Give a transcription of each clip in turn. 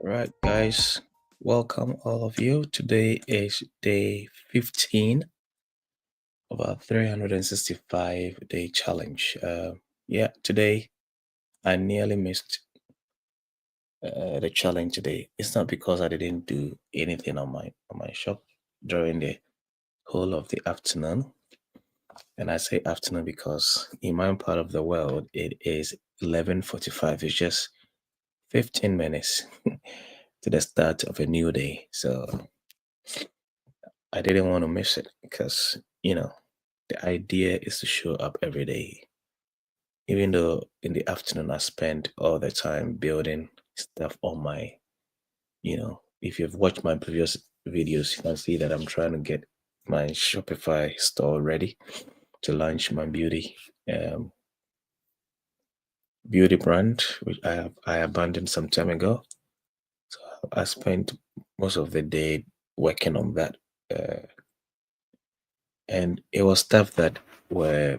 Right, guys, welcome all of you. Today is day 15 of our 365-day challenge. Yeah, today I nearly missed the challenge today. It's not because I didn't do anything on my shop during the whole of the afternoon. And I say afternoon because in my part of the world it is 11:45. It's just 15 minutes to the start of a new day. So I didn't want to miss it because, the idea is to show up every day. Even though in the afternoon I spend all the time building stuff on my, if you've watched my previous videos, you can see that I'm trying to get my Shopify store ready to launch my um, beauty brand, which I abandoned some time ago. So I spent most of the day working on that. And it was stuff that were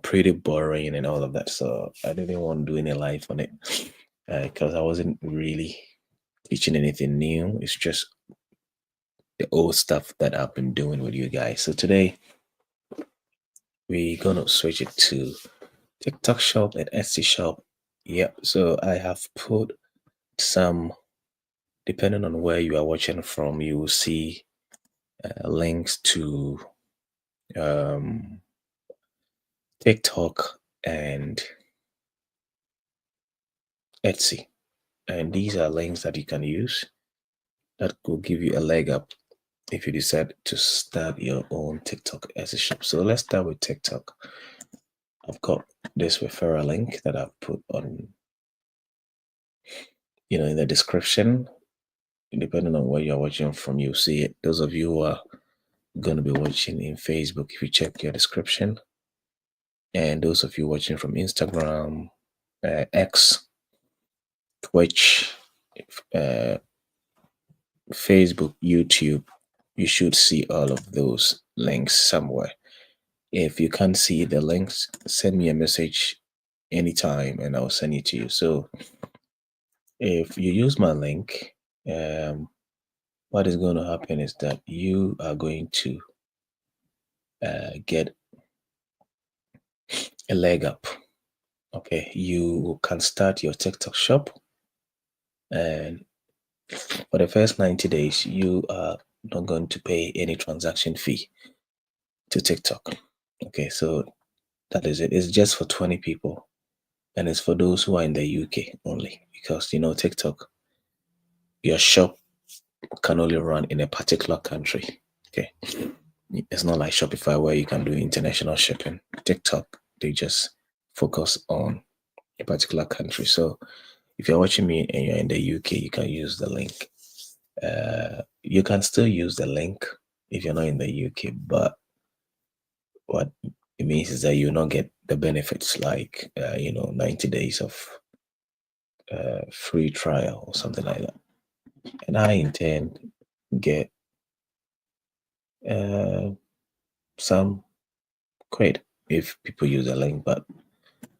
pretty boring and all of that. So I didn't want to do any life on it because I wasn't really teaching anything new. It's just the old stuff that I've been doing with you guys. So today we're gonna switch it to TikTok shop and Etsy shop. Yep. So I have put some, depending on where you are watching from, you will see links to um, TikTok and Etsy. And these are links that you can use that will give you a leg up if you decide to start your own TikTok as a shop. So let's start with TikTok. I've got this referral link that I've put on, in the description. Depending on where you're watching from, you'll see it. Those of you who are going to be watching in Facebook, if you check your description, and those of you watching from Instagram, X, Twitch, uh, Facebook, YouTube, you should see all of those links somewhere. If you can't see the links, send me a message anytime and I'll send it to you. So if you use my link, what is going to happen is that you are going to get a leg up. Okay, you can start your TikTok shop, and for the first 90 days, you are not going to pay any transaction fee to TikTok. Okay, so that is it. It's just for 20 people, and it's for those who are in the UK only because TikTok, your shop can only run in a particular country. Okay, it's not like Shopify where you can do international shipping. TikTok, they just focus on a particular country. So if you're watching me and you're in the UK, you can use the link. You can still use the link if you're not in the UK, but what it means is that you'll not get the benefits like 90 days of free trial or something like that. And I intend get some quid if people use the link, but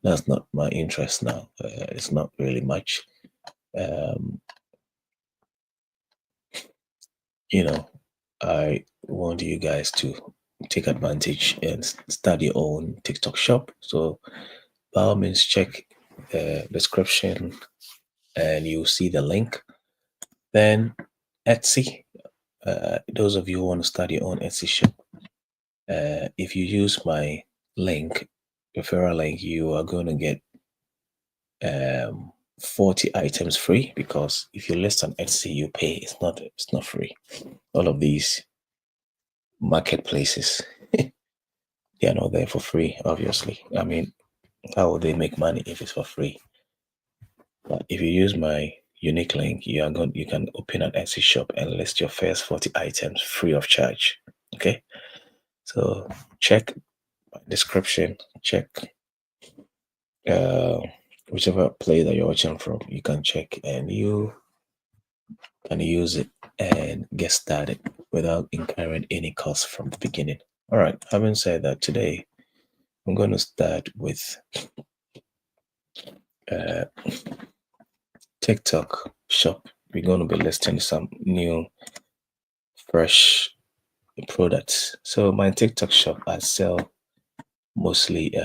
that's not my interest now. It's not really much. I want you guys to take advantage and start your own TikTok shop. So by all means, check the description and you'll see the link. Then Etsy, those of you who want to start your own Etsy shop, if you use my link, referral link, you are going to get 40 items free, because if you list on Etsy, you pay. It's not free. All of these marketplaces, they are not there for free, obviously. I mean, how would they make money if it's for free? But if you use my unique link, you can open an Etsy shop and list your first 40 items free of charge. Okay, so check my description, check whichever place that you're watching from, you can check and you can use it and get started without incurring any cost from the beginning. All right, having said that, today I'm going to start with TikTok shop, we're going to be listing some new, fresh products. So my TikTok shop, I sell mostly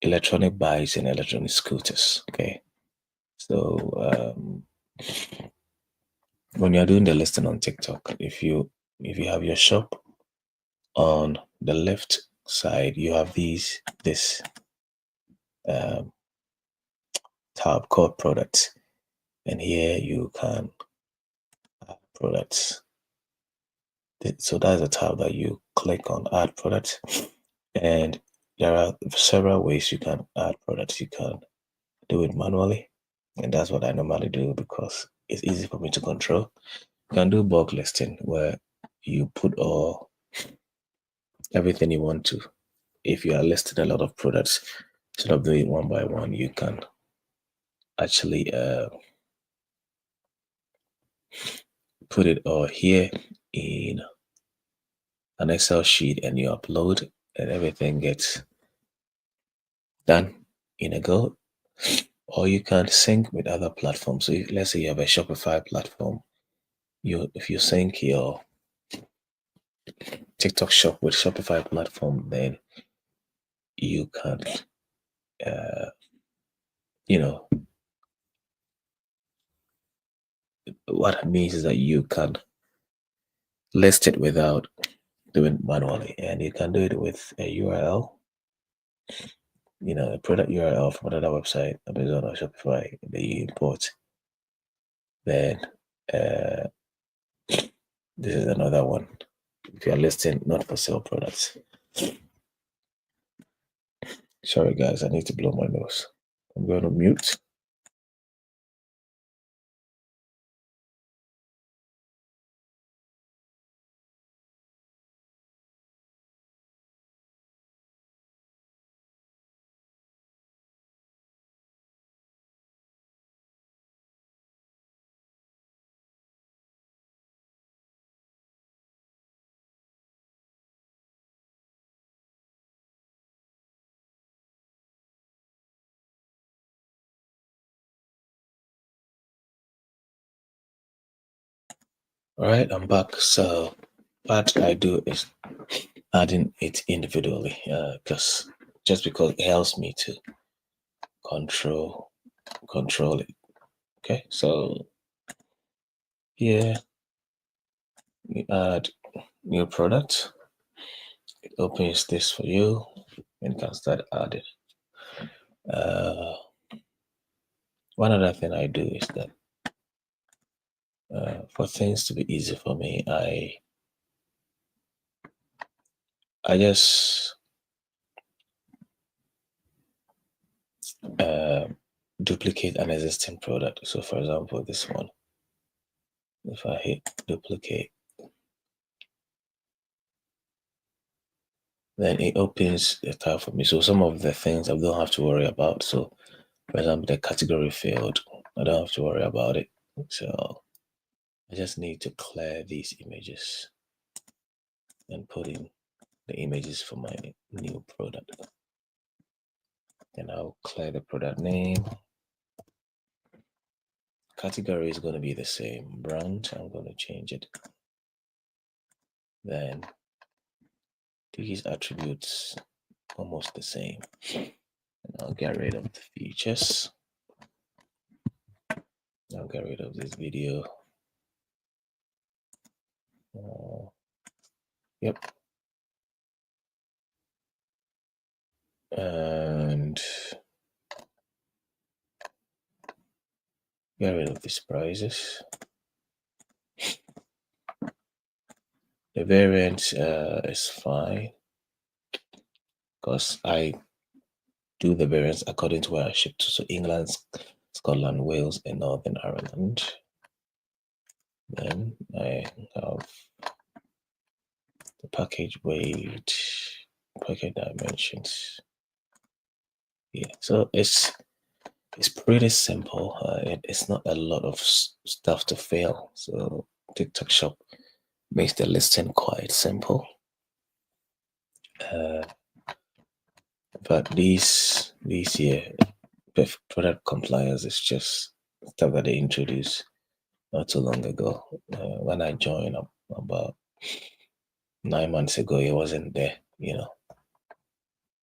electronic bikes and electronic scooters. Okay, so when you're doing the listing on TikTok, if you have your shop, on the left side you have this tab called products, and here you can add products. So that's a tab that you click on, add products, and there are several ways you can add products. You can do it manually, and that's what I normally do because it's easy for me to control. You can do bulk listing where you put everything you want to. If you are listing a lot of products, instead of doing one by one, you can actually put it all here in an Excel sheet, and you upload, and everything gets done in a go. Or you can sync with other platforms. So let's say you have a Shopify platform, if you sync your TikTok shop with Shopify platform, then you can what it means is that you can list it without doing it manually, and you can do it with a URL, a product URL from another website, Amazon or Shopify, that you import. Then this is another one. If you're listing not for sale products. Sorry guys, I need to blow my nose. I'm going to mute. All right, I'm back. So what I do is adding it individually, just because it helps me to control it. Okay, so here we add new product. It opens this for you and can start adding. One other thing I do is that for things to be easy for me, I just duplicate an existing product. So for example, this one, if I hit duplicate, then it opens the tab for me. So some of the things I don't have to worry about. So for example, the category field, I don't have to worry about it. So I just need to clear these images and put in the images for my new product. Then I'll clear the product name. Category is going to be the same. Brand, I'm going to change it. Then these attributes almost the same. And I'll get rid of the features. I'll get rid of this video. Yep. And get rid of these prices. The variant is fine because I do the variants according to where I ship to. So England, Scotland, Wales, and Northern Ireland. Then I have the package weight, package dimensions. Yeah, so it's pretty simple. It's not a lot of stuff to fill. So TikTok shop makes the listing quite simple. But these here, product compliance is just stuff that they introduced not too long ago. When I joined about 9 months ago, it wasn't there,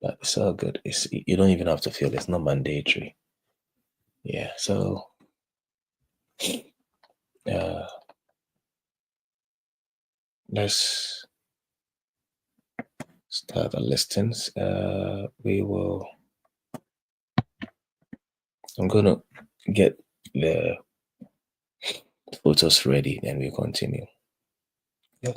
But it's all good. You don't even have to feel it's not mandatory. Yeah. So uh, let's start the listings. I'm gonna get the photos ready, then we continue. Yeah.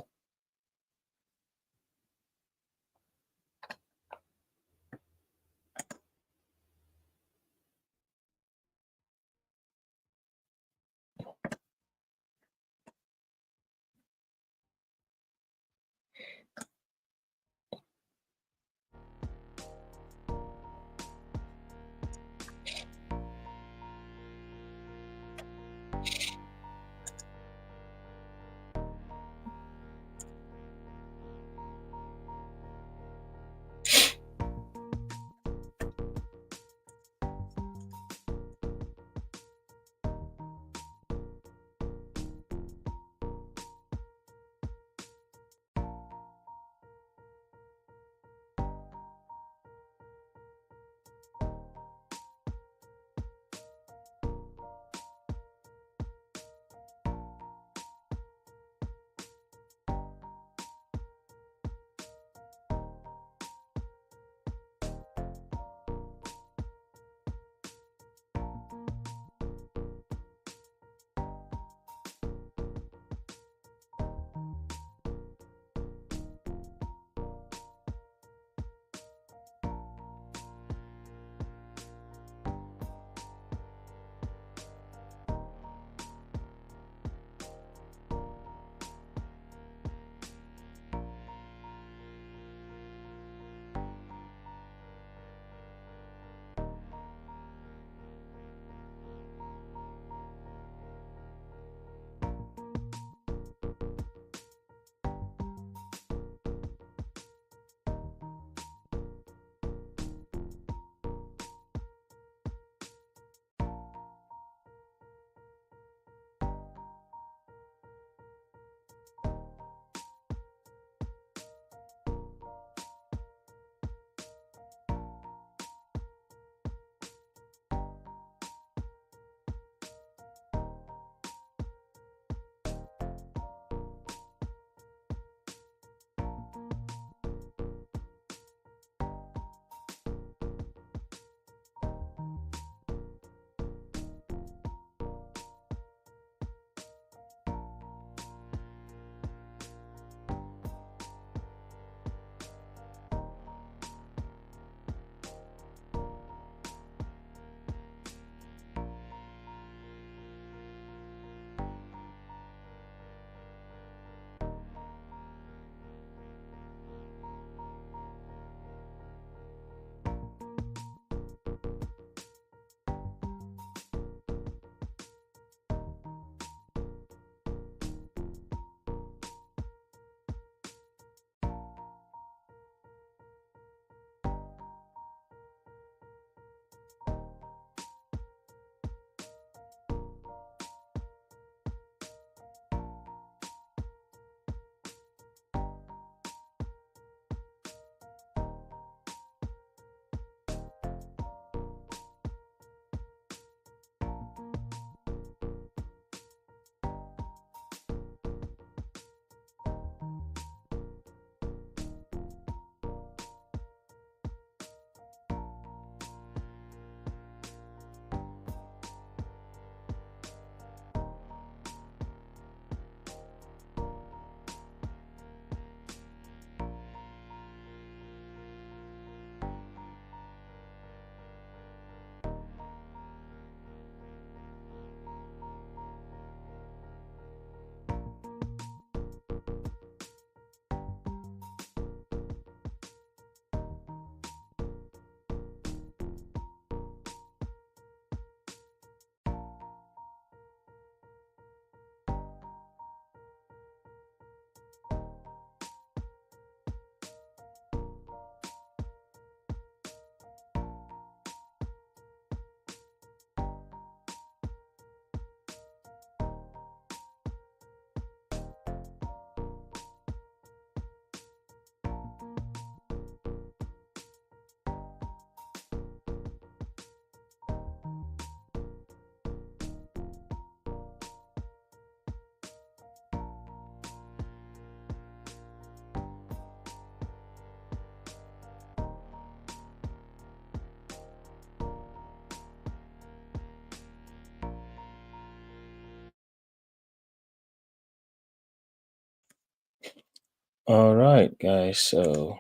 All right, guys. So,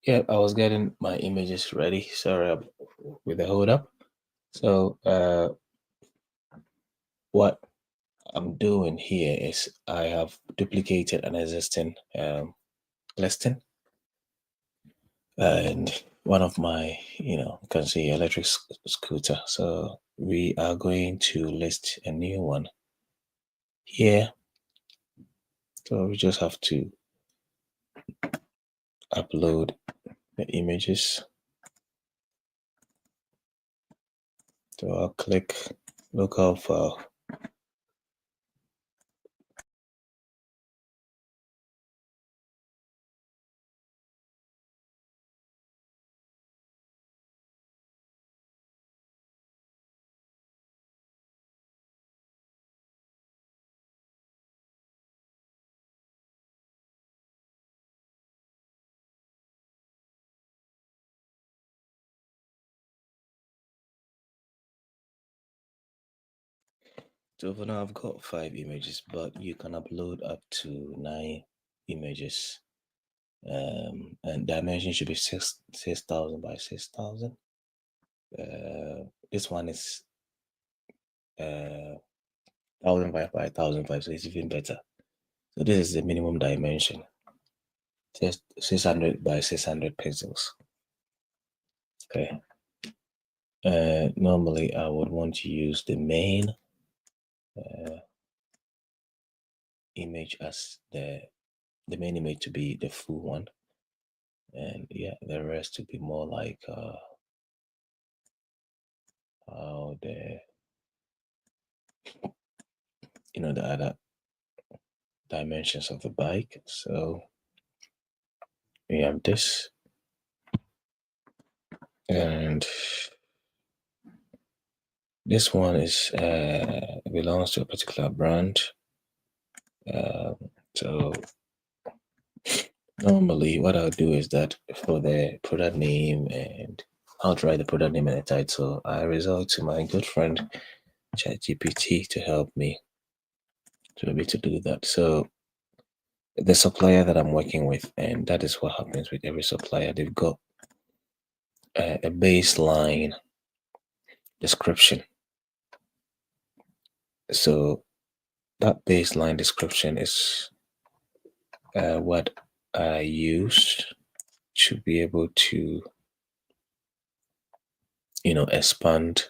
yeah, I was getting my images ready. Sorry with the hold up. So, what I'm doing here is I have duplicated an existing listing, and one of my, you can see electric scooter. So we are going to list a new one here. So we just have to upload the images. So I'll click local file. So for now, I've got 5 images, but you can upload up to 9 images. And dimension should be 6,000 by 6,000. This one is 1,005 by 1,005, so it's even better. So this is the minimum dimension, just 600 by 600 pixels. Okay. Normally, I would want to use the main image as the main image to be the full one, and yeah, the rest to be more like how the the other dimensions of the bike. So we have this, and this one is belongs to a particular brand. So normally what I'll do is that for the product name, and I'll write the product name and the title, I resort to my good friend ChatGPT to help me to be able to do that. So the supplier that I'm working with, and that is what happens with every supplier, they've got a baseline description. So that baseline description is what I use to be able to, expand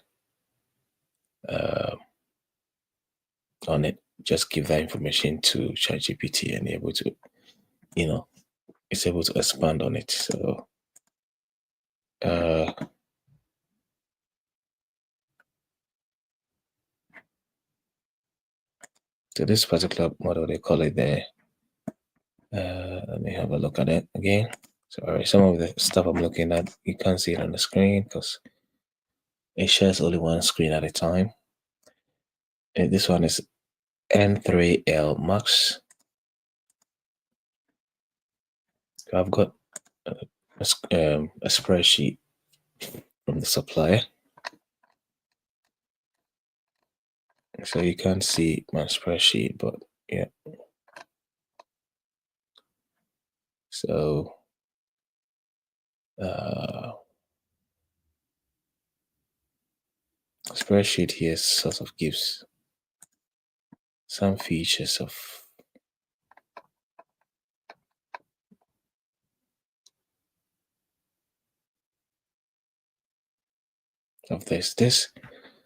on it. Just give that information to ChatGPT and able to, it's able to expand on it. So, uh, so this particular model, they call it there. Let me have a look at it again. Sorry, some of the stuff I'm looking at, you can't see it on the screen because it shares only one screen at a time. And this one is N3L Max. I've got a spreadsheet from the supplier. So you can't see my spreadsheet, but yeah. So spreadsheet here sort of gives some features of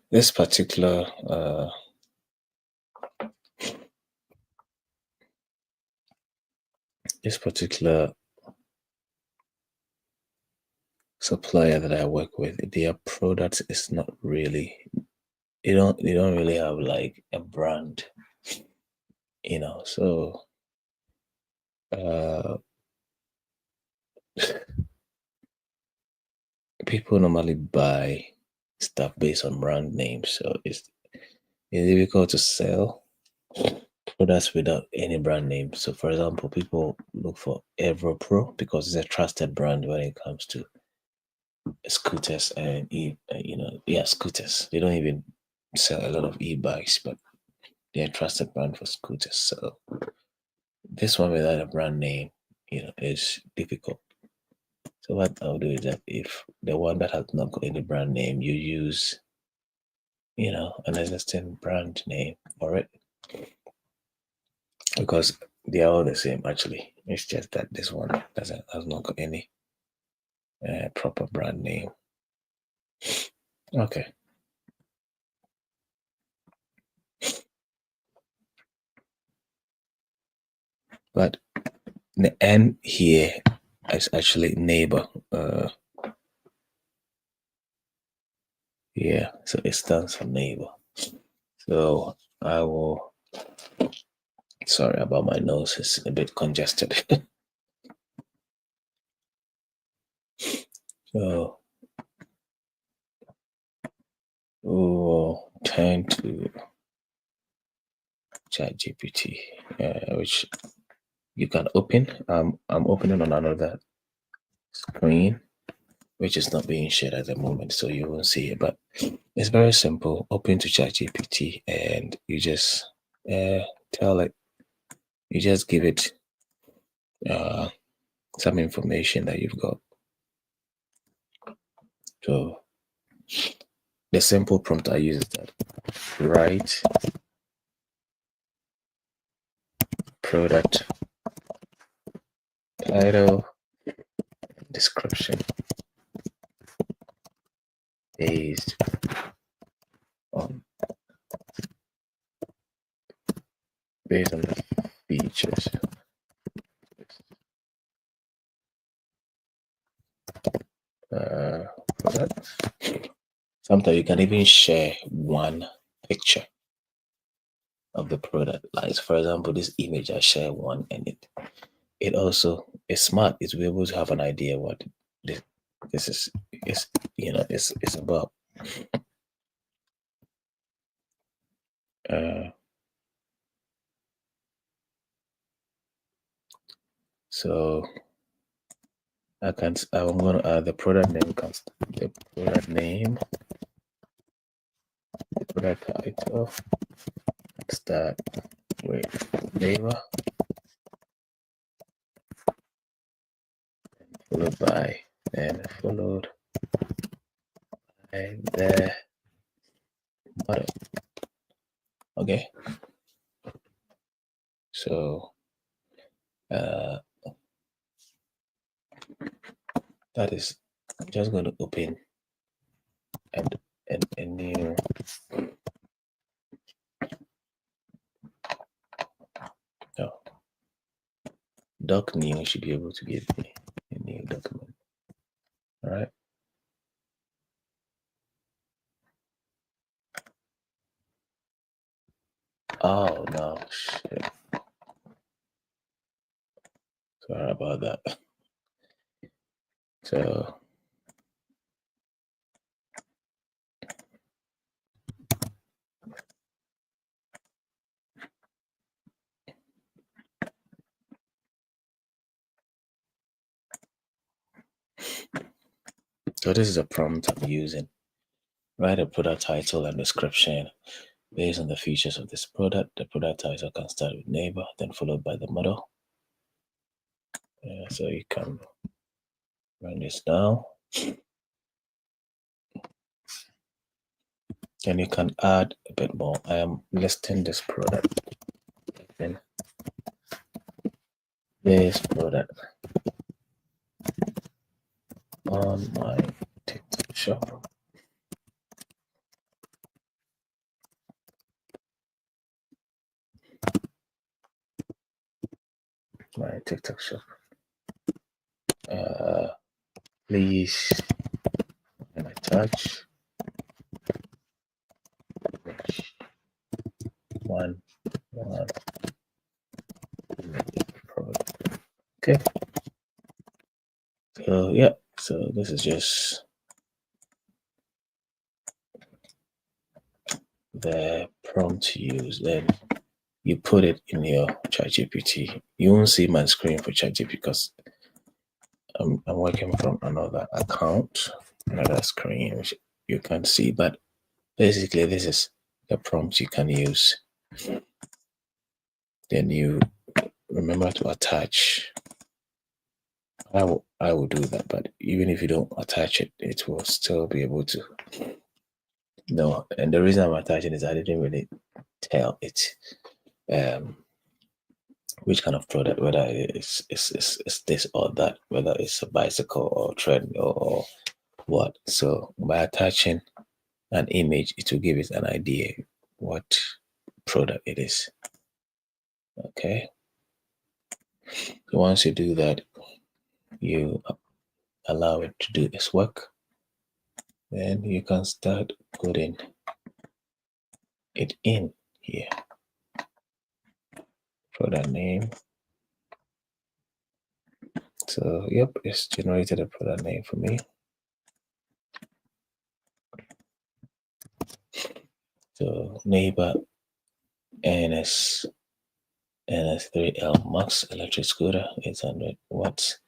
this particular supplier that I work with, their product is not really, they don't really have like a brand, so people normally buy stuff based on brand names, so it's difficult to sell products without any brand name. So for example, people look for AOVOPRO because it's a trusted brand when it comes to scooters and scooters. They don't even sell a lot of e-bikes, but they're a trusted brand for scooters. So this one without a brand name, is difficult. So what I'll do is that if the one that has not got any brand name, you use, an existing brand name for it, because they are all the same actually. It's just that this one has not got any proper brand name. Okay. But the N here is actually neighbor. Yeah, so it stands for neighbor. So I will, sorry about my nose, it's a bit congested. So we will turn to ChatGPT, which you can open. I'm opening on another screen, which is not being shared at the moment, so you won't see it. But it's very simple. Open to ChatGPT, and you just tell it. You just give it some information that you've got. So the simple prompt I use is that write product title, description based on the features. Product. Sometimes you can even share one picture of the product. Like for example, this image, I share one, and it also is smart. It's be able to have an idea what this is it's about. So I'm gonna add the product name, the product title, start with neighbor, followed by the model. Okay. So that is, I'm just going to open a new doc new should be able to give me a new document. All right. Oh no, shit. Sorry about that. So this is a prompt I'm using. Write a product title and description based on the features of this product. The product title can start with neighbor, then followed by the model. So you can run this down. And you can add a bit more. I am listing this product. Then this product on my TikTok shop. My TikTok shop. Please, when I touch one product. Okay. So yeah, so this is just the prompt to use. Then you put it in your ChatGPT. You won't see my screen for ChatGPT because I'm working from another account, another screen, which you can't see. But basically, this is the prompt you can use. Then you remember to attach. I will do that, but even if you don't attach it, it will still be able to. No, and the reason I'm attaching is I didn't really tell it which kind of product, whether it's this or that, whether it's a bicycle or treadmill or what. So by attaching an image, it will give it an idea what product it is. Okay. So once you do that, you allow it to do its work, then you can start putting it in here. Product name. So yep, it's generated a product name for me. So neighbor NS3L Max electric scooter, 800 watts,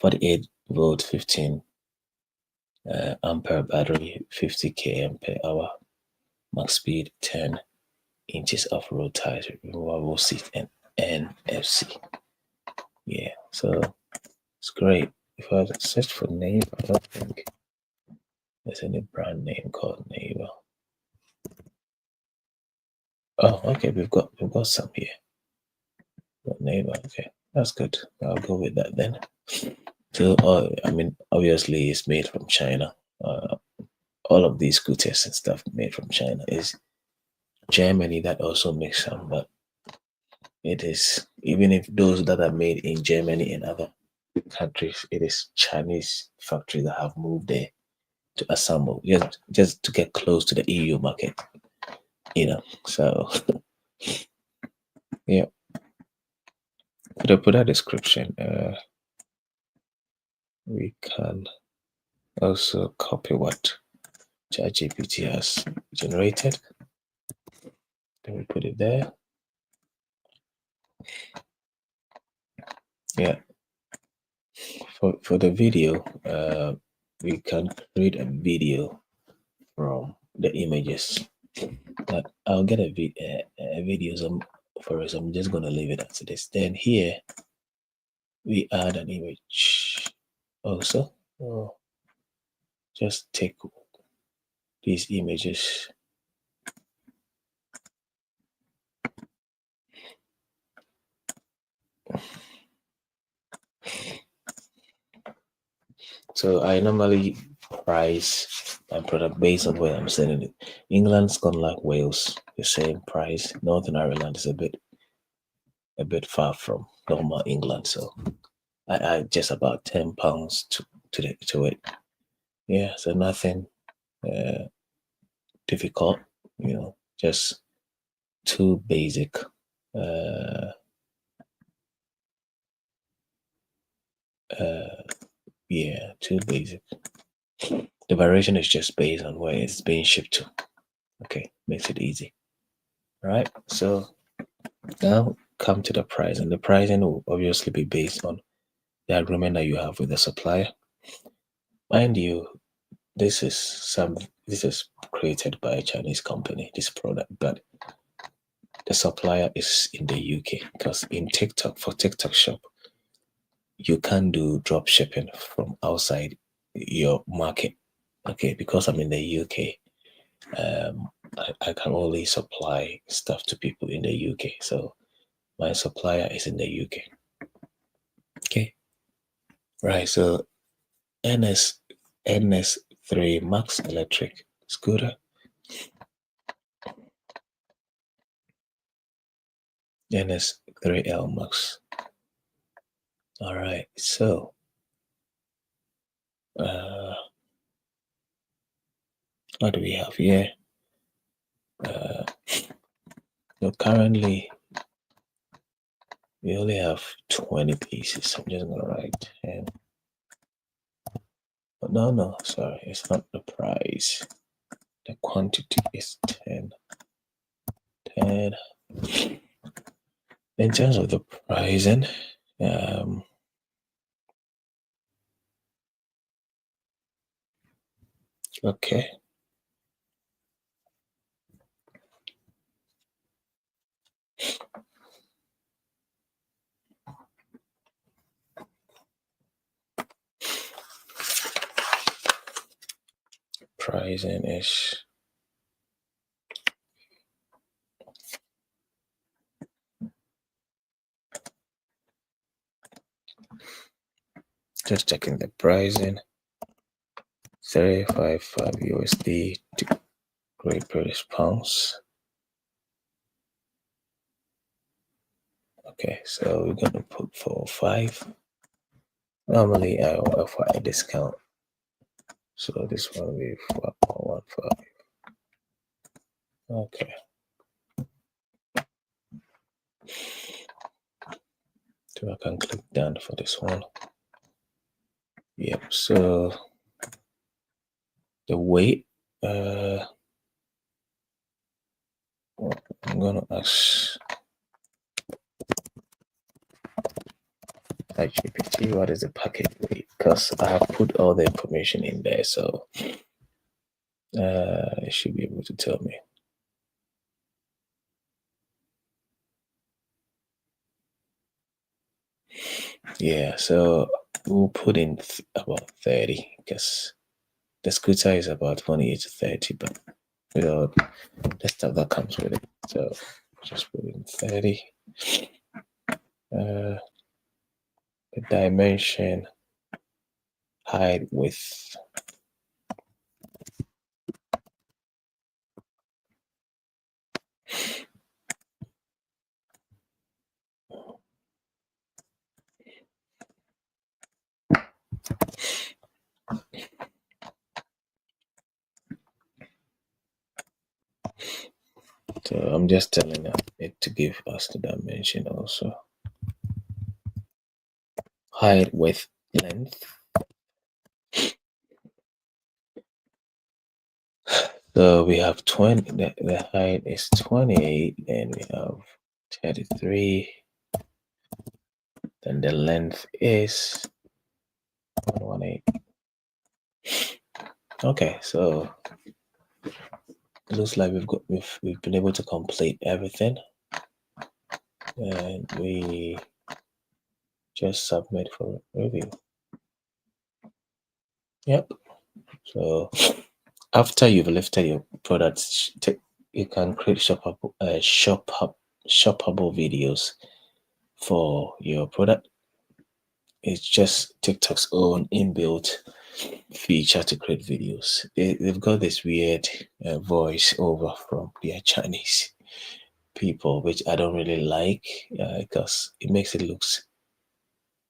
48 volt, 15 ampere battery, 50 km per hour, max speed 10 inches of road tires, removable seat, and NFC. Yeah, so it's great. If I search for neighbor, I don't think there's any brand name called neighbor. Oh, okay, we've got some here. Neighbor, okay, that's good. I'll go with that then. So, I mean, obviously, it's made from China. All of these scooters and stuff made from China. Is Germany that also makes some, but it is, even if those that are made in Germany and other countries, it is Chinese factories that have moved there to assemble, just to get close to the EU market, So, yeah. Put a description. We can also copy what ChatGPT has generated. Then we put it there. Yeah. For the video, we can create a video from the images. But I'll get a video. For us, I'm just gonna leave it as it is. Then here we add an image. Also, just take these images. So I normally price my product based on where I'm selling it. England's gone like Wales, the same price. Northern Ireland is a bit far from normal England, so I just about £10 to it. Yeah, so nothing difficult, just too basic. Yeah, too basic. The variation is just based on where it's being shipped to. Okay, makes it easy. All right, so now come to the price, and the pricing will obviously be based on the agreement that you have with the supplier. Mind you, this is created by a Chinese company, this product, but the supplier is in the UK, because in TikTok shop, you can't do drop shipping from outside your market. Okay, because I'm in the UK, I can only supply stuff to people in the UK. So my supplier is in the UK. Okay. Right. So NS3 Max electric scooter. NS3L Max. All right. So what do we have here? So currently we only have 20 pieces. I'm just gonna write 10. But no, sorry, it's not the price. The quantity is 10. 10. In terms of the pricing, okay. pricing is. Just checking the pricing. 355 USD to Great British Pounds. Okay, so we're gonna put 405. Normally I will offer a discount, so this one will be 415. Okay. So I can click done for this one. Yep. So the weight, I'm gonna ask ChatGPT what is the package weight, because I have put all the information in there, so it should be able to tell me. Yeah, so we'll put in about 30, because the scooter is about 28 to 30, but without the stuff that comes with it. So just put in 30. The dimension, height, width. So I'm just telling it to give us the dimension also. Height, width, length. So we have 20, the height is 28, and we have 33. Then the length is 118. Okay, so it looks like we've been able to complete everything, and we just submit for review. Yep. So after you've lifted your products, you can create shoppable videos for your product. It's just TikTok's own inbuilt feature to create videos. They've got this weird voice over from their Chinese people, which I don't really like, because it makes it looks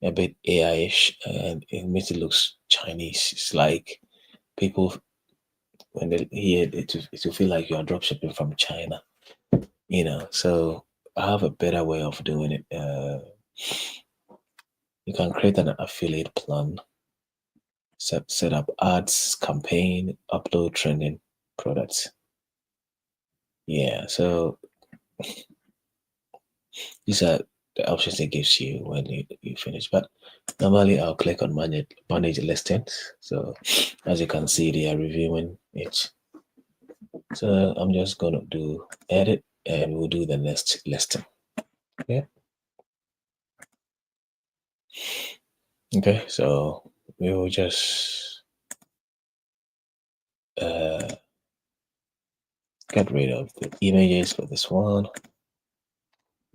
a bit AI-ish, and it makes it looks Chinese. It's like people, when they hear it, it will feel like you are dropshipping from China, So I have a better way of doing it. You can create an affiliate plan, set up ads, campaign, upload trending products. Yeah, so these are the options it gives you when you finish. But normally I'll click on manage listings. So as you can see, they are reviewing it. So I'm just gonna do edit, and we'll do the next listing. Yeah. Okay, so we will just get rid of the images for this one,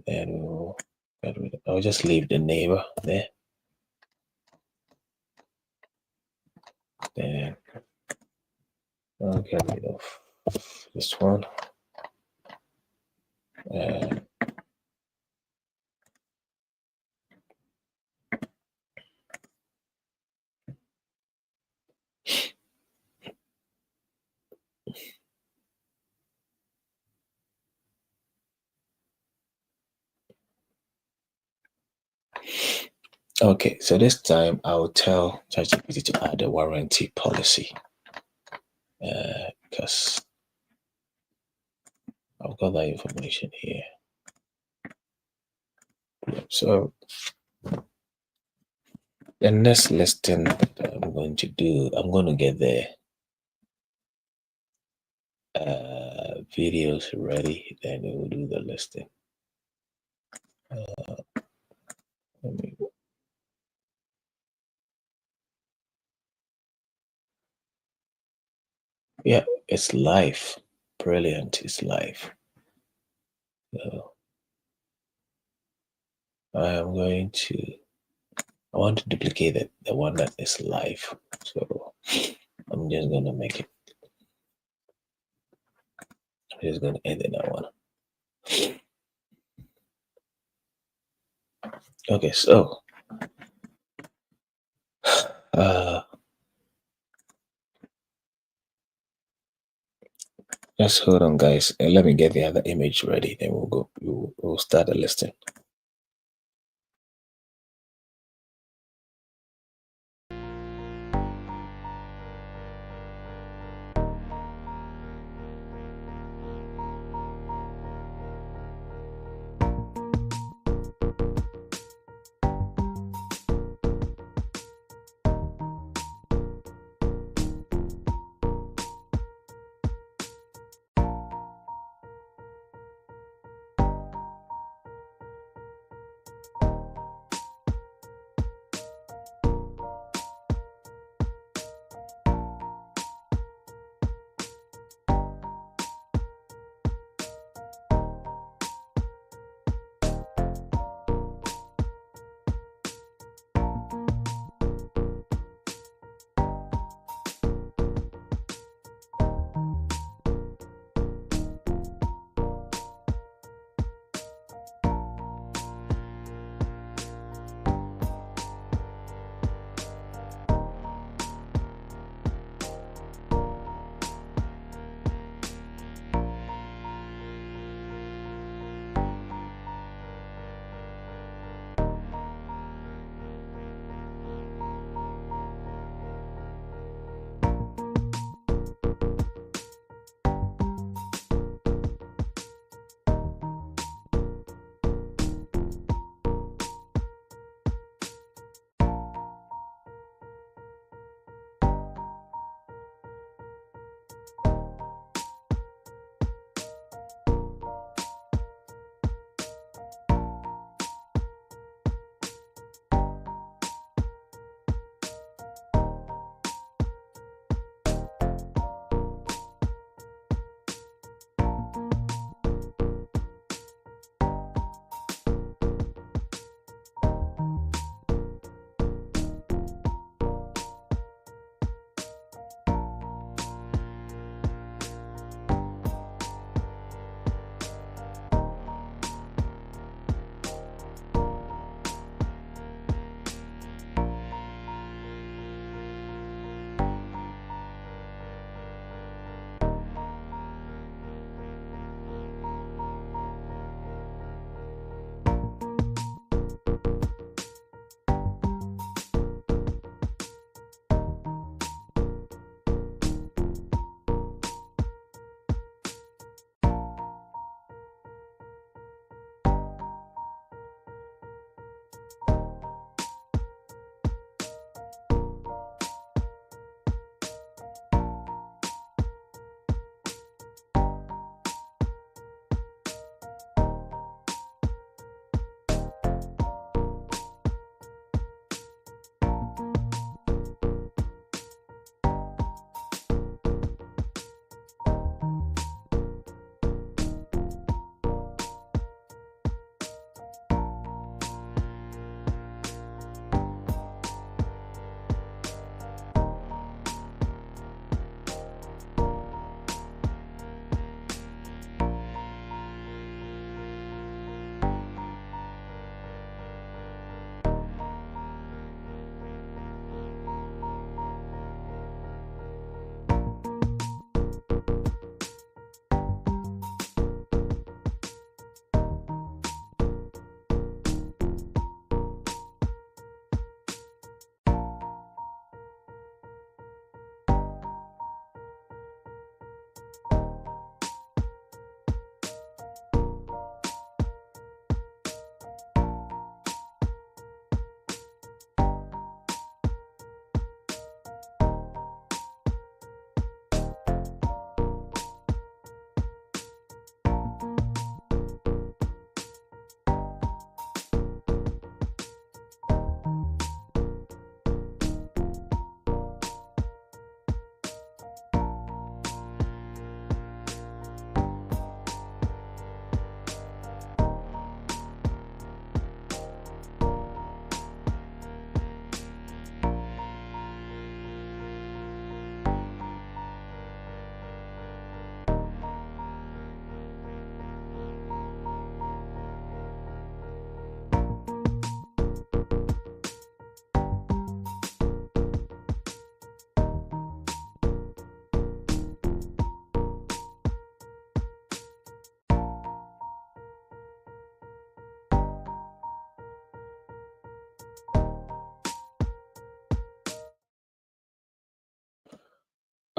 and we'll get rid of, I'll just leave the neighbor there. Then I'll get rid of this one. Okay, so this time I'll tell ChatGPT to add a warranty policy, because I've got that information here. So the next listing that I'm going to do, I'm going to get the videos ready, then we will do the listing. Yeah, it's live. Brilliant. It's live. So I am going to. I want to duplicate it, the one that is live. So I'm just gonna make it. I'm just gonna edit that one. Okay, so uh just hold on, guys. Let me get the other image ready. Then we'll go. We'll start the listing.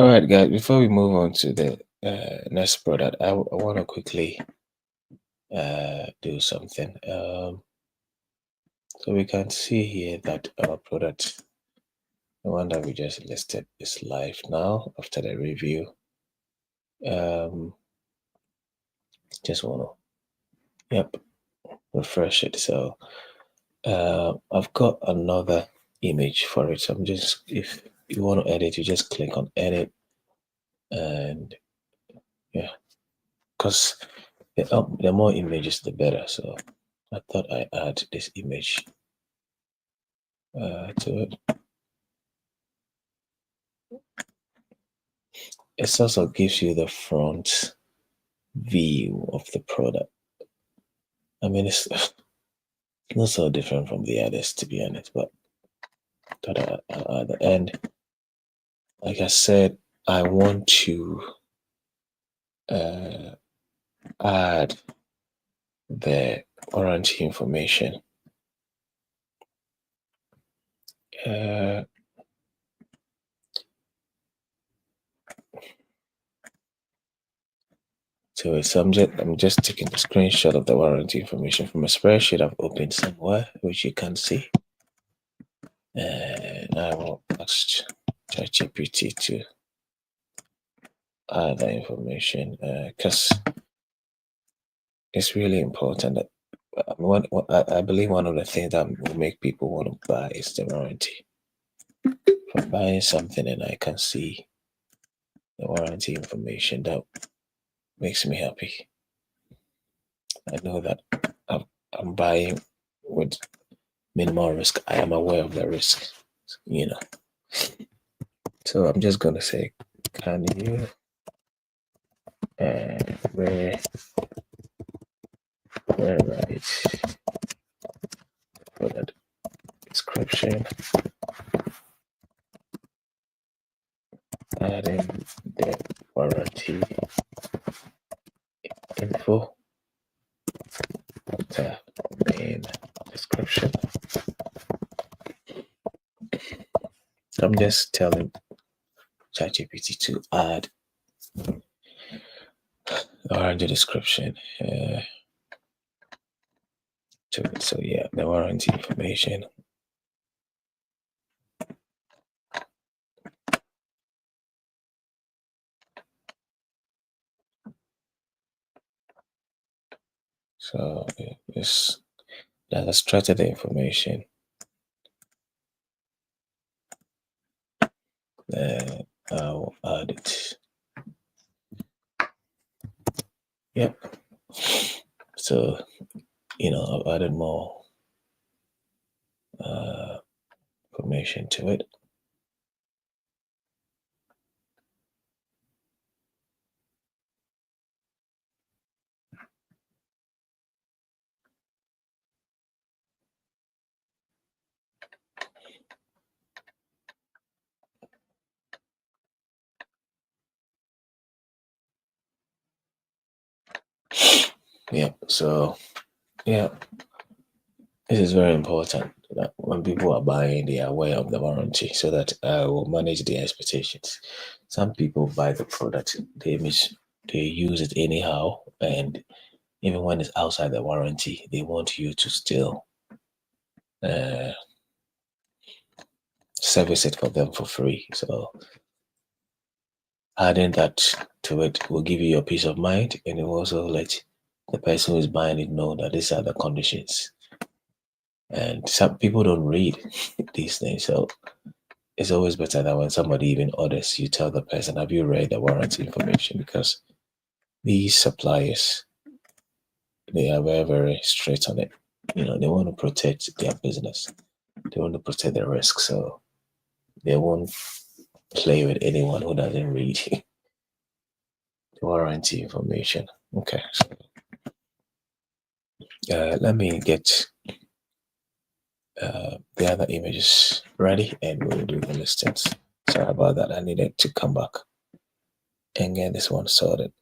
All right, guys, before we move on to the next product, I want to quickly do something. So we can see here that our product, the one that we just listed, is live now after the review. Just want to, yep, refresh it. So I've got another image for it. So I'm just, if you want to edit, you just click on edit, and yeah, because the more images, the better. So I thought I add this image to it. It also gives you the front view of the product. I mean, it's not so different from the others, to be honest, but at the end, like I said, I want to add the warranty information. So I'm just taking a screenshot of the warranty information from a spreadsheet I've opened somewhere, which you can see. And I will ask ChatGPT to add that information because it's really important that I believe one of the things that will make people want to buy is the warranty. If I'm buying something and I can see the warranty information, that makes me happy. I know that I'm buying with minimal risk. I am aware of the risk, you know. So I'm just gonna say, can you write for the description, adding the warranty info of the main description. I'm just telling ChatGPT to add warranty description to it. So yeah, the warranty information. So yes, that extracted the information. Then I'll add it. Yep. So I've added more information to it. Yeah. So yeah, this is very important that when people are buying, they are aware of the warranty so that will manage their expectations. Some people buy the product, they use it anyhow, and even when it's outside the warranty, they want you to still service it for them for free. So adding that to it will give you your peace of mind, and it will also let the person who is buying it know that these are the conditions. And some people don't read these things, so it's always better that when somebody even orders, you tell the person, have you read the warranty information? Because these suppliers, they are very, very straight on it. They want to protect their business. They want to protect their risk. So they won't play with anyone who doesn't read the warranty information. Okay. So, let me get the other images ready and we'll do the listings. Sorry about that. I needed to come back and get this one sorted.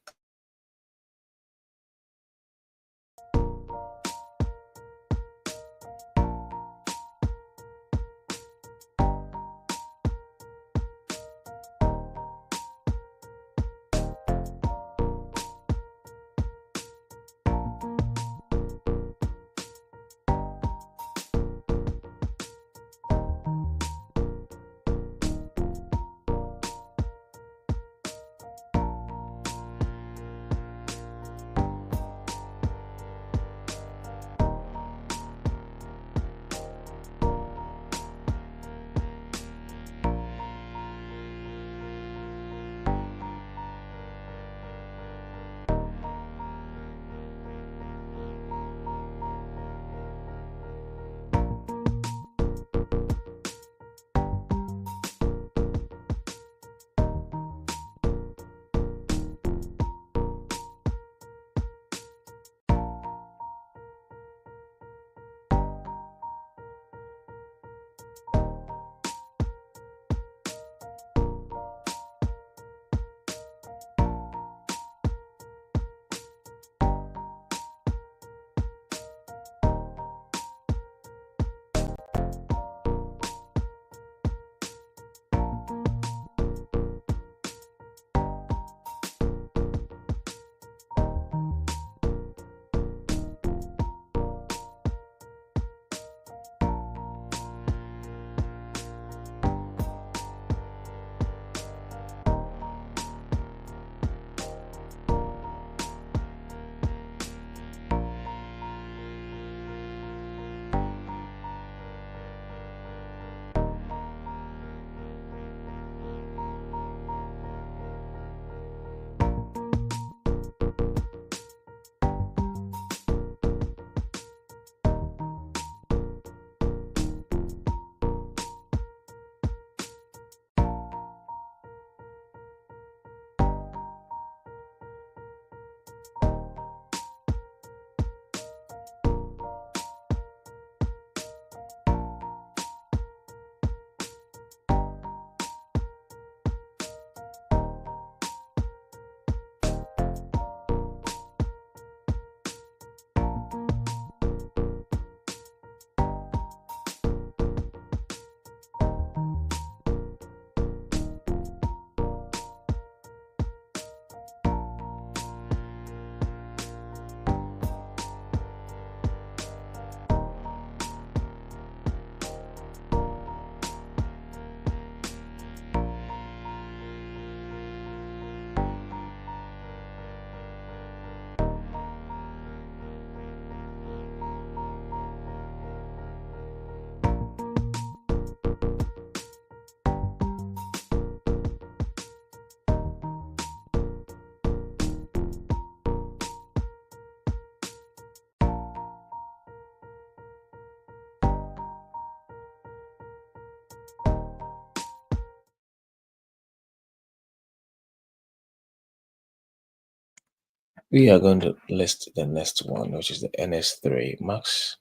We are going to list the next one, which is the NS3 Max.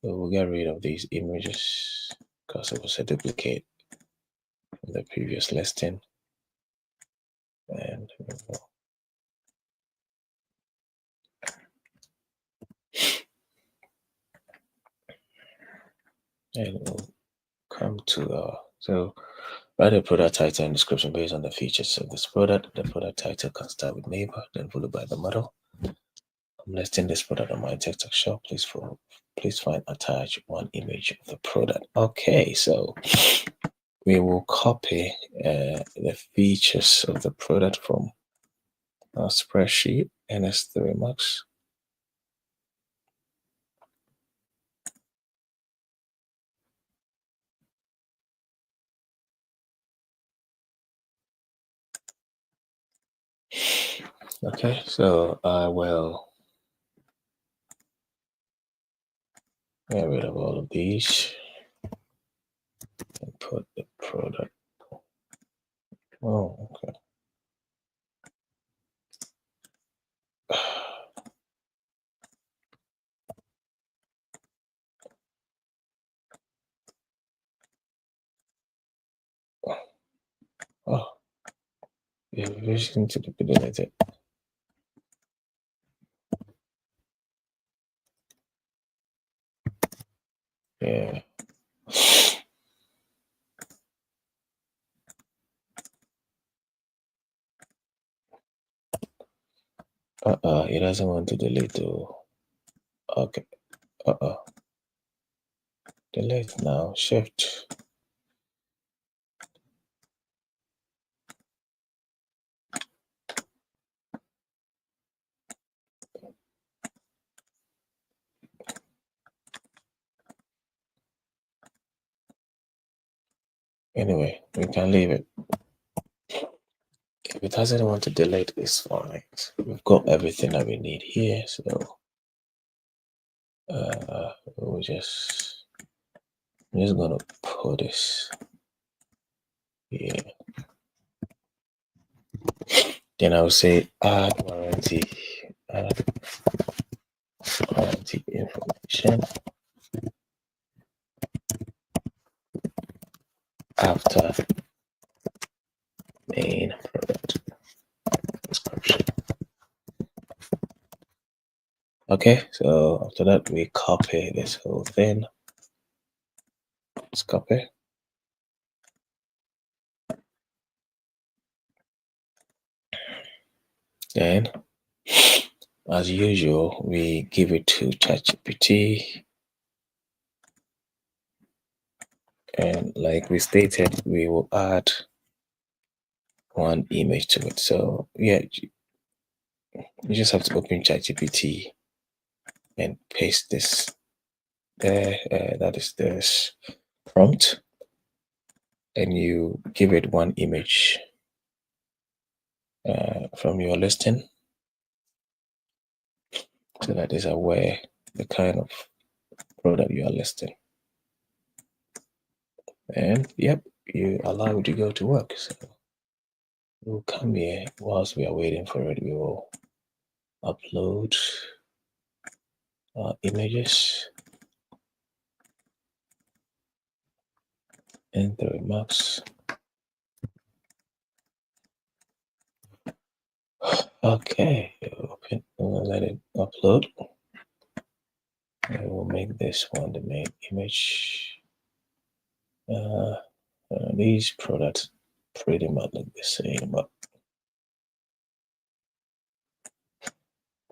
So we'll get rid of these images because it was a duplicate from the previous listing. And we'll come to so write a product title and description based on the features of this product. The product title can start with neighbor, then followed by the model. I'm listing this product on my TikTok shop. Please find attached one image of the product. Okay, so we will copy the features of the product from our spreadsheet NS3 Max. Okay, so I will get rid of all of these and put the product. Oh, okay. Oh, yeah, revision to be deleted. Yeah. It doesn't want to delete though. Okay. Delete now. Shift. Anyway, we can leave it. If it doesn't want to delete, it's fine. We've got everything that we need here, so I'm just gonna put this here. Then I'll say add warranty information after main product description. Okay, so after that we copy this whole thing. Let's copy. Then, as usual, we give it to ChatGPT. And like we stated, we will add one image to it. So yeah, you just have to open ChatGPT and paste this there. That is this prompt, and you give it one image from your listing, so that is aware the kind of product you are listing. And yep, you allow it to go to work. So we'll come here whilst we are waiting for it. We will upload images and the remarks. Okay, open, we'll let it upload. I will make this one the main image. These products pretty much look the same, but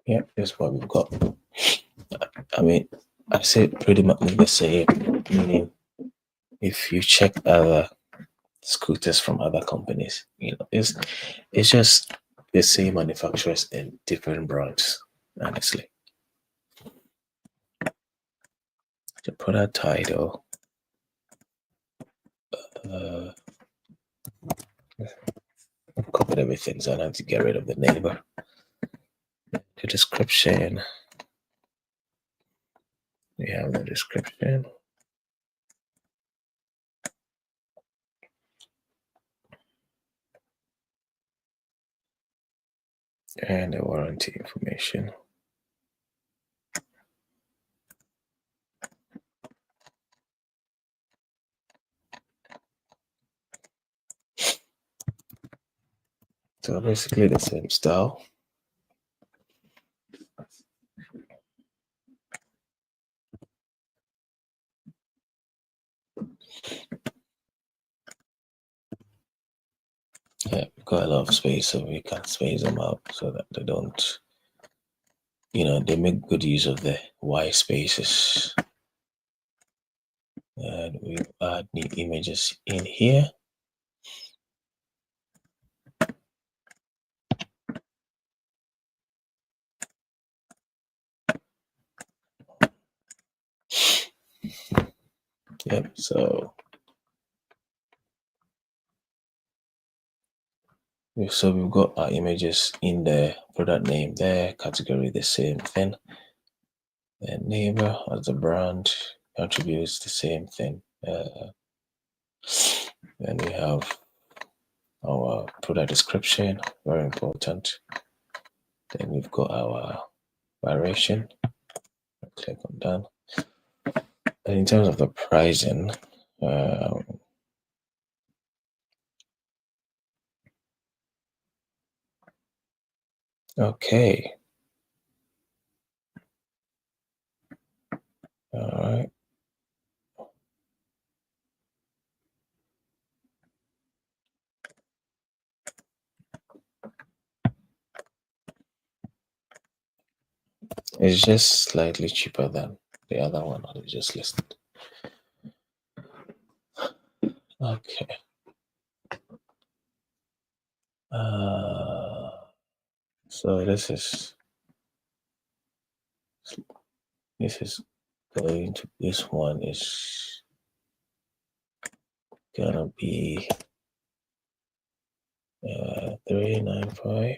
yeah, that's what we've got. I mean, I say pretty much look the same, meaning if you check other scooters from other companies, it's just the same manufacturers and different brands, honestly. The product title, I've covered everything, so I have to get rid of the neighbor. The description, we have the description. and the warranty information. So basically the same style. Yeah, we've got a lot of space, so we can space them out so that they don't, they make good use of the white spaces. And we add new images in here. Yep, so we've got our images in the product name there, category the same thing, and neighbor as the brand, attributes the same thing. Then we have our product description, very important. Then we've got our variation. Click on done. And in terms of the pricing, okay. All right. It's just slightly cheaper than the other one I just listed. Okay. So this is going to, this one is gonna be 395.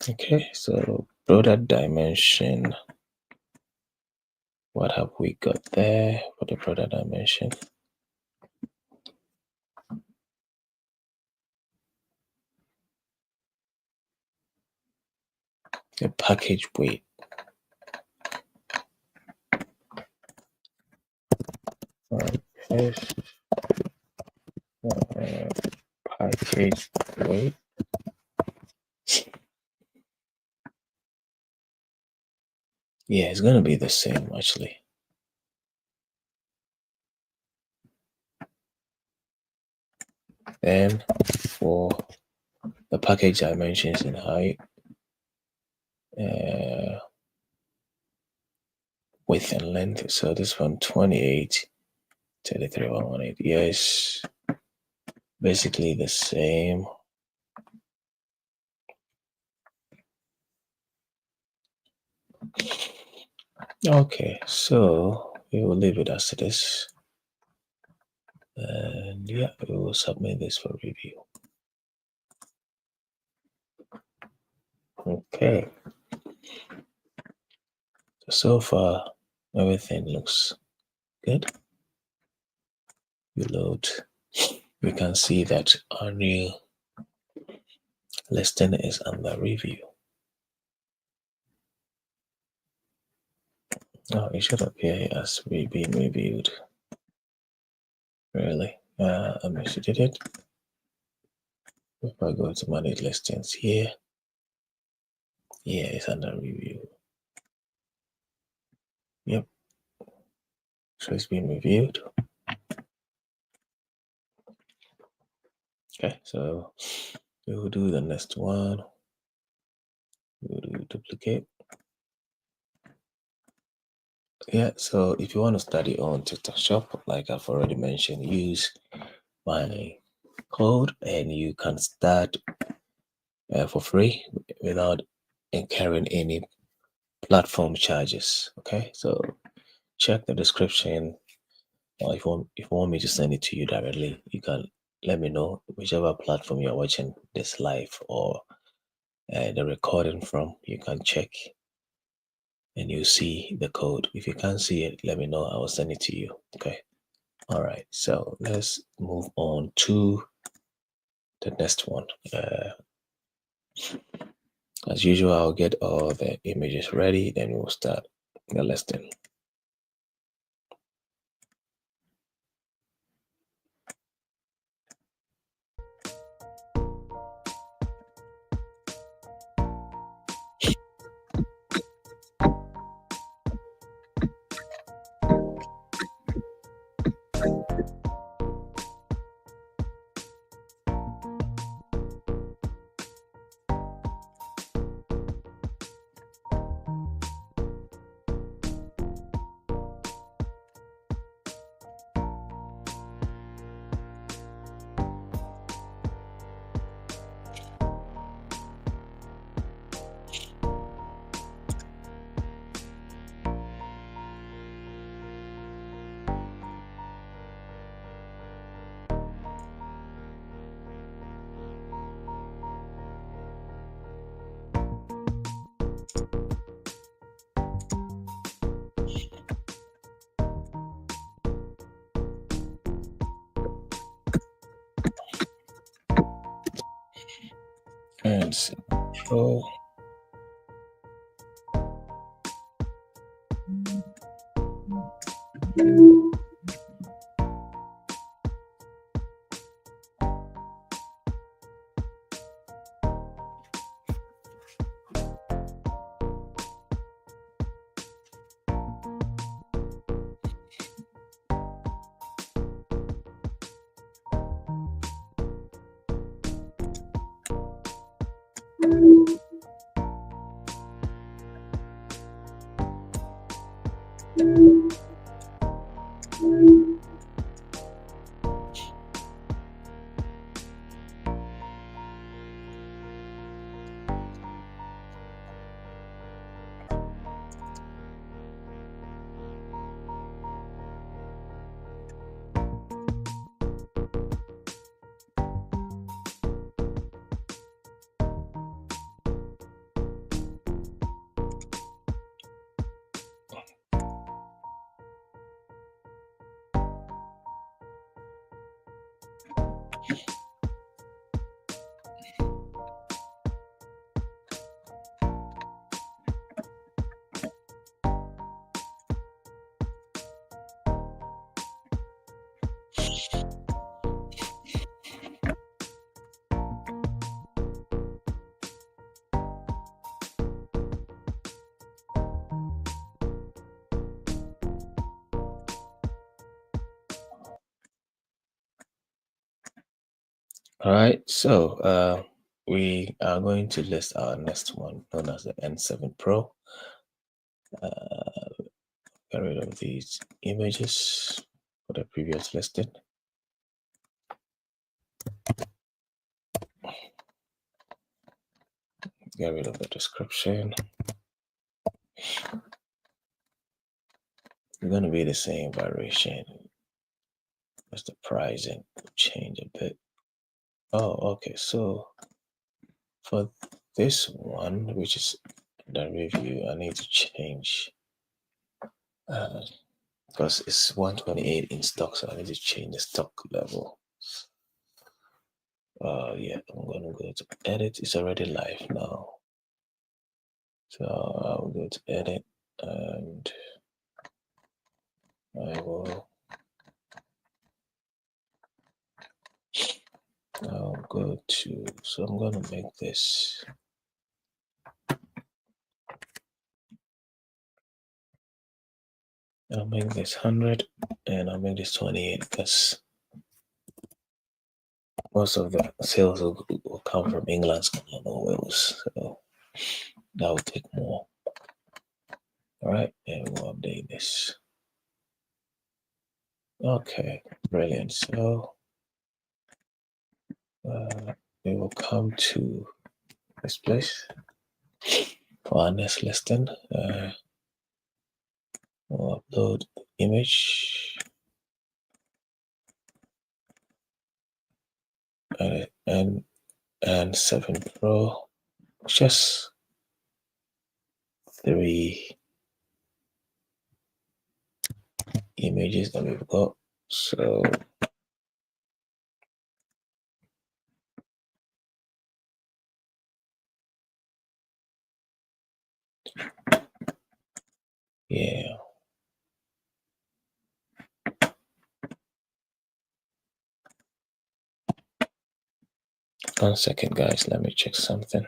Okay, so product dimension. What have we got there for the product dimension? The package weight. Okay. Package weight. Yeah, it's gonna be the same actually. Then for the package dimensions in height, width and length. So this one 28, 33, 118. Yes, basically the same. Okay, so we will leave it as it is. And yeah, we will submit this for review. Okay. So far, everything looks good. We load. We can see that our new listing is under review. Oh, it should appear as being reviewed. Really? I did it. If I go to manage listings here, yeah, it's under review. Yep. So it's been reviewed. Okay, so we will do the next one. We will do duplicate. Yeah, so if you want to study on TikTok Shop, like I've already mentioned, use my code and you can start for free without incurring any platform charges. Okay, so check the description Or if you want me to send it to you directly, you can let me know whichever platform you're watching this live or the recording from. You can check and you see the code. If you can't see it, let me know. I will send it to you. Okay. All right. So let's move on to the next one. As usual, I'll get all the images ready, then we'll start the listing. And so all right, so we are going to list our next one, known as the N7 Pro. Get rid of these images for the previous listing. Get rid of the description. It's going to be the same variation. Just the pricing will change a bit. Oh, okay. So for this one, which is the review, I need to change because it's 128 in stock, so I need to change the stock level. Yeah, I'm gonna go to edit. It's already live now, so I'll go to edit and I'll go to. So I'm gonna make this. I'll make this 100 and I'll make this 28 because most of the sales will come from England, Scotland, or Wales. So that will take more. All right, and we'll update this. Okay, brilliant. So we will come to this place for our next listing. We'll upload the image. and 7 Pro. Just 3 images that we've got. So yeah. 1 second, guys. Let me check something.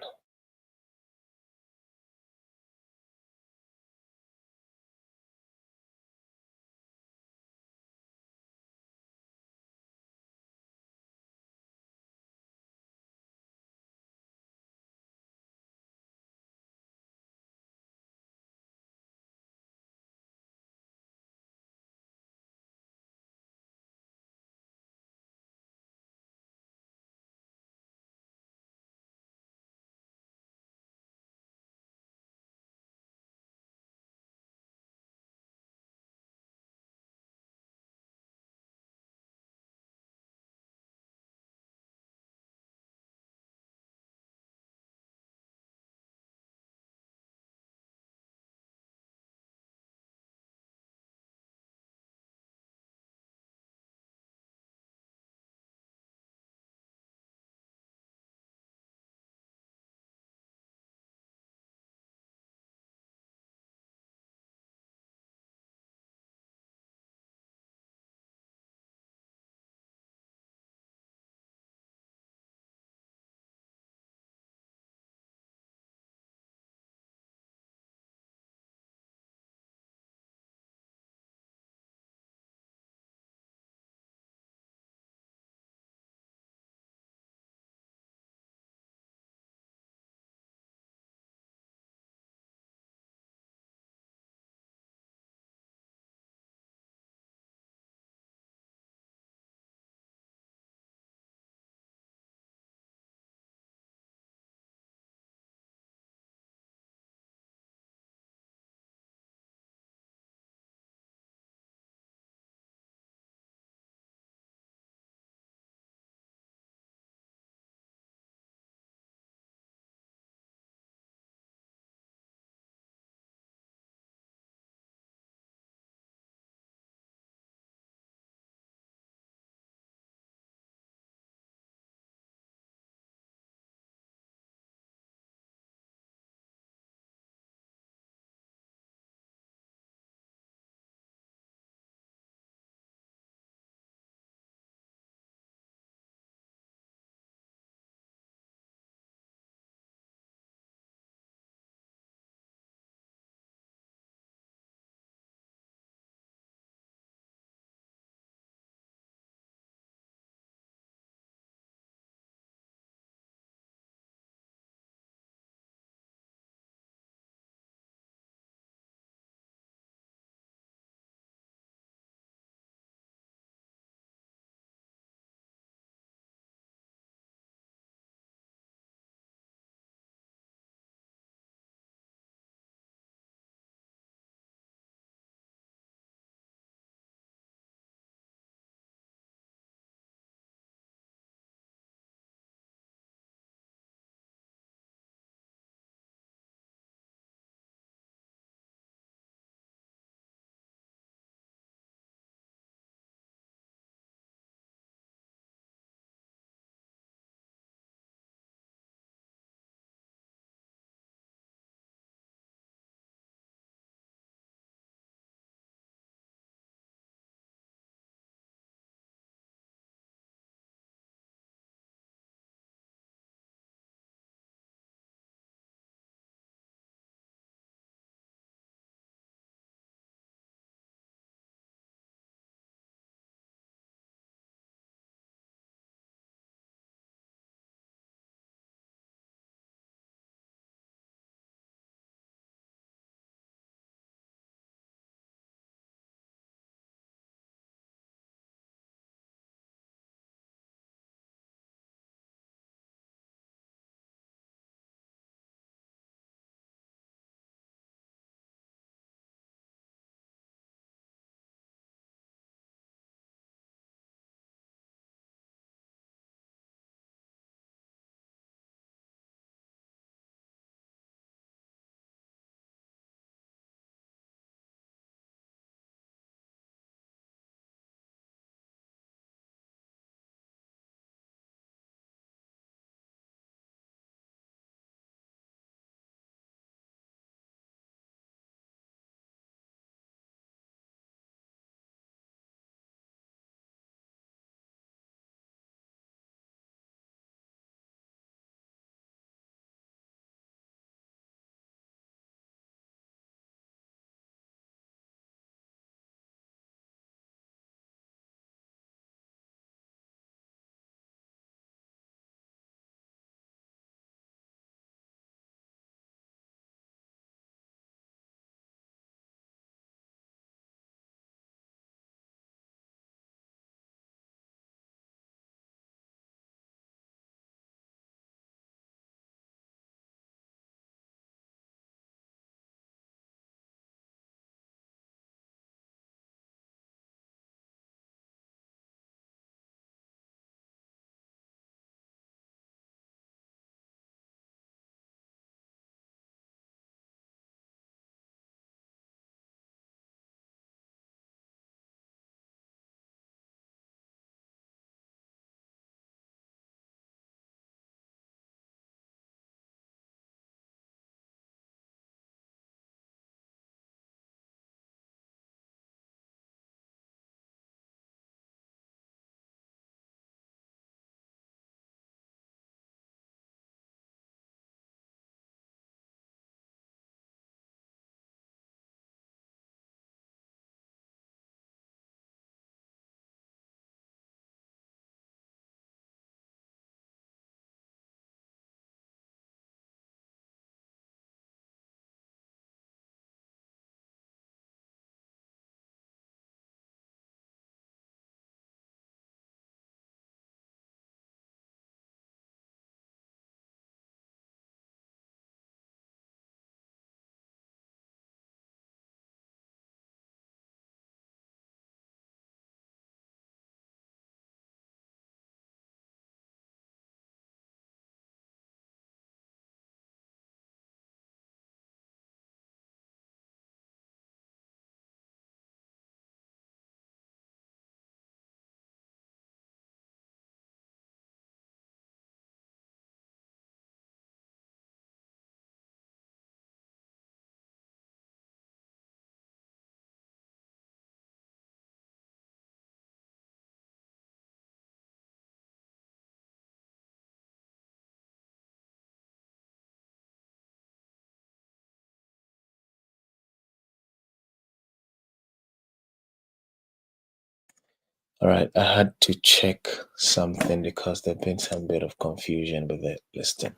All right, I had to check something because there's been some bit of confusion with the listing.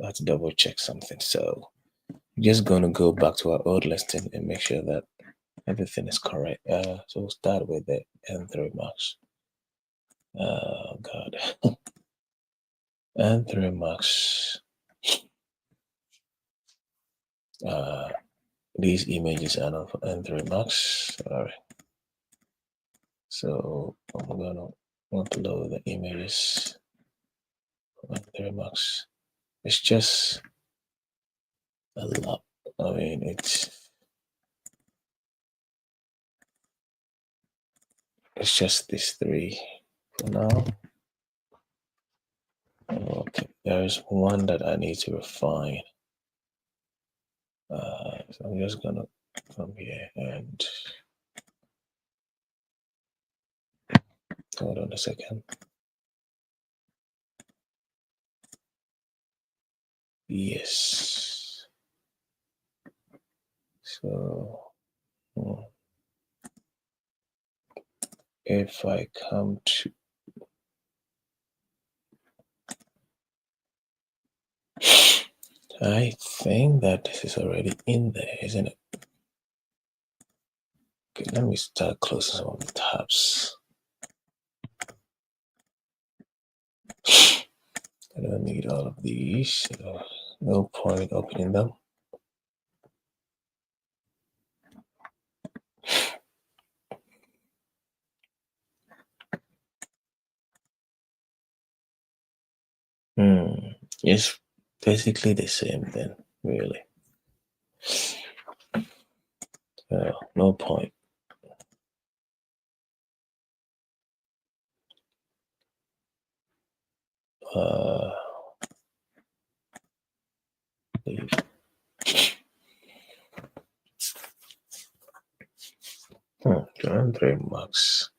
I had to double check something. So I'm just going to go back to our old listing and make sure that everything is correct. So we'll start with the N3 Max. Oh, God. N3 Max. These images are not for N3 Max. All right. So I'm going to upload the images for N3 Max. It's just a lot. I mean, it's just these three for now. Okay, there's one that I need to refine. So I'm just gonna come here and hold on a second. Yes. So if I come to I think that this is already in there, isn't it? Okay, let me start closing some of the tabs. I don't need all of these, so no point opening them. It's basically the same then, really. No point. Leave. Andre Max.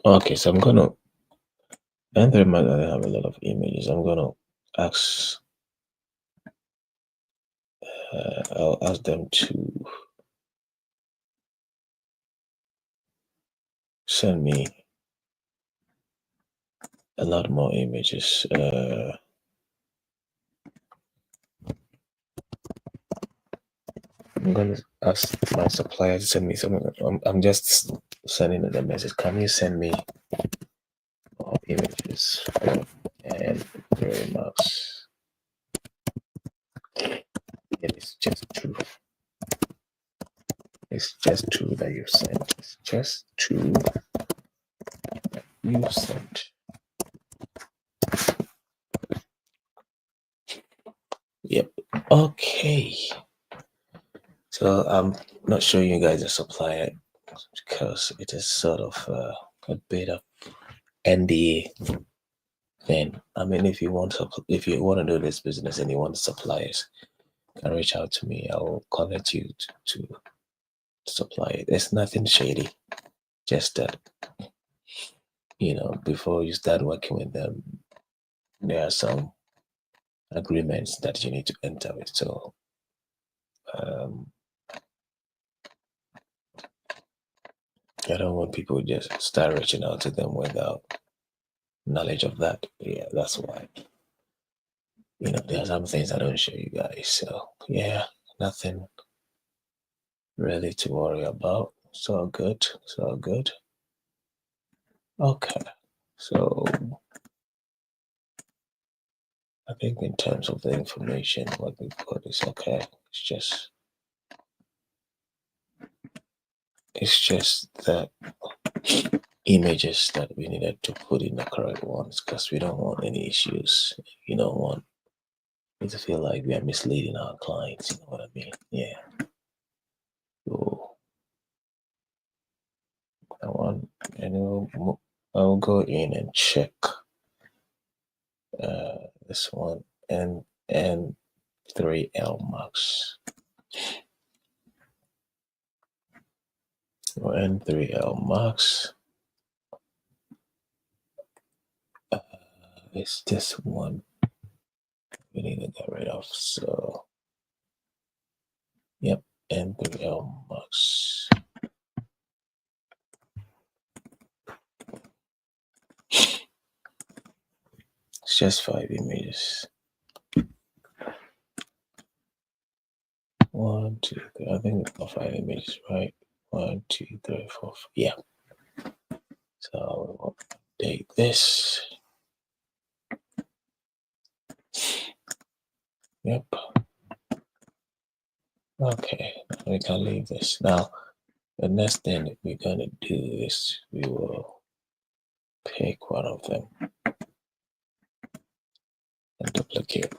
Okay, so I'm gonna Andre Max. I have a lot of images. I'm gonna ask. I'll ask them to send me a lot more images. I'm gonna ask my supplier to send me some. I'm just sending them a message. Can you send me more images? And very much. It's just true. It's just true that you sent. It's just true you sent. Yep. Okay. So I'm not showing you guys a supplier because it is sort of a bit of NDA thing. I mean, if you want to do this business and you want suppliers, you can reach out to me. I will connect you to supply it. There's nothing shady. Just that before you start working with them, there are some agreements that you need to enter with. So I don't want people just start reaching out to them without knowledge of that. Yeah, that's why. There are some things I don't show you guys. So yeah, nothing really to worry about. It's all good. It's all good. Okay. So I think in terms of the information, what we've got is okay. It's just that images that we needed to put in the correct ones because we don't want any issues. You don't want me to feel like we are misleading our clients. You know what I mean? Yeah. So I want one, and I'll go in and check this one and N3L max or N3L max. It's this one we need to get rid of. So, yep, N3L max. It's just 5 images. 1, 2, 3. I think it's got 5 images, right? 1, 2, 3, 4. Yeah. So we'll update this. Yep. Okay, we can leave this. Now, the next thing that we're going to do is we will pick one of them and duplicate.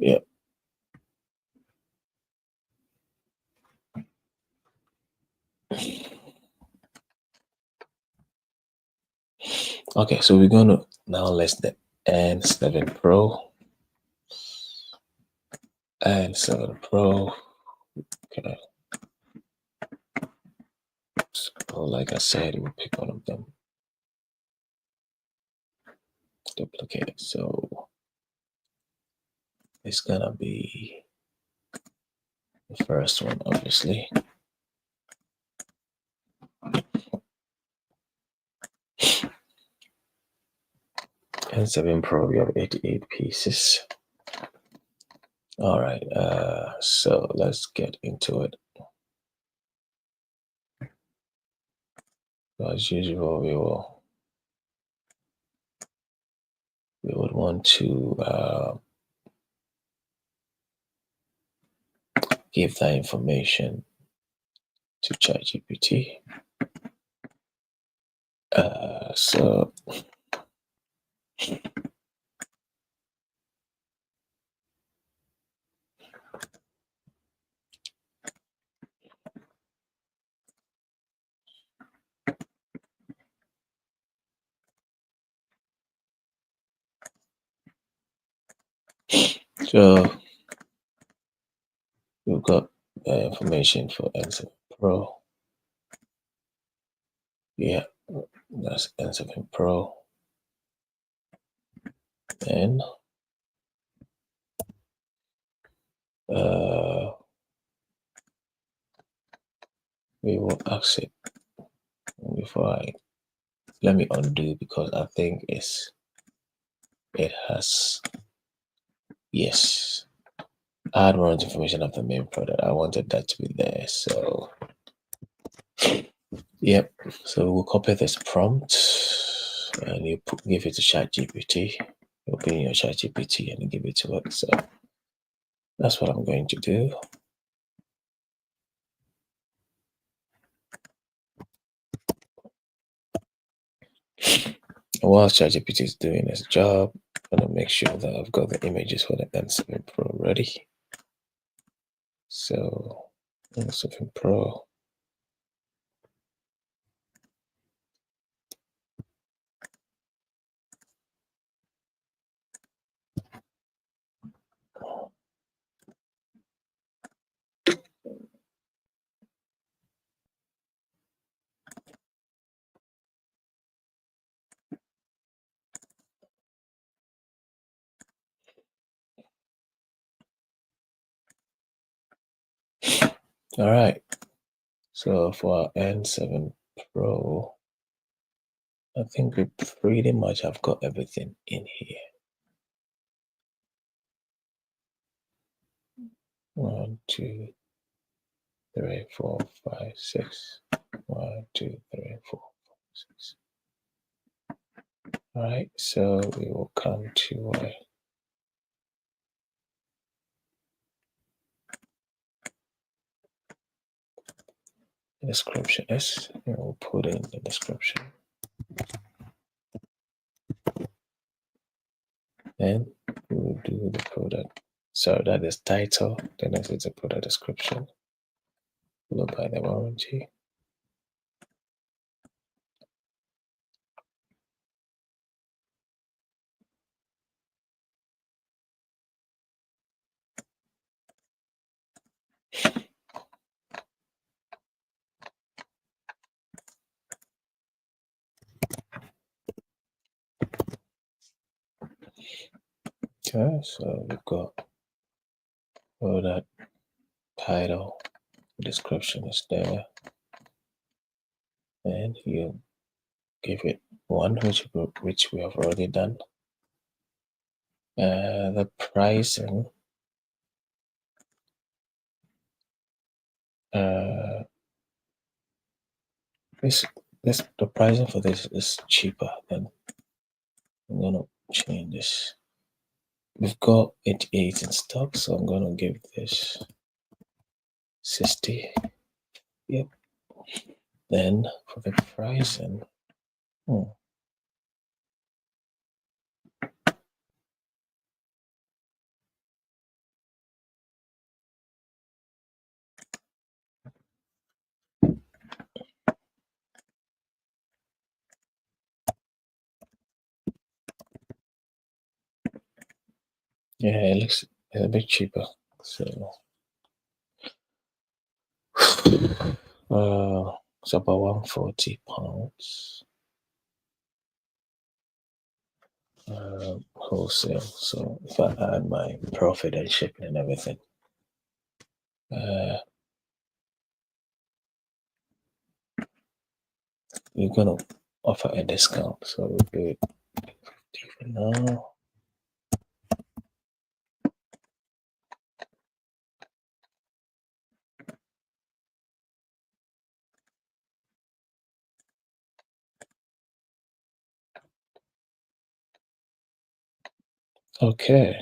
Yep. Okay, so we're going to now list the N7 Pro. N7 Pro. Okay. So like I said, we'll pick one of them. Duplicate it. So it's gonna be the first one, obviously. N7 Pro, we have 88 pieces. All right, so let's get into it. As usual, we would want to give that information to ChatGPT. So we've got the information for N7 Pro. Yeah, that's N7 Pro. And we will exit before let me undo, because I think it has, yes, add runs information of the main product. I wanted that to be there. So yep, so we'll copy this prompt and you give it to ChatGPT. Open your ChatGPT and give it to it. So that's what I'm going to do. While ChatGPT is doing its job, I'm gonna make sure that I've got the images for the N7 Pro ready. So N7 Pro. All right. So for our N7 Pro, I think we pretty much have got everything in here. 1, 2, 3, 4, 5, 6. 1, 2, 3, 4, 5, 6. All right, so we will come to description. Yes, we'll put it in the description. Then we'll do the product. So that is title, then it's a product description, followed by the warranty. Okay, so we've got all that title, description is there, and you give it one, which we have already done. The pricing, the pricing for this is cheaper. Then I'm gonna change this. We've got 88 in stock, so I'm gonna give this 60. Yep. Then for the pricing, yeah, it looks a bit cheaper. So it's about £140 wholesale. So if I add my profit and shipping and everything, we're gonna offer a discount. So we'll do it for now. Okay.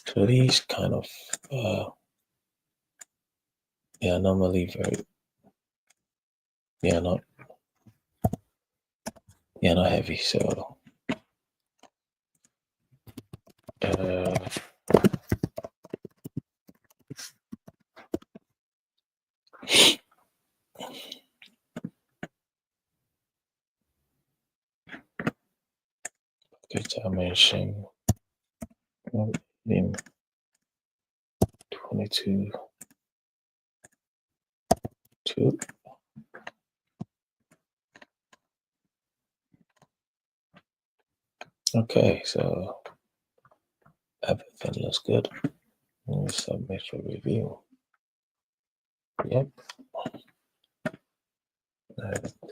So these kind of they are normally they are not heavy. So dimension 22 2. Okay, so everything looks good. Let me submit for review. Yep.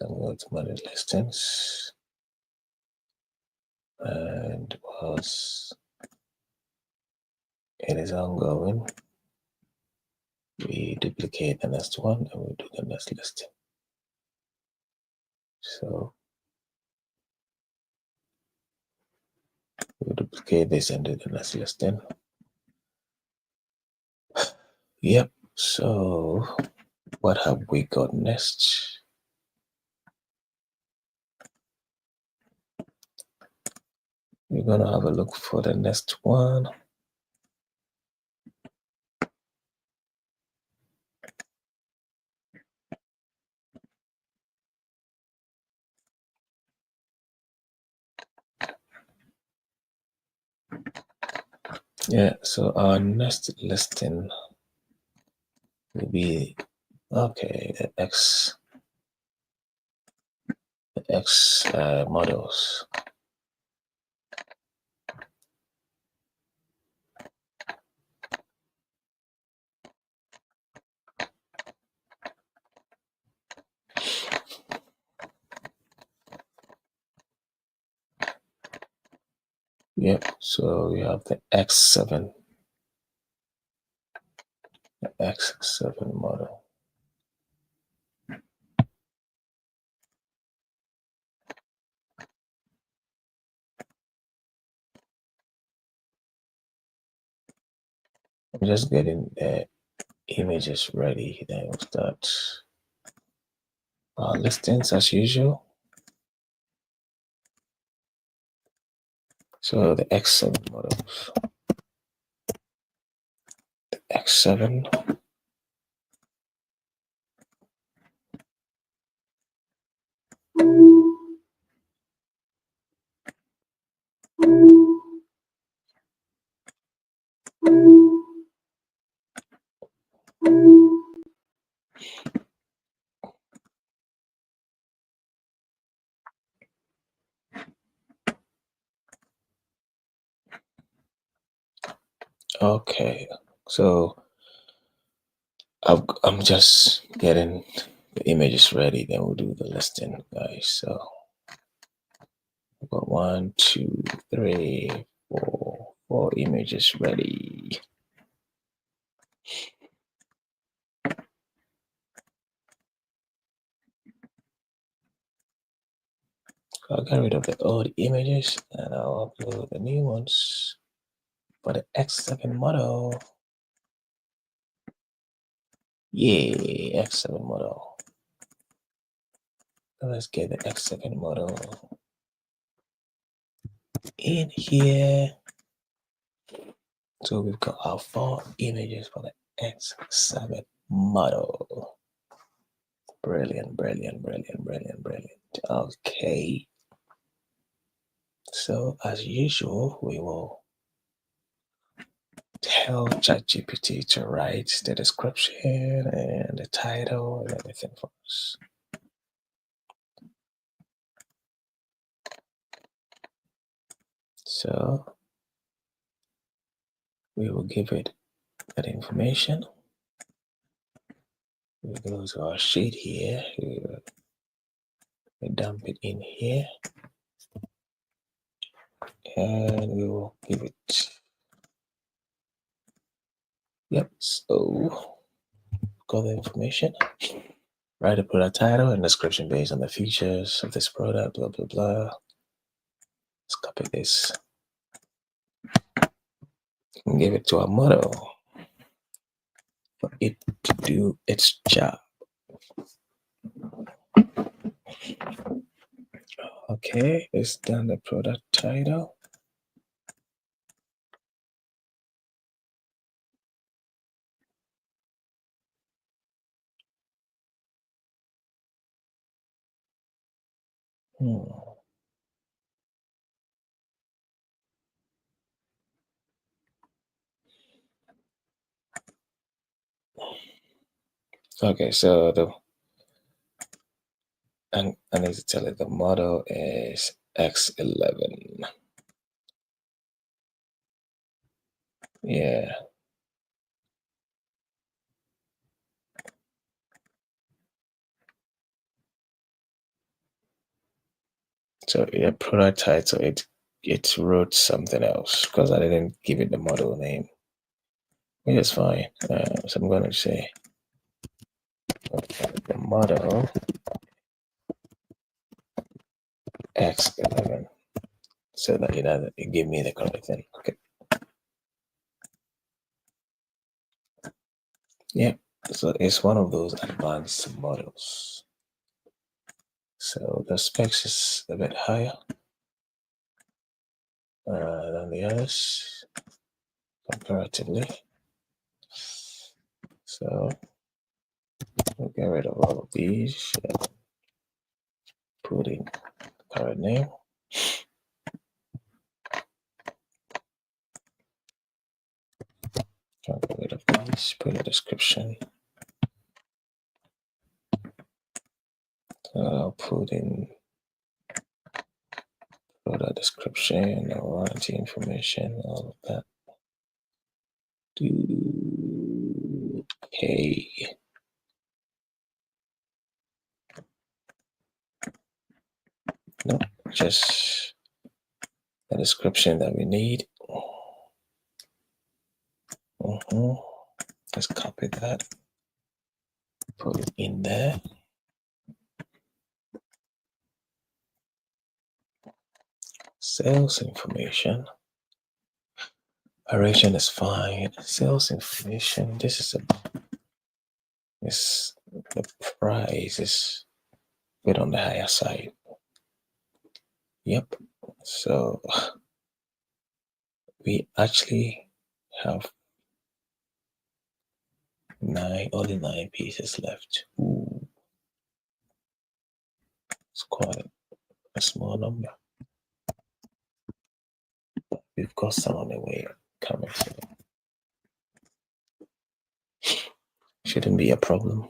Download my listings. And whilst it is ongoing, we duplicate the next one and we do the next listing. So we duplicate this and do the next listing. Yep. So what have we got next? We're gonna have a look for the next one. Yeah, so our next listing will be the X models. Yep, so we have the X7 model. I'm just getting the images ready. Then we'll start our listings as usual. So the X7 models. The X7. Okay, so I'm just getting the images ready, then we'll do the listing, guys. So I've got 1, 2, 3, 4, 4 images ready. I'll get rid of the old images and I'll upload the new ones for the X7 model. Yeah, X7 model. Let's get the X7 model in here. So we've got our 4 images for the X7 model. Brilliant, brilliant, brilliant, brilliant, brilliant. Okay. So as usual, we will tell ChatGPT to write the description and the title and everything for us. So we will give it that information. We go to our sheet here. We dump it in here. And we will give it. Yep. So got the information. Write a product title and description based on the features of this product, blah, blah, blah. Let's copy this and give it to our model for it to do its job. Okay, it's done the product title. Okay, so I need to tell it the model is X11. Yeah. So yeah, product title, it wrote something else because I didn't give it the model name. Which is fine. So I'm going to say the model X11 so that it give me the correct thing. Okay. Yeah. So it's one of those advanced models. So the specs is a bit higher than the others comparatively. So we'll get rid of all of these. Put in current name. Get rid of these. Put a description. I'll put in product description, warranty information, all of that. Okay. No, just the description that we need. Let's copy that, put it in there. Sales information. Operation is fine. Sales information. This is the price is a bit on the higher side. Yep. So we actually have only 9 pieces left. Ooh, it's quite a small number. We've got some on the way coming. So shouldn't be a problem.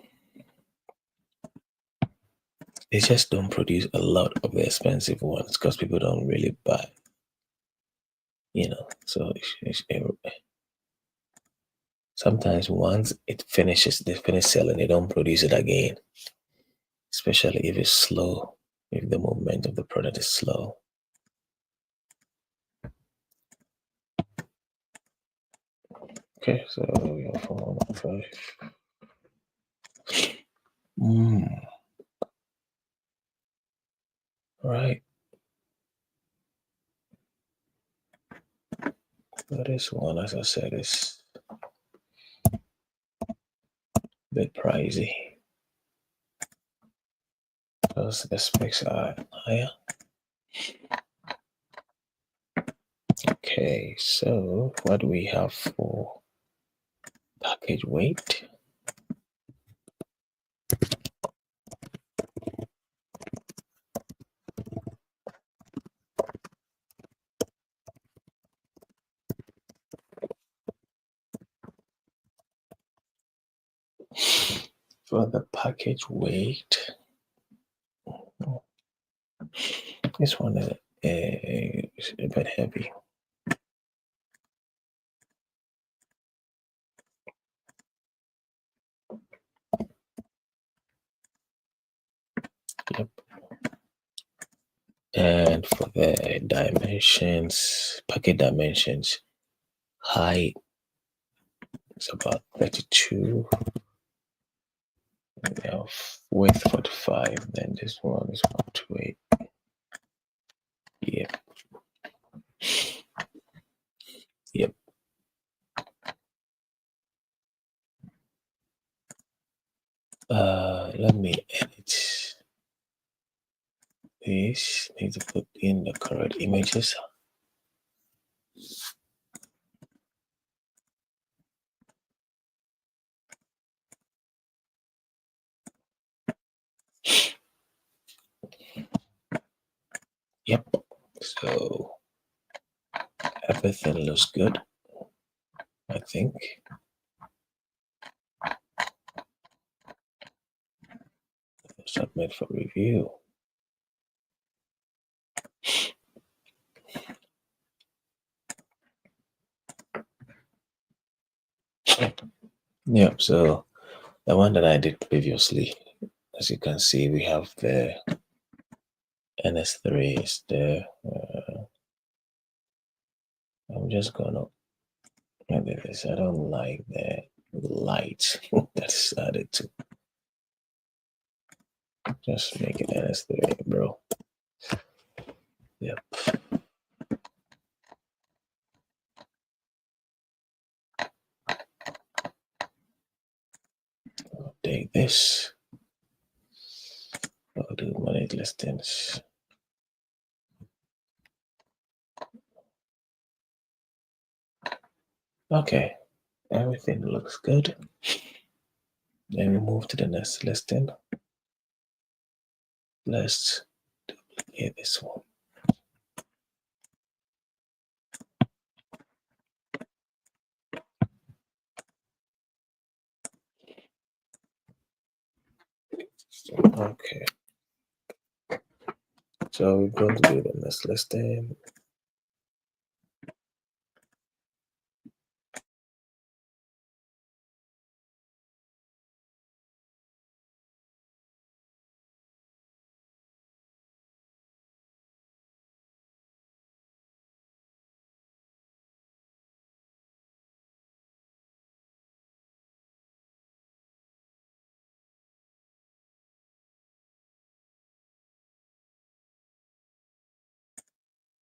They just don't produce a lot of the expensive ones because people don't really buy. So sometimes once it finishes, they finish selling, they don't produce it again. Especially if it's slow, if the movement of the product is slow. Okay, so we have 415. Right. But this one, as I said, is a bit pricey because the specs are higher. Okay, so what do we have for package weight? For the package weight, this one is a bit heavy. Yep. And for the dimensions, packet dimensions, height is about 32. We have width 45. Then this one is 128. Yep. Yep. Let me edit this. Need to put in the correct images. Yep. So everything looks good, I think. Submit for review. Yep. So the one that I did previously, as you can see, we have the NS3 is there. I'm just gonna edit this. I don't like the light that's added to. Just make it NS3, bro. Yep. Update this. I'll do manage listings. Okay, everything looks good. Then we move to the next listing. Let's duplicate this one. Okay. So we're going to do the next listing.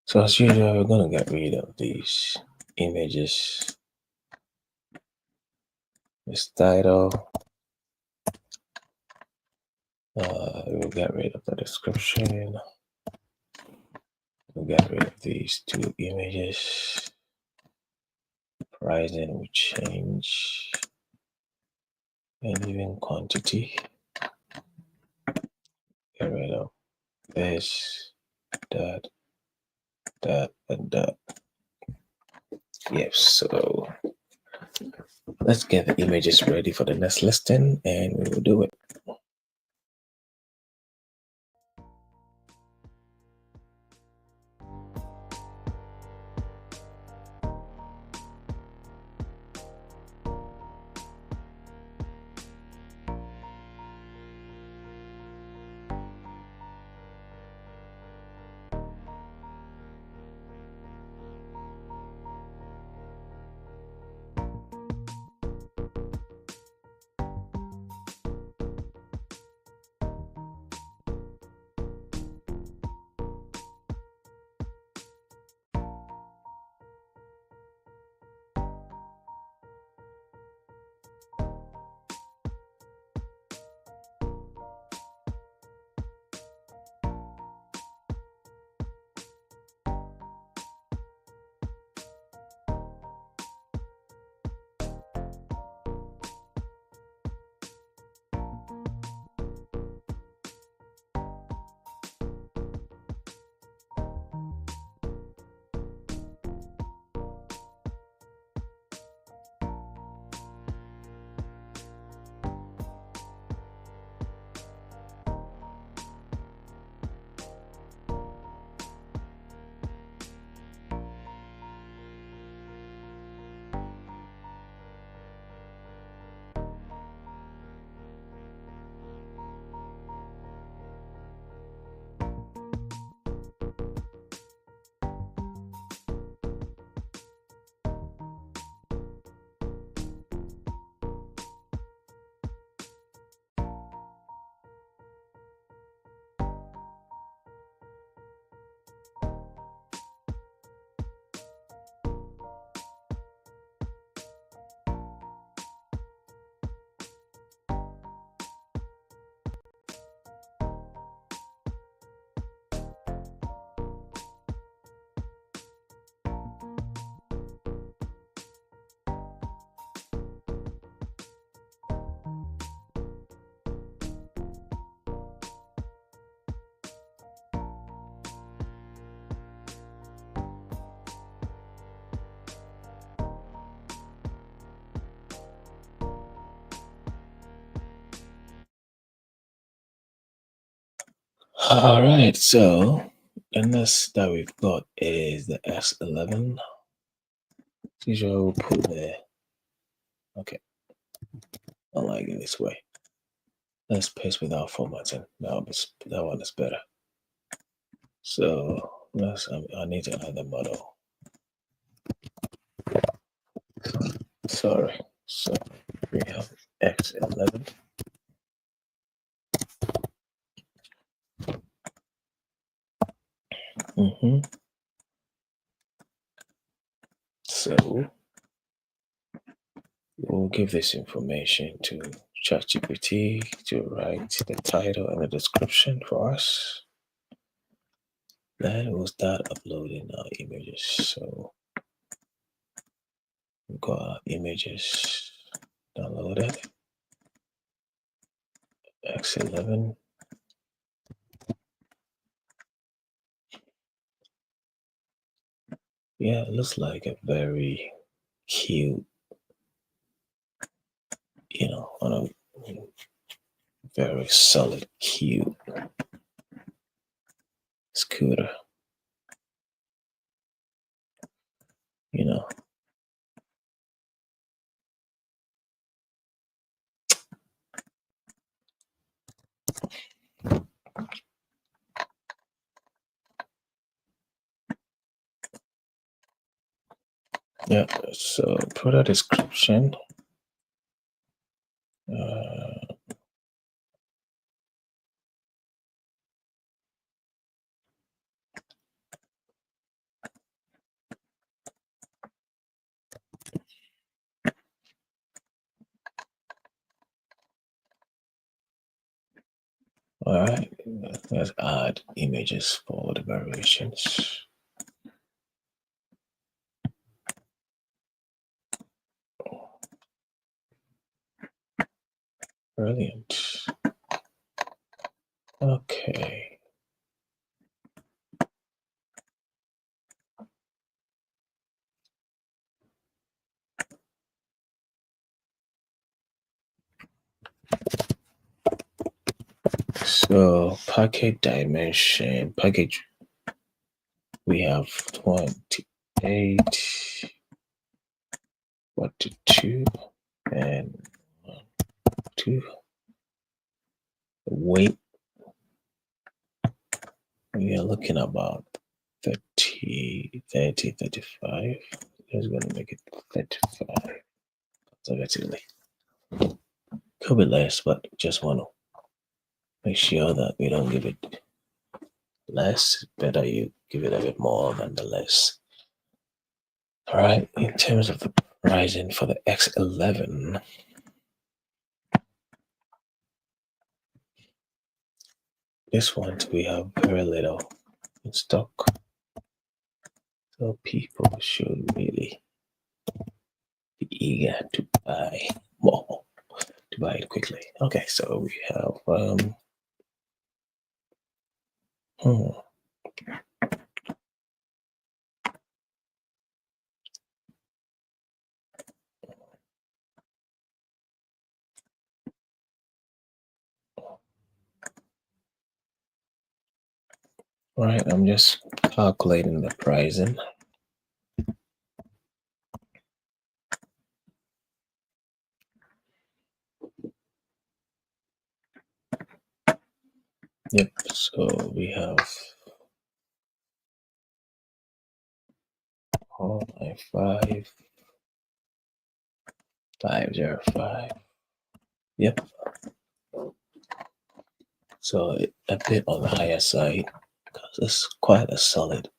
So as usual, we're going to get rid of these images. This title. We'll get rid of the description. We'll get rid of these two images. Pricing will change. And even quantity. Get rid of this, that, and that. Yes, so let's get the images ready for the next listing and we will do it. All right, so the next that we've got is the S11. Usually we'll put there. Okay, I like it this way. Let's paste without formatting. That one is better. So I need to add the model. Sorry. So we have X11. So we'll give this information to ChatGPT to write the title and the description for us. Then we'll start uploading our images. So we've got our images downloaded. X11. Yeah, it looks like a very cute, on a very solid, cute scooter. Yeah, so product description. All right, let's add images for the variations. Brilliant. Okay. So package dimension, package, we have 28, 42, and 2. Weight, we are looking about 30, 35. Just gonna make it 35 conservatively. Could be less, but just want to make sure that we don't give it less. Better you give it a bit more than the less. All right, in terms of the pricing for the X11, this one we have very little in stock, so people should really be eager to buy more, to buy it quickly. Okay, so we have all right, I'm just calculating the pricing. Yep, so we have 495 505. Yep. So a bit on the higher side because it's quite a solid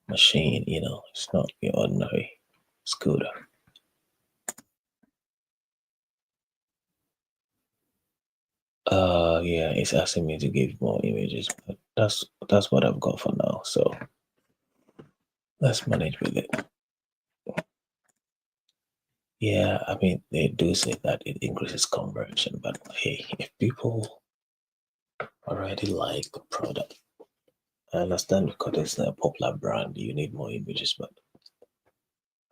machine, you know, it's not your ordinary scooter. Yeah, it's asking me to give more images, but that's what I've got for now. So let's manage with it. Yeah, I mean they do say that it increases conversion, but hey, if people already like the product, I understand because it's a popular brand, you need more images, but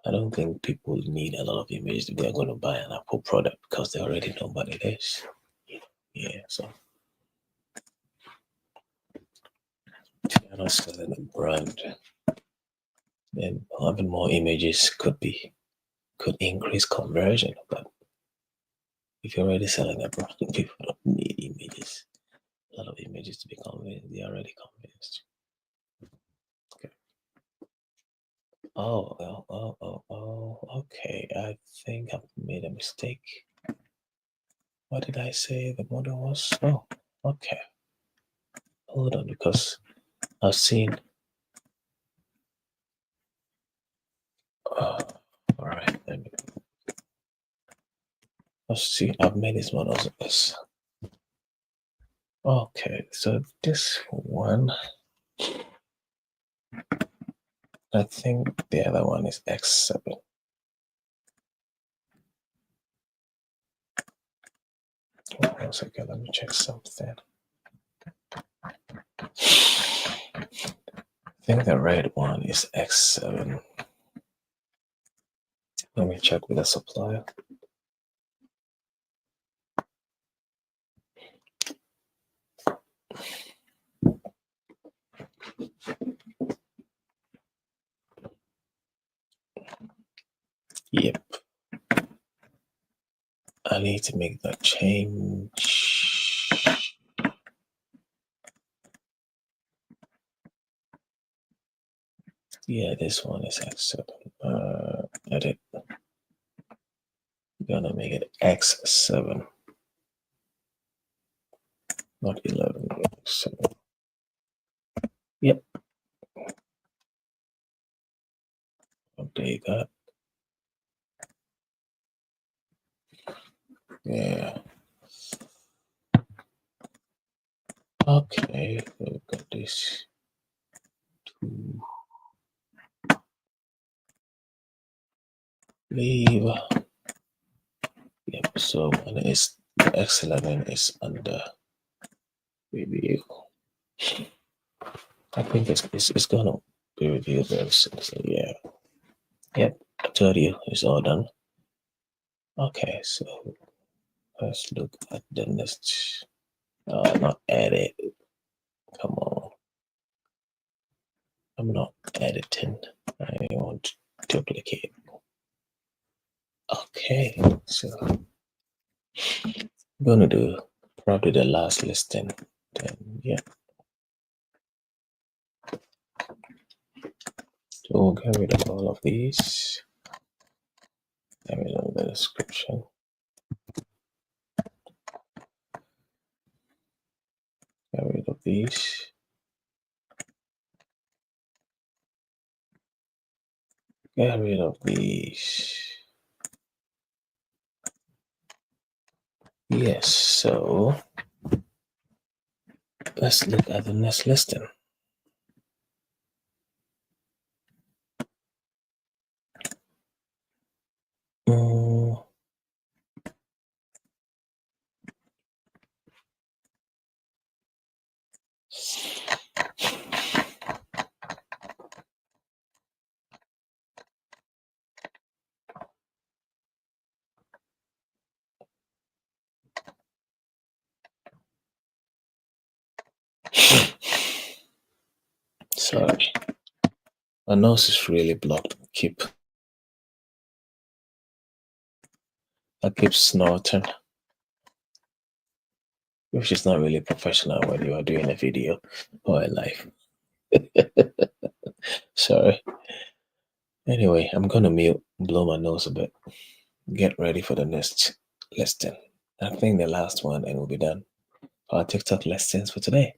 I don't think people need a lot of images if they're going to buy an Apple product because they already know what it is. Yeah, so if you're not selling a brand, then having more images could increase conversion. But if you're already selling a brand, people don't need images. A lot of images to be convinced. They're already convinced. Okay. Okay. I think I've made a mistake. What did I say the model was? Oh, okay. Hold on, because I've seen. All right. Let's see. I've made this one as this. Okay, so this one, I think the other one is X7. One second, let me check something. I think the red one is X7. Let me check with the supplier. Yep. I need to make that change. Yeah, this one is X7. Edit. Gonna make it X7. Not 11, 7. Yep. Update that. Yeah. So when it's the excellent is under review. I think it's gonna be reviewed very soon. So yeah. Yep, I told you it's all done. Okay, so let's look at the next. Not edit. Come on. I'm not editing. I want to duplicate. Okay, so I'm gonna do probably the last listing. Then yeah. So we'll get rid of all of these. Get rid of the description. Get rid of these. Get rid of these. Yes, so let's look at the next listing. Sorry, my nose is really blocked. I keep snorting, which is not really professional when you are doing a video or a live. Sorry. Anyway, I'm gonna mute, blow my nose a bit, get ready for the next listing. I think the last one, and we'll be done. Our TikTok listings for today.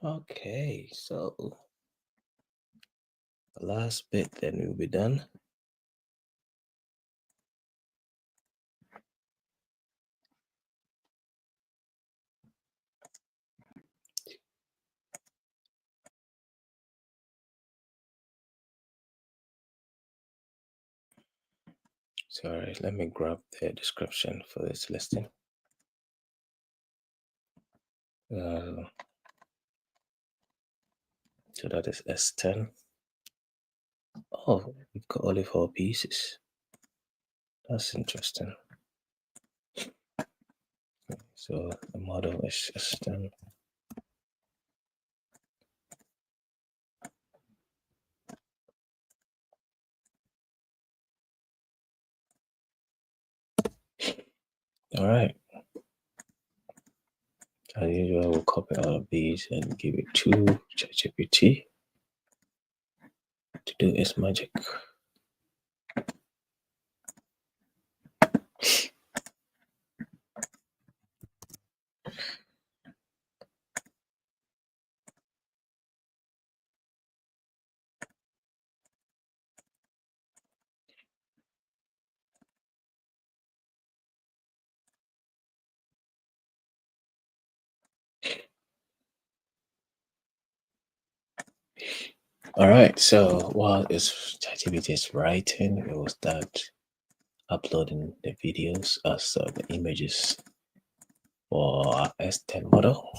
Okay, so the last bit, then we'll be done. Sorry, let me grab the description for this listing. So that is S10. Oh, we've got only 4 pieces. That's interesting. So the model is S10. All right. As usual, we'll copy all of these and give it to ChatGPT to do its magic. All right, so while ChatGPT is writing, it will start uploading the videos as the images for our S10 model.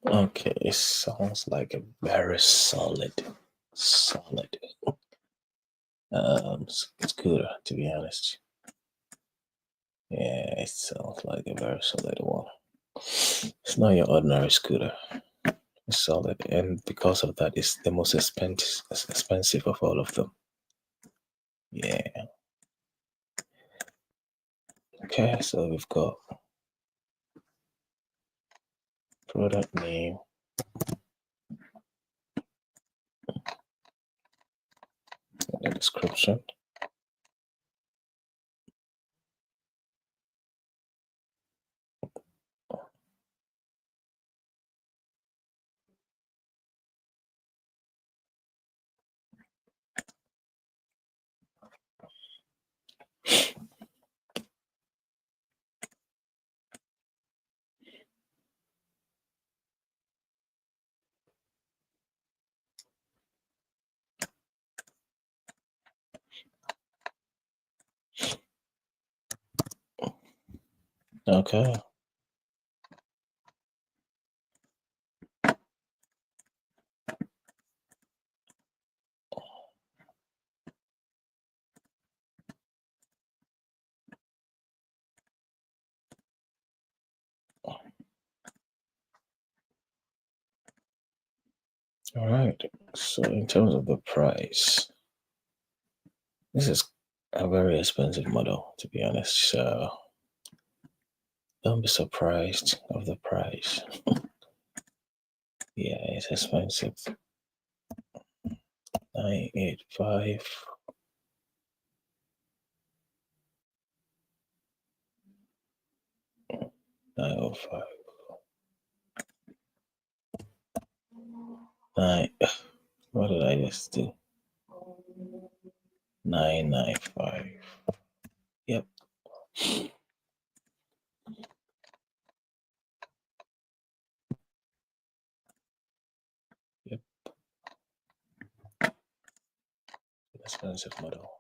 Okay, it sounds like a very solid scooter, to be honest. Yeah, it sounds like a very solid one. It's not your ordinary scooter. It's solid, and because of that, it's the most expensive of all of them. Yeah. Okay, so we've got product name, and the description. Okay. All right. So in terms of the price, this is a very expensive model, to be honest. So don't be surprised of the price. Yeah, it's expensive. 985. 905. Nine. What did I just do? 995. Yep. Yep. Expensive model.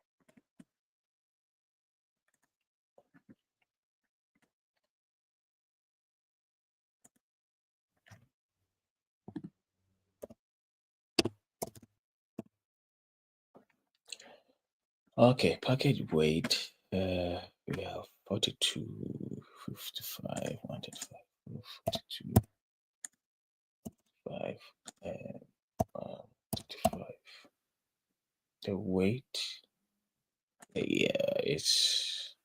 Okay, package weight. We have 42, 55, 125, 42, 5, and 55. The weight, yeah, it's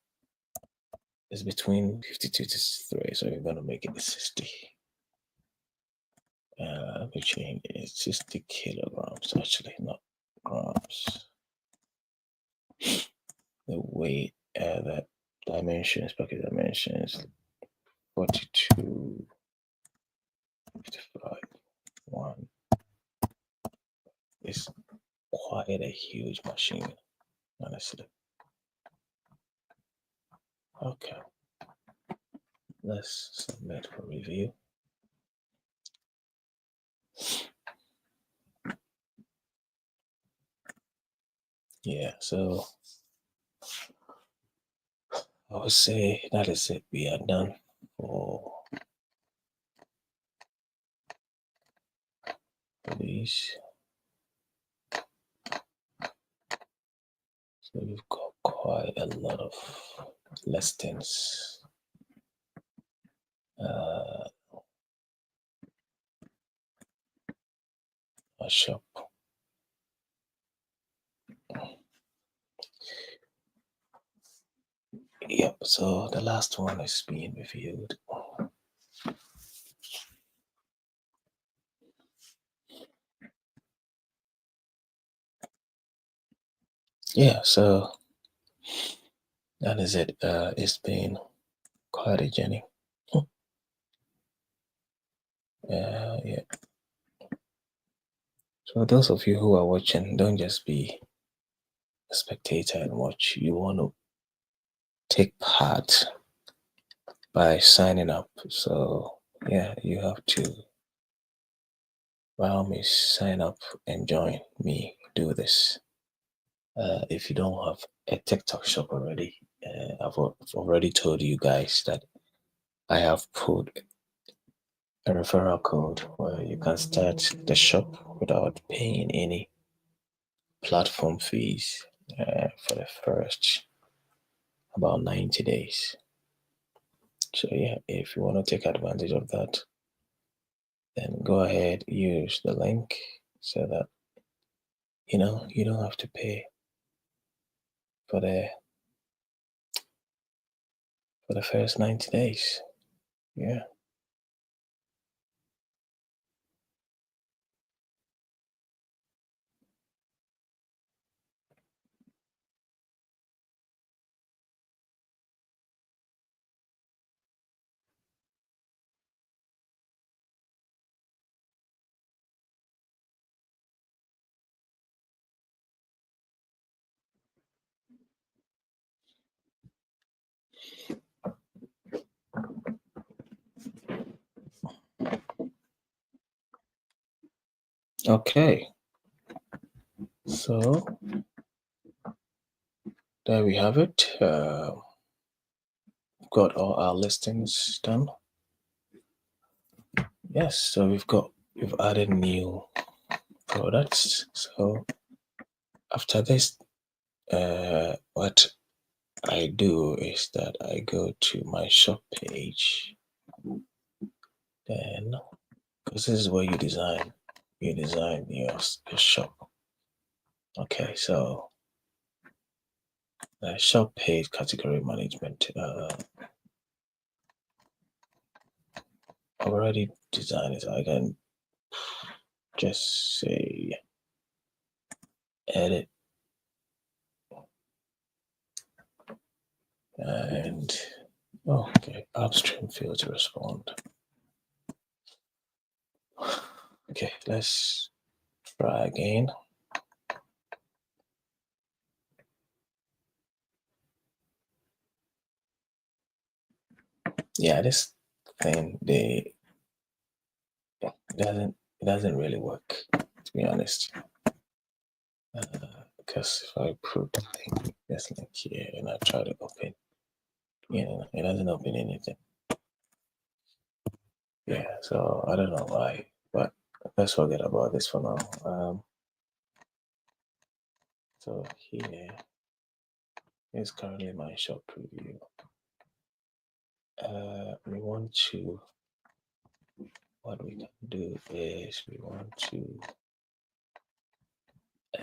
between 52 to 3, so we're gonna make it 60. Let me change it. 60 kilograms, actually, not grams. The weight, the dimensions, package dimensions, 42, 55, 1. It's quite a huge machine, honestly. Okay, let's submit for review. Yeah, so I would say that is it. We are done for these. So we've got quite a lot of listings. A shop. Yep, so the last one is being reviewed. Yeah, so that is it. It's been quite a journey. Yeah. So those of you who are watching, don't just be a spectator and watch. You want to take part by signing up. So yeah, you have to by all means sign up and join me do this. If you don't have a TikTok shop already, I've already told you guys that I have put a referral code where you can start the shop without paying any platform fees for the first about 90 days. So yeah, if you want to take advantage of that, then go ahead, use the link so that you don't have to pay for the first 90 days. Yeah. Okay. So there we have it. Got all our listings done. Yes, so we've added new products. So after this, what I do is that I go to my shop page, then because this is where you design your shop. Okay, so shop page category management. I've already designed it. I can just say edit and okay, upstream field to respond. Okay, let's try again. Yeah, this thing it doesn't really work, to be honest. Because if I put this link here and I try to open, it doesn't open anything. Yeah, so I don't know why, but let's forget about this for now. So here is currently my shop preview. We want to, what we can do is we want to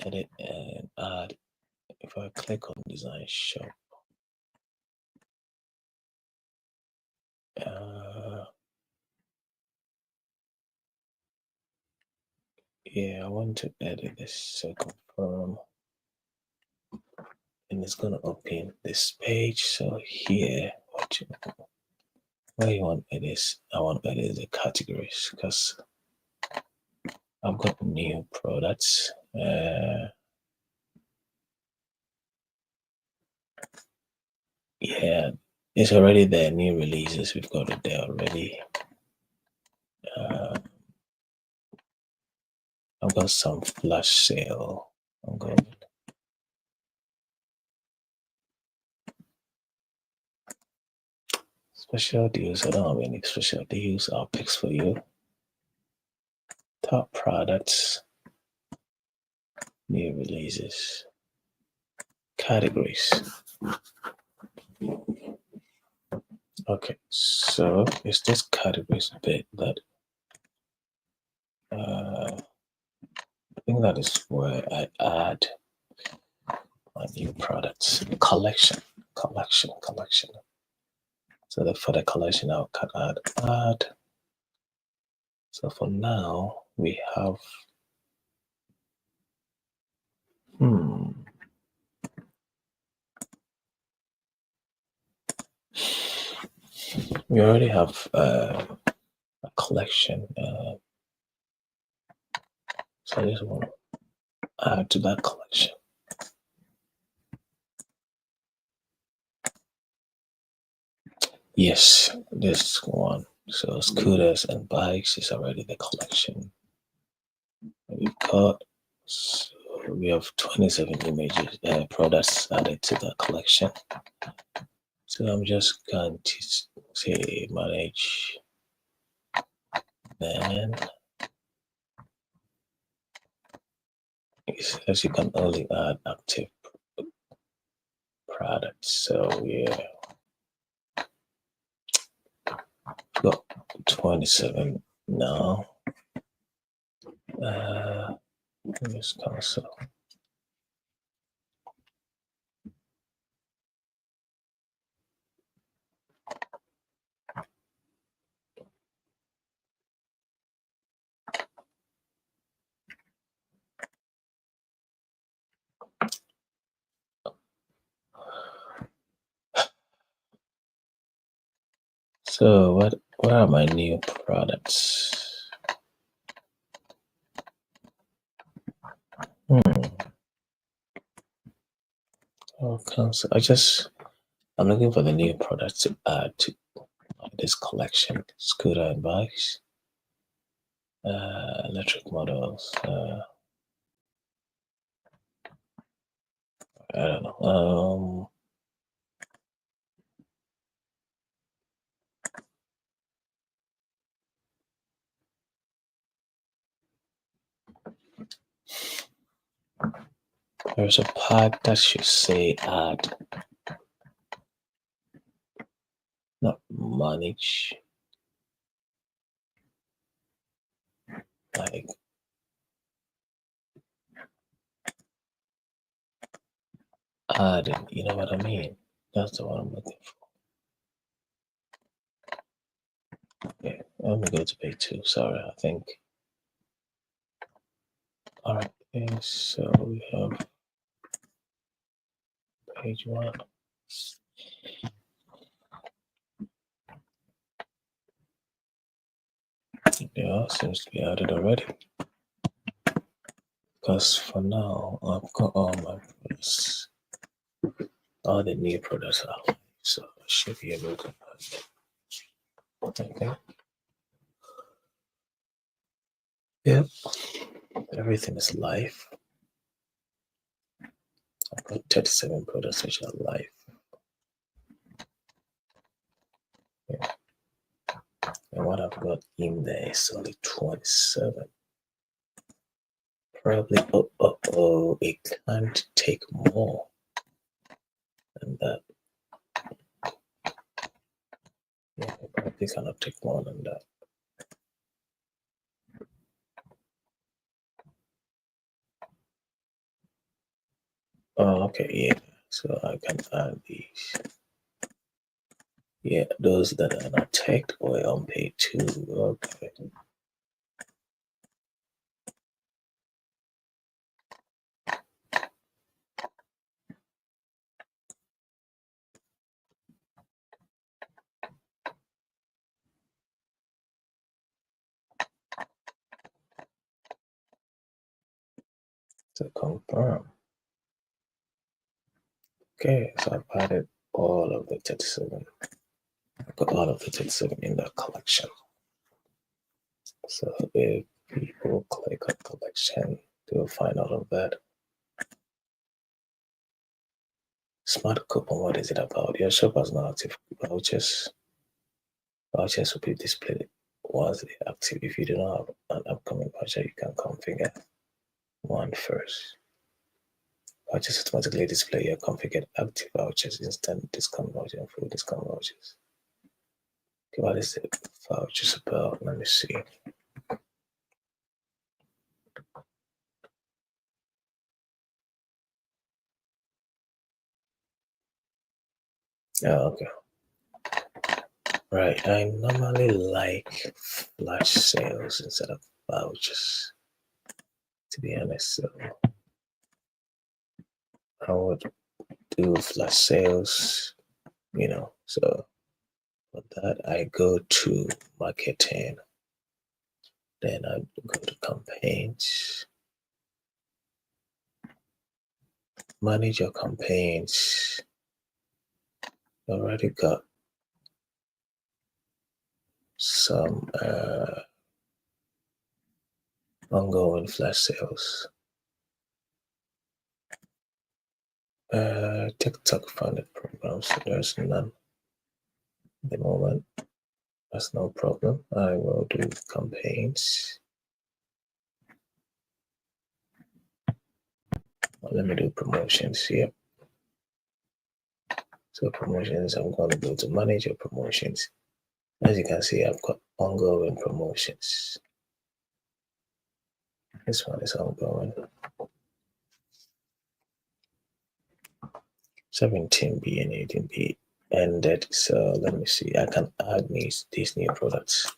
edit and add. If I click on design shop, yeah, I want to edit this. So confirm, and it's gonna open this page. So here, where you want it is, I want to edit the categories because I've got new products. Yeah, it's already there. New releases, we've got it there already. I've got some flash sale. I'm going. Special deals. I don't have any special deals. I'll pick for you. Top products. New releases. Categories. Okay, so it's this categories bit that I think that is where I add my new products collection. collection. So for the collection, I can add. So for now, we have. We already have a collection. So I just want to add to that collection. Yes, this one. So scooters and bikes is already the collection. We've got, so we have 27 images, products added to the collection. So I'm just going to say manage, then it says you can only add active products. So yeah, we've got 27 now. Just cancel. So what are my new products? Okay, so I'm looking for the new products to add to this collection. Scooter and bikes, electric models, I don't know. There's a pack that should say add, not manage. Like add, you know what I mean? That's the one I'm looking for. Okay, let me go to page 2. Sorry, I think. All right, okay, so we have page 1. Yeah, seems to be added already. Because for now, I've got all my products, all the new products out, so I should be able to add them. Okay. Yep, everything is live. I've got 37 products which are live. Yeah. And what I've got in there is only 27. Probably, it can't take more than that. Yeah, it probably cannot take more than that. Oh, okay, yeah. So I can add these. Yeah, those that are not tagged or on page 2. Okay. To confirm. Okay, so I've added all of the 37. I've got all of the 37 in the collection. So if people click on collection, they will find all of that. Smart coupon, what is it about? Your shop has no active vouchers. Vouchers will be displayed once they're active. If you do not have an upcoming voucher, you can configure one first. Vouchers automatically display your configured active vouchers, instant discount vouchers, and full discount vouchers. Okay, what is the vouchers about? Let me see. Oh, okay. Right. I normally like flash sales instead of vouchers, to be honest. So I would do flash sales, So for that, I go to marketing, then I go to campaigns, manage your campaigns. Already got some ongoing flash sales. TikTok funded programs, so there's none at the moment. That's no problem. I will do campaigns. Let me do promotions here. So promotions, I'm going to go to manage your promotions. As you can see, I've got ongoing promotions. This one is ongoing. 17B and 18B ended. So let me see. I can add these new products.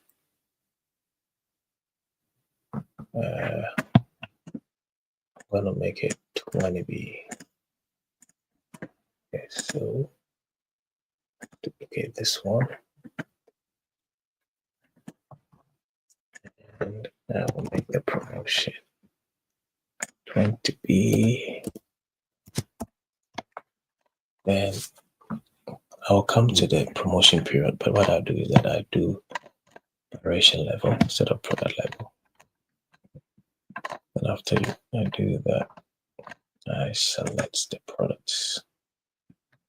I'm gonna make it 20B. Okay, so duplicate this one. And I will make the promotion 20B. Then I'll come to the promotion period, but what I'll do is that I do operation level instead of product level. And after I do that, I select the products.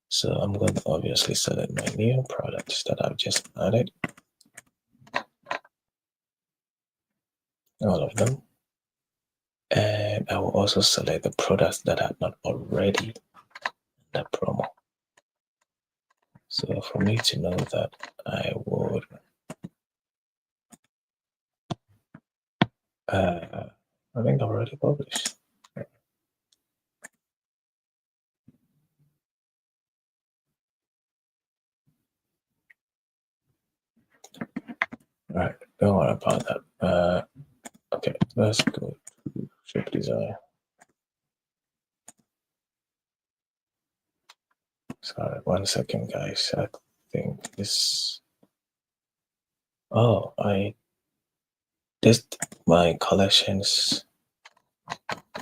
So I'm going to obviously select my new products that I've just added. All of them. And I will also select the products that are not already in the promo. So for me to know that, I would I think I've already published. All right, don't worry about that. Okay, let's go to shape design. Sorry, 1 second, guys. I think this. Oh, my collections.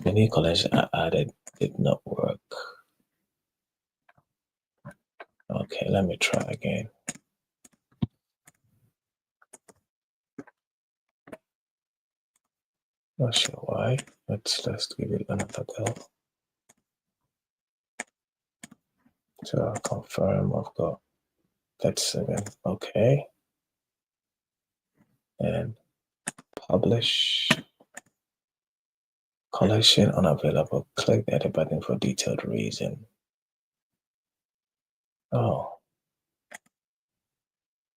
The new collection I added did not work. Okay, let me try again. Not sure why. Let's give it another go. So I'll confirm I've got 37. Okay. And publish. Collection unavailable. Click the edit button for detailed reason. Oh.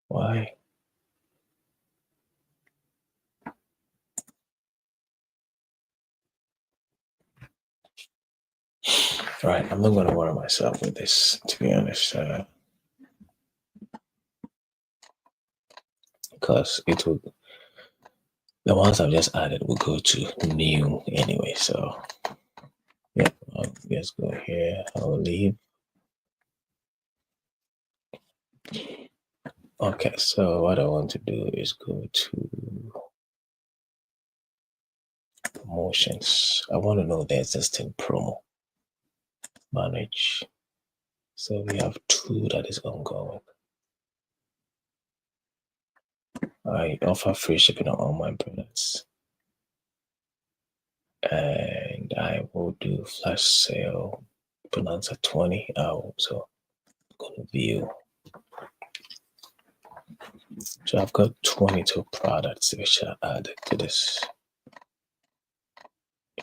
Why? Right, I'm not going to worry myself with this, to be honest. Because it would, the ones I've just added will go to new anyway. So, yeah, I'll just go here. I'll leave. Okay, so what I want to do is go to promotions. I want to know the existing promo. Manage. So we have 2 that is ongoing. I offer free shipping on all my products. And I will do flash sale Bonanza 20. I'll also go to view. So I've got 22 products which are added to this.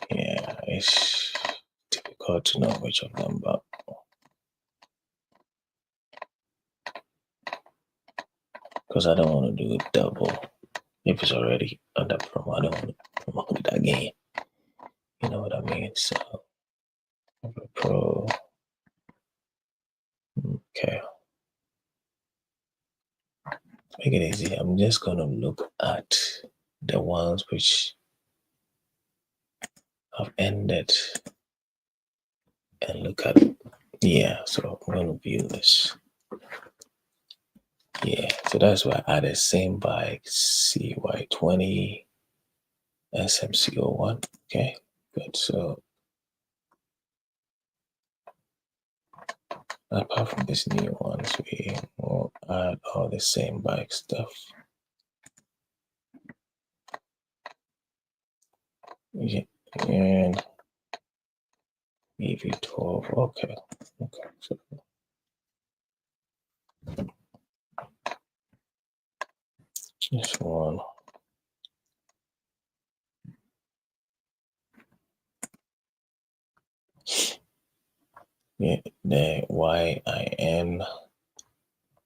Yeah, it's difficult to know which of them, but because I don't want to do it double. If it's already under promo, I don't want to promote it again. You know what I mean? So, Pro. Okay. make it easy. I'm just gonna look at the ones which have ended and look at it. Yeah, so I'm gonna view this. Yeah, so that's why I added Samebike CY20 SMCO1. Okay, good. So apart from these new ones, we will add all the Samebike stuff. Yeah, and EV12. Okay, okay. So this one. Yeah, the YIN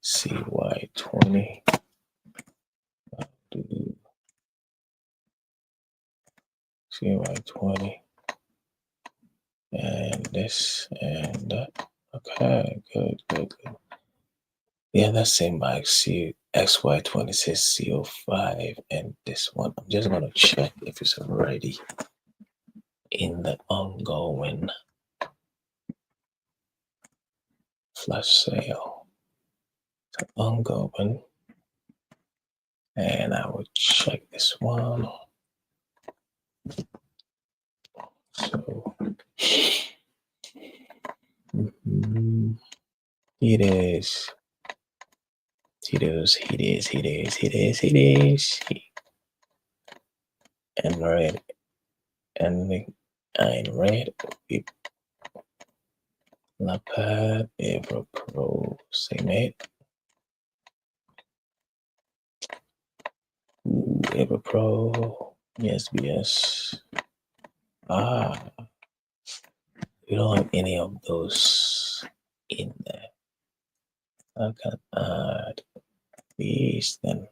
CY20. CY20. And this and that. Okay, good, good, good. Yeah, that same bike, XY26 CO5, and this one. I'm just gonna check if it's already in the ongoing flash sale. So ongoing, and I will check this one. So Hidoes. And red, and iENYRID, LADPED, AOVOPRO, Simate. AOVOPRO, yes. We don't have any of those in there. I can add these then.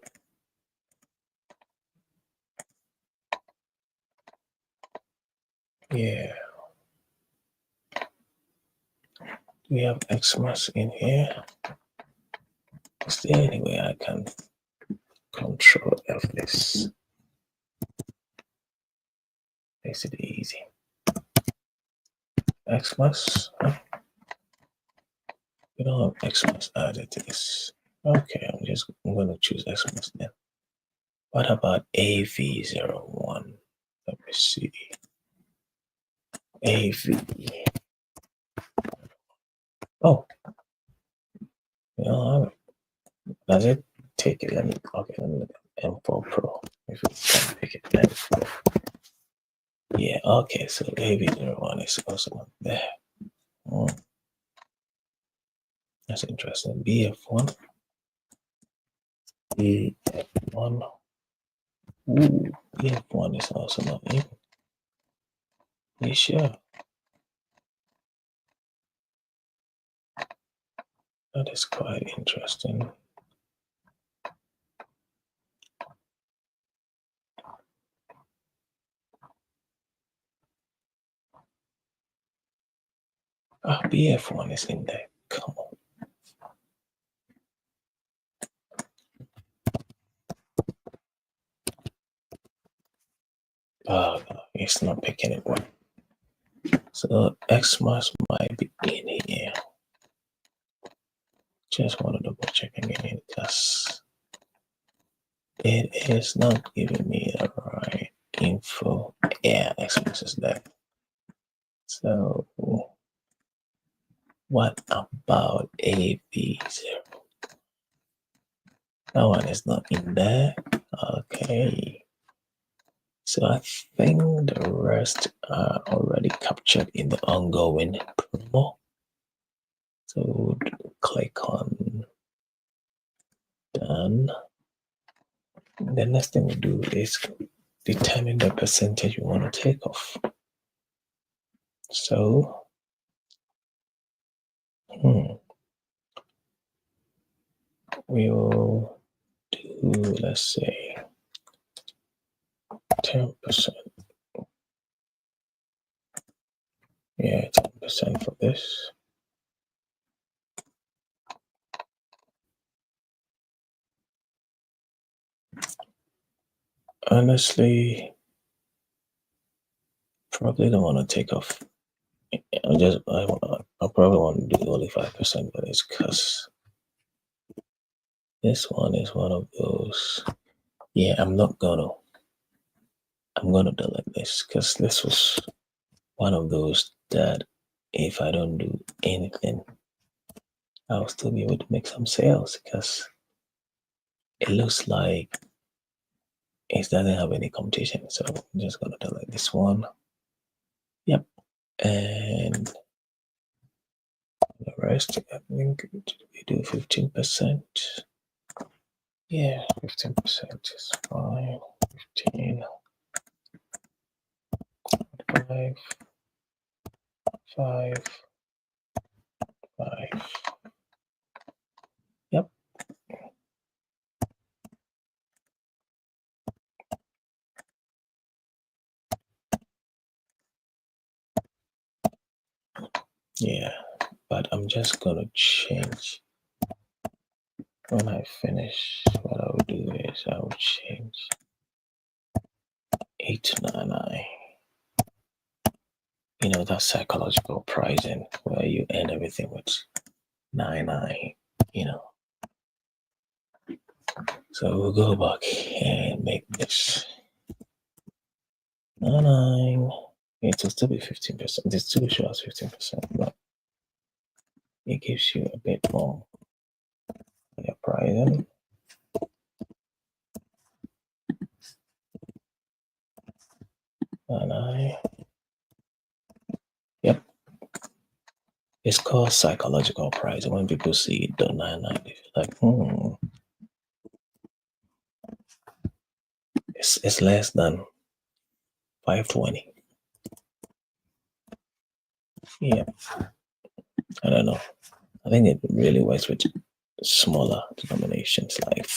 Yeah. We have Xmas in here. Is there any way I can control F this? Makes it easy. Xmas. We don't have Xmas added to this. Okay, I'm gonna choose Xmas then. What about AV01? Let me see. AV. Oh, you know, does it take it? Let me look at M4 Pro. If it can pick it, M4. Yeah, okay, so AV01 is also not there. Oh, that's interesting. BF1. BF1. Ooh, BF1 is also not in. You sure? That is quite interesting. BF1 is in there. Come on. No, it's not picking it well. So Xmas might be in here. Just want to double check again because it is not giving me the right info. Yeah, Xmas is there. So what about AV0? That one is not in there. Okay. So I think the rest are already captured in the ongoing promo. So click on done. The next thing we do is determine the percentage you want to take off. So we'll do, let's say, 10%. Yeah, 10% for this. Honestly, probably don't want to take off. I probably want to do only 5%, but it's because this one is one of those. Yeah, I'm gonna delete this because this was one of those that if I don't do anything, I'll still be able to make some sales because it looks like it doesn't have any competition. So I'm just gonna delete this one. Yep. And the rest, I think we do 15%. Yeah, 15% is fine. 15, 5, 5, 5. Yep. Yeah, but I'm just gonna change. When I finish, what I will do is I will change 899. You know, that psychological pricing where you end everything with 99, you know. So we'll go back and make this 99. It will still be 15%. It still shows 15%, but it gives you a bit more on your pricing. 99. Yep. It's called psychological pricing. When people see the 99, they feel like, it's less than 520. Yeah, I don't know. I think it really works with smaller denominations like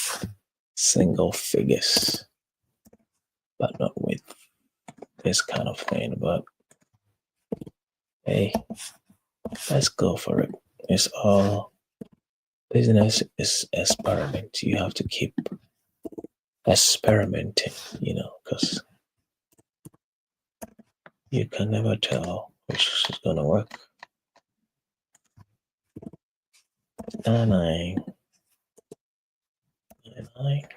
single figures, but not with this kind of thing. But hey, let's go for it. It's all business is experiment. You have to keep experimenting, because you can never tell which is gonna work. 99, 99,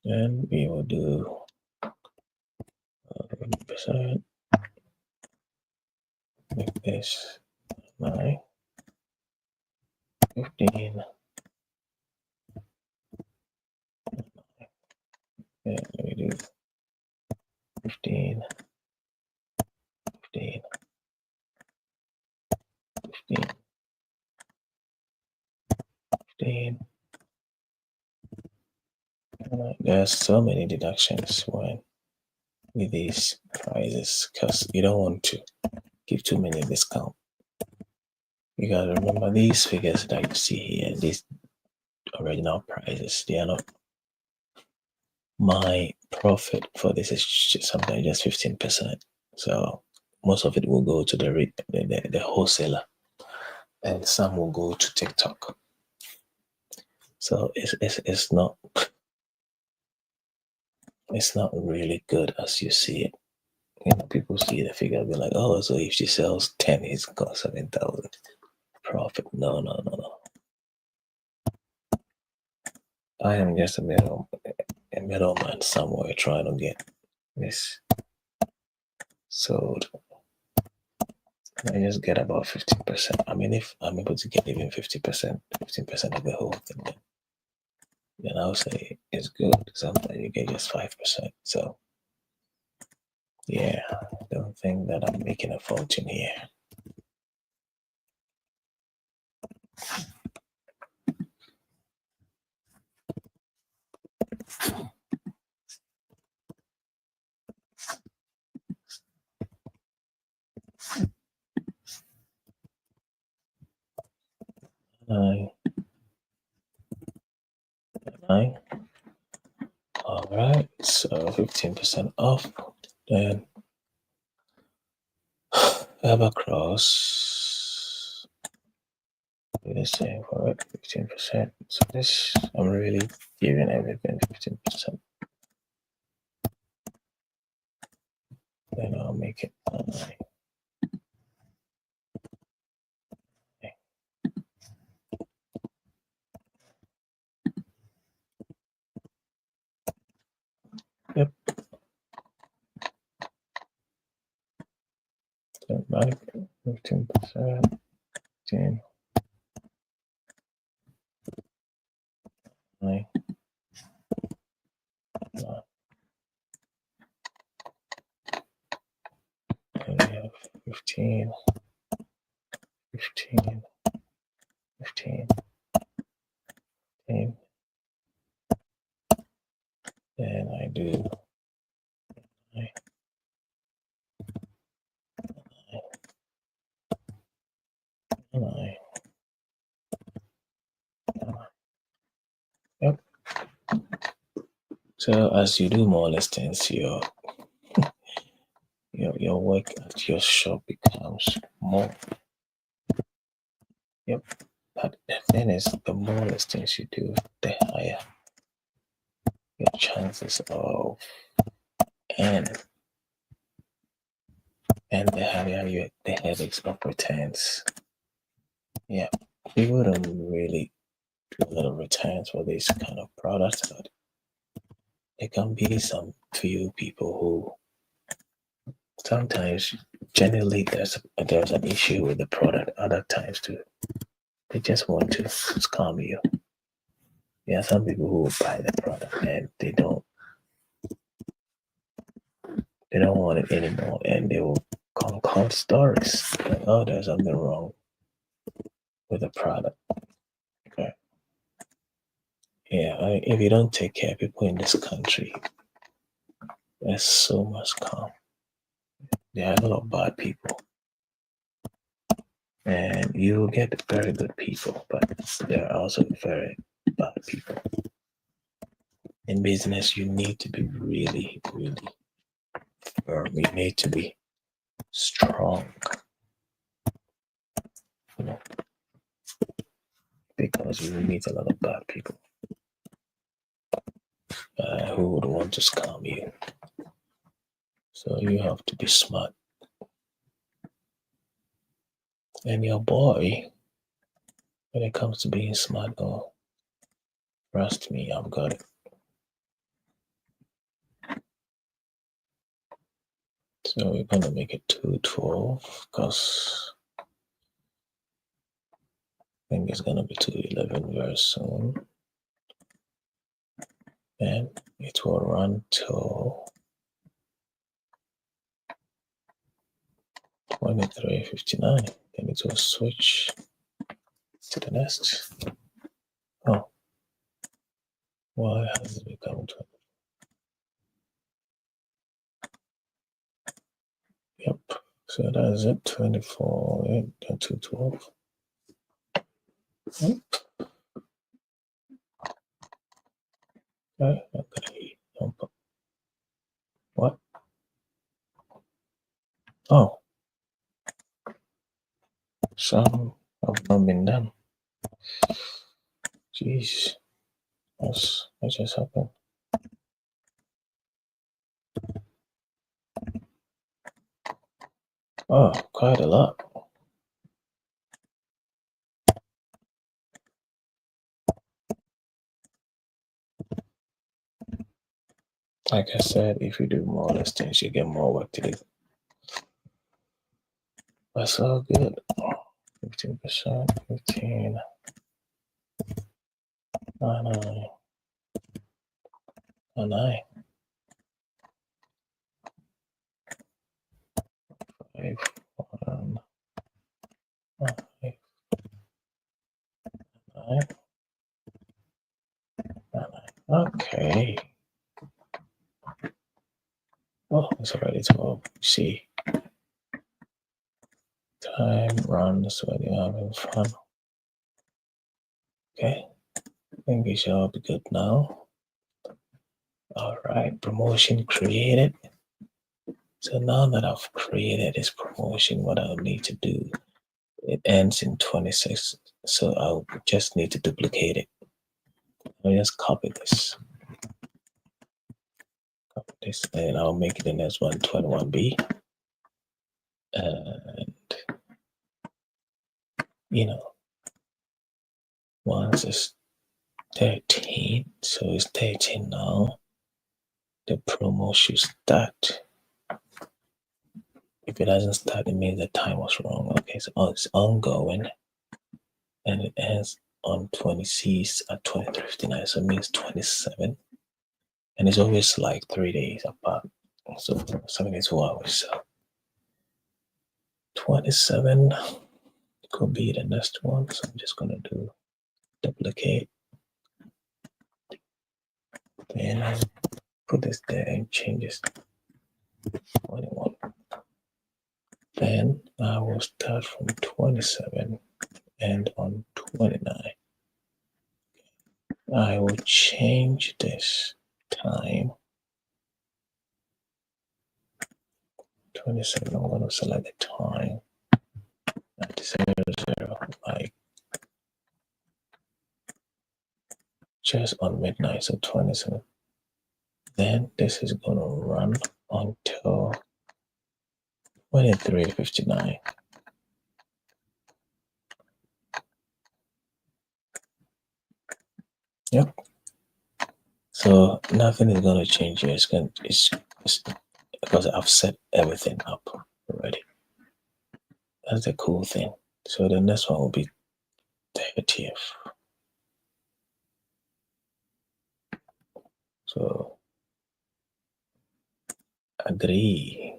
and we will do 20%. Make this 9, 15. Yeah, let me do 15, 15, 15, 15. There's so many deductions with these prices because you don't want to give too many discount. You gotta remember these figures that you see here, these original prices, they are not my profit for this is sometimes just 15%. So most of it will go to the wholesaler and some will go to TikTok. So it's not really good as you see it. People see the figure and be like, oh, so if she sells 10, it's got 7,000 profit. No. I am just a middleman somewhere trying to get this sold. I just get about 15%. I mean, if I'm able to get even 50%, 15% of the whole thing, then I'll say it's good. Sometimes you get just 5%. So, yeah, I don't think that I'm making a fortune here. Nine. All right, so 15% off. Then Abacross. do the same for it, 15%. So this, I'm really giving everything 15%. Then I'll make it 9. Yep. So 15%, 10, 9, 9. And we have 15, 15, 15, 15. Then I do 9, 9, 9. Yep. So as you do more listings, your work at your shop becomes more. Yep. But the thing is, the more listings you do, the higher your chances of and the higher the headaches of returns. Yeah. People don't really do a lot of returns for this kind of product, but there can be some few people who sometimes generally there's an issue with the product. Other times too, they just want to scam you. There are some people who will buy the product and they don't want it anymore, and they will concoct stories like, oh, there's something wrong with the product. Okay. Yeah, if you don't take care of people in this country, there's so much scam. There are a lot of bad people. And you will get very good people, but there are also very bad people. In business, you need to be really, really firm. You need to be strong. You know, because you will meet a lot of bad people who would want to scam you. So you have to be smart. And your boy, when it comes to being smart, oh, trust me, I've got it. So we're gonna make it 212 because I think it's gonna be 211 very soon. And it will run till 23:59. Then it will switch to the next. Oh, why has it become 20? Yep. So that's it. 24, 212. Yep. Okay. What? Oh, some have not been done. Jeez, what just happened? Oh, quite a lot. Like I said, if you do more listings, you get more work to do. That's all good. 15%, 15, 9, 9, 5, 1, 5, 9, 9. Okay. Oh, it's already 12. See, time runs when you're having fun. Okay, I think we shall be good now. All right, promotion created. So now that I've created this promotion, what I'll need to do, it ends in 26 So I'll just need to duplicate it. I'll just copy this, and I'll make it the next one 21B. And once it's 13, so it's 13 now. The promo should start. If it doesn't start, it means the time was wrong. Okay, so it's ongoing, and it ends on 26 at 23:59, so it means 27. And it's always like 3 days apart, so 72 hours. So 27 could be the next one. So I'm just gonna do duplicate, then I'll put this there and change this 21. Then I will start from 27 and on 29. I will change this time 27. I'm going to select the time at 00, like just on midnight, so 27. Then this is going to run until 23:59. Yep. So nothing is going to change here. It's because I've set everything up already. That's the cool thing. So the next one will be 30th. So agree.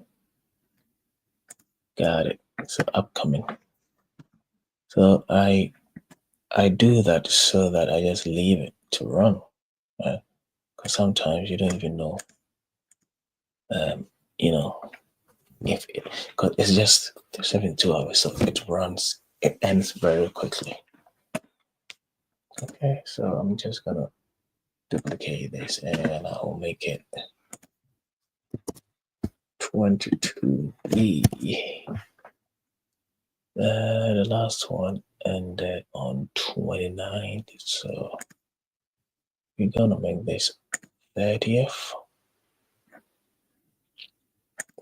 Got it. So upcoming. So I do that so that I just leave it to run. Because sometimes you don't even know, if because it's just 72 hours, so it ends very quickly. Okay, so I'm just gonna duplicate this and I'll make it 22B. The last one ended on 29th, so we're gonna make this 30th.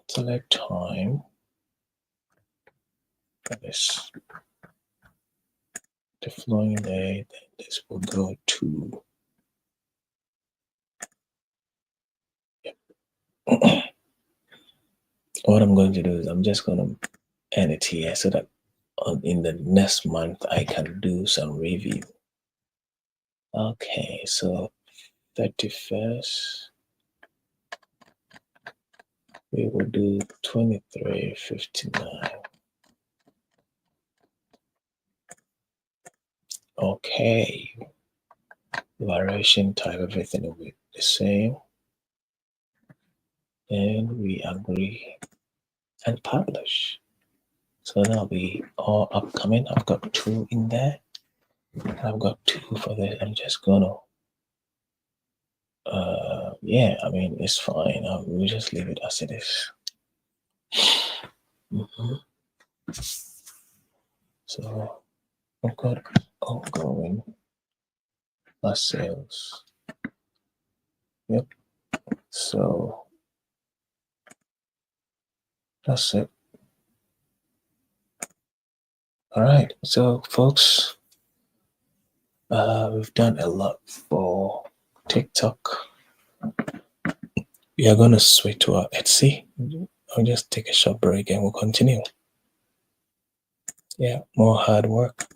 Select time for this. The flowing day, then this will go to what I'm going to do is I'm just going to end it here so that in the next month I can do some review. Okay, so 31st, we will do 23:59. Okay, variation type, everything will be the same. And we agree and publish. So that'll be all upcoming. I've got 2 in there. I've got 2 for this. I'm just gonna, yeah, I mean, it's fine. We'll just leave it as it is. So I've got ongoing plus sales. Yep. So that's it. All right. So folks, we've done a lot for TikTok. We are going to switch to our Etsy. I'll just take a short break and we'll continue. Yeah, more hard work.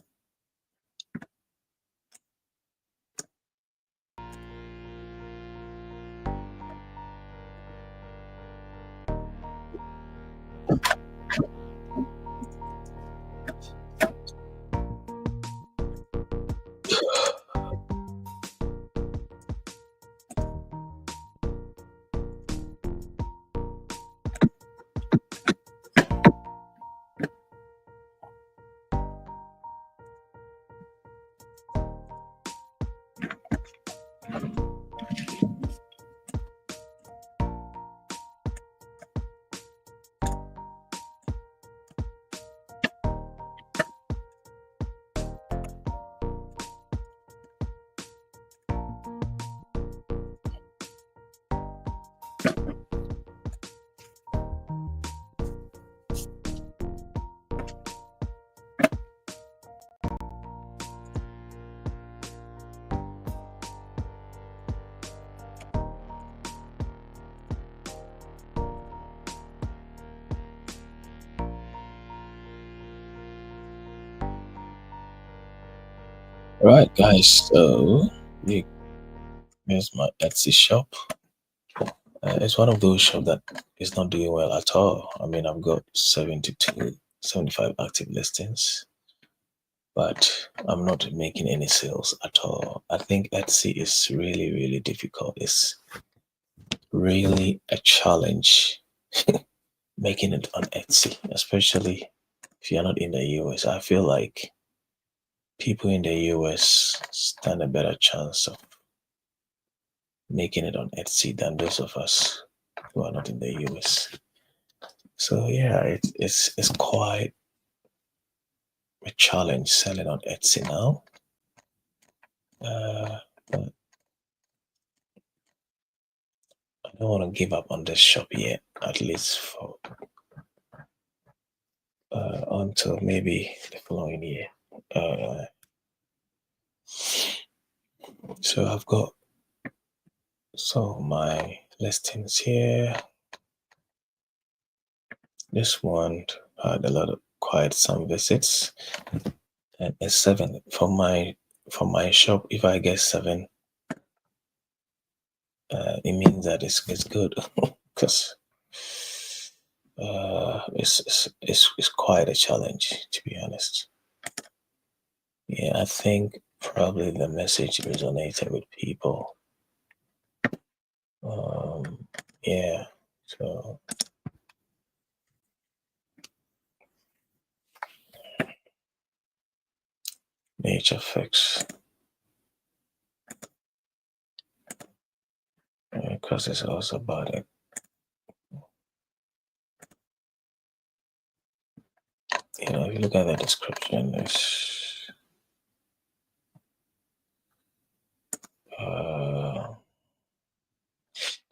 Right, guys. So here's my Etsy shop. It's one of those shops that is not doing well at all. I mean, I've got 75 active listings, but I'm not making any sales at all. I think Etsy is really, really difficult. It's really a challenge making it on Etsy, especially if you're not in the US. I feel like people in the US stand a better chance of making it on Etsy than those of us who are not in the US. So yeah, it's quite a challenge selling on Etsy now. But I don't want to give up on this shop yet, at least for until maybe the following year. So I've got my listings here. This one had quite some visits, and it's 7 for my shop. If I get 7, it means that it's good because it's quite a challenge, to be honest. Yeah, I think probably the message resonated with people. Yeah, so nature fix, because it's also about it. You know, if you look at the description, it's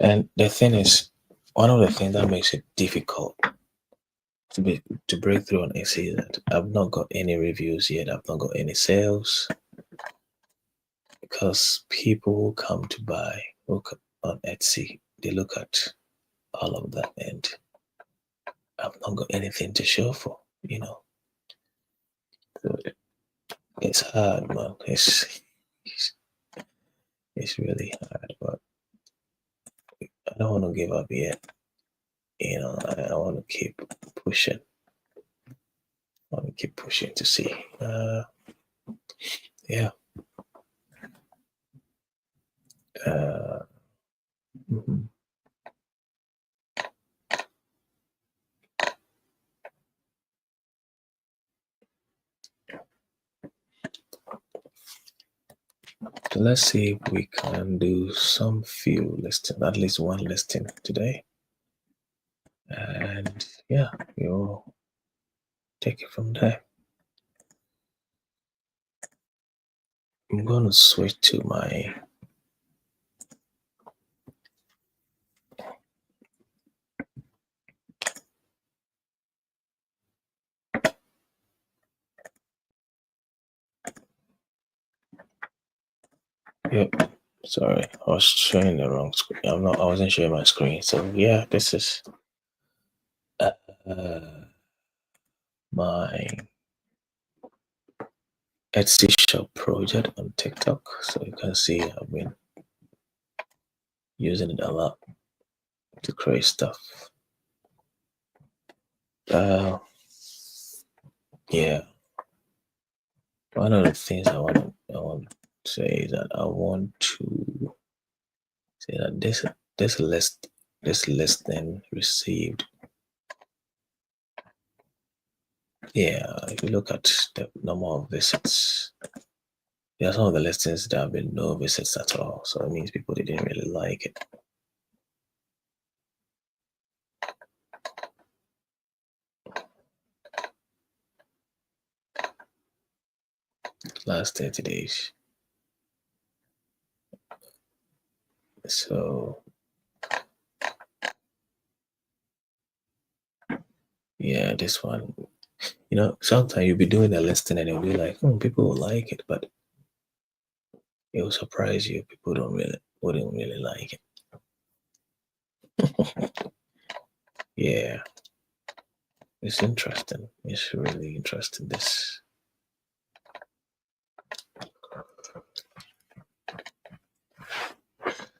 and the thing is, one of the things that makes it difficult to break through on Etsy is that I've not got any reviews yet. I've not got any sales because people who come to buy look on Etsy. They look at all of that, and I've not got anything to show for. You know, so it's hard, man. It's it's really hard, but I don't want to give up yet. You know, I want to keep pushing. I want to keep pushing to see. Yeah. Mhm. So let's see if we can do some few listing, at least one listing today. And yeah, we'll take it from there. I'm going to switch to my yep. Sorry, I was showing the wrong screen. I wasn't showing my screen. So yeah, this is my Etsy shop project on TikTok. So you can see I've been using it a lot to create stuff. Yeah. One of the things I want to say is that I want to say that this listing received. Yeah, if you look at the number of visits, there are some of the listings that have been no visits at all. So it means people didn't really like it. Last 30 days. So yeah, this one. You know, sometimes you'll be doing a listing and you'll be like, people will like it, but it will surprise you. People wouldn't really like it. Yeah. It's interesting. It's really interesting. This.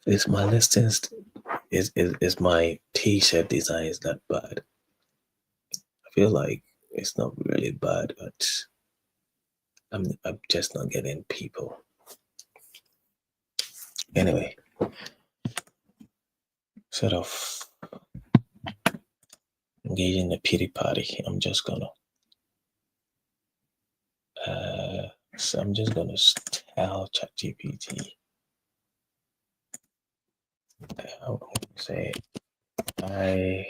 Is my listings is my t-shirt design is that bad? I feel like it's not really bad, but I'm just not getting people. Anyway, instead of engaging the pity party, I'm just gonna so I'm just gonna tell ChatGPT. I'm gonna say I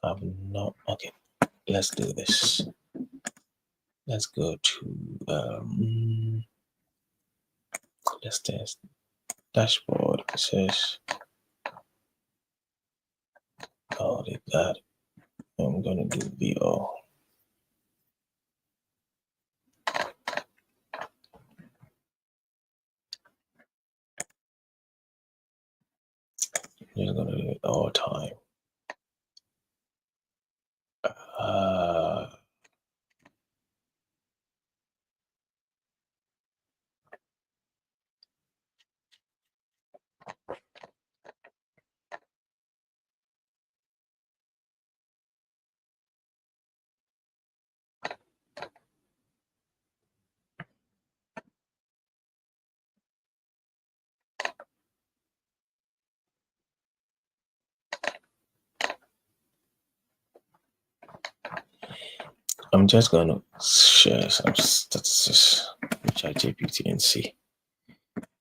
have not. Okay, let's do this. Let's go to let's test dashboard. It says call it that. I'm gonna do VO. I'm just gonna do it all time. I'm just gonna share some statistics with ChatGPT and see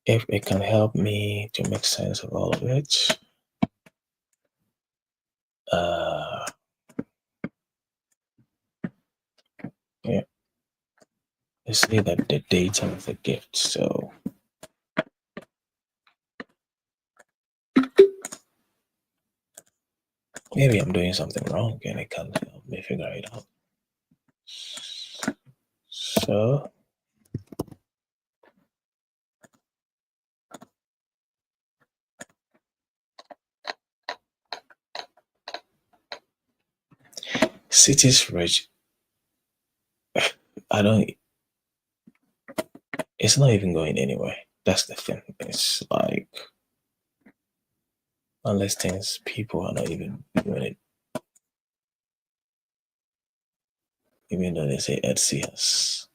if it can help me to make sense of all of it. Yeah, they say that the data is a gift, so maybe I'm doing something wrong and it can help me figure it out. So cities rich, it's not even going anywhere. That's the thing. It's like unless things people are not even doing it. Even though they say Etsy has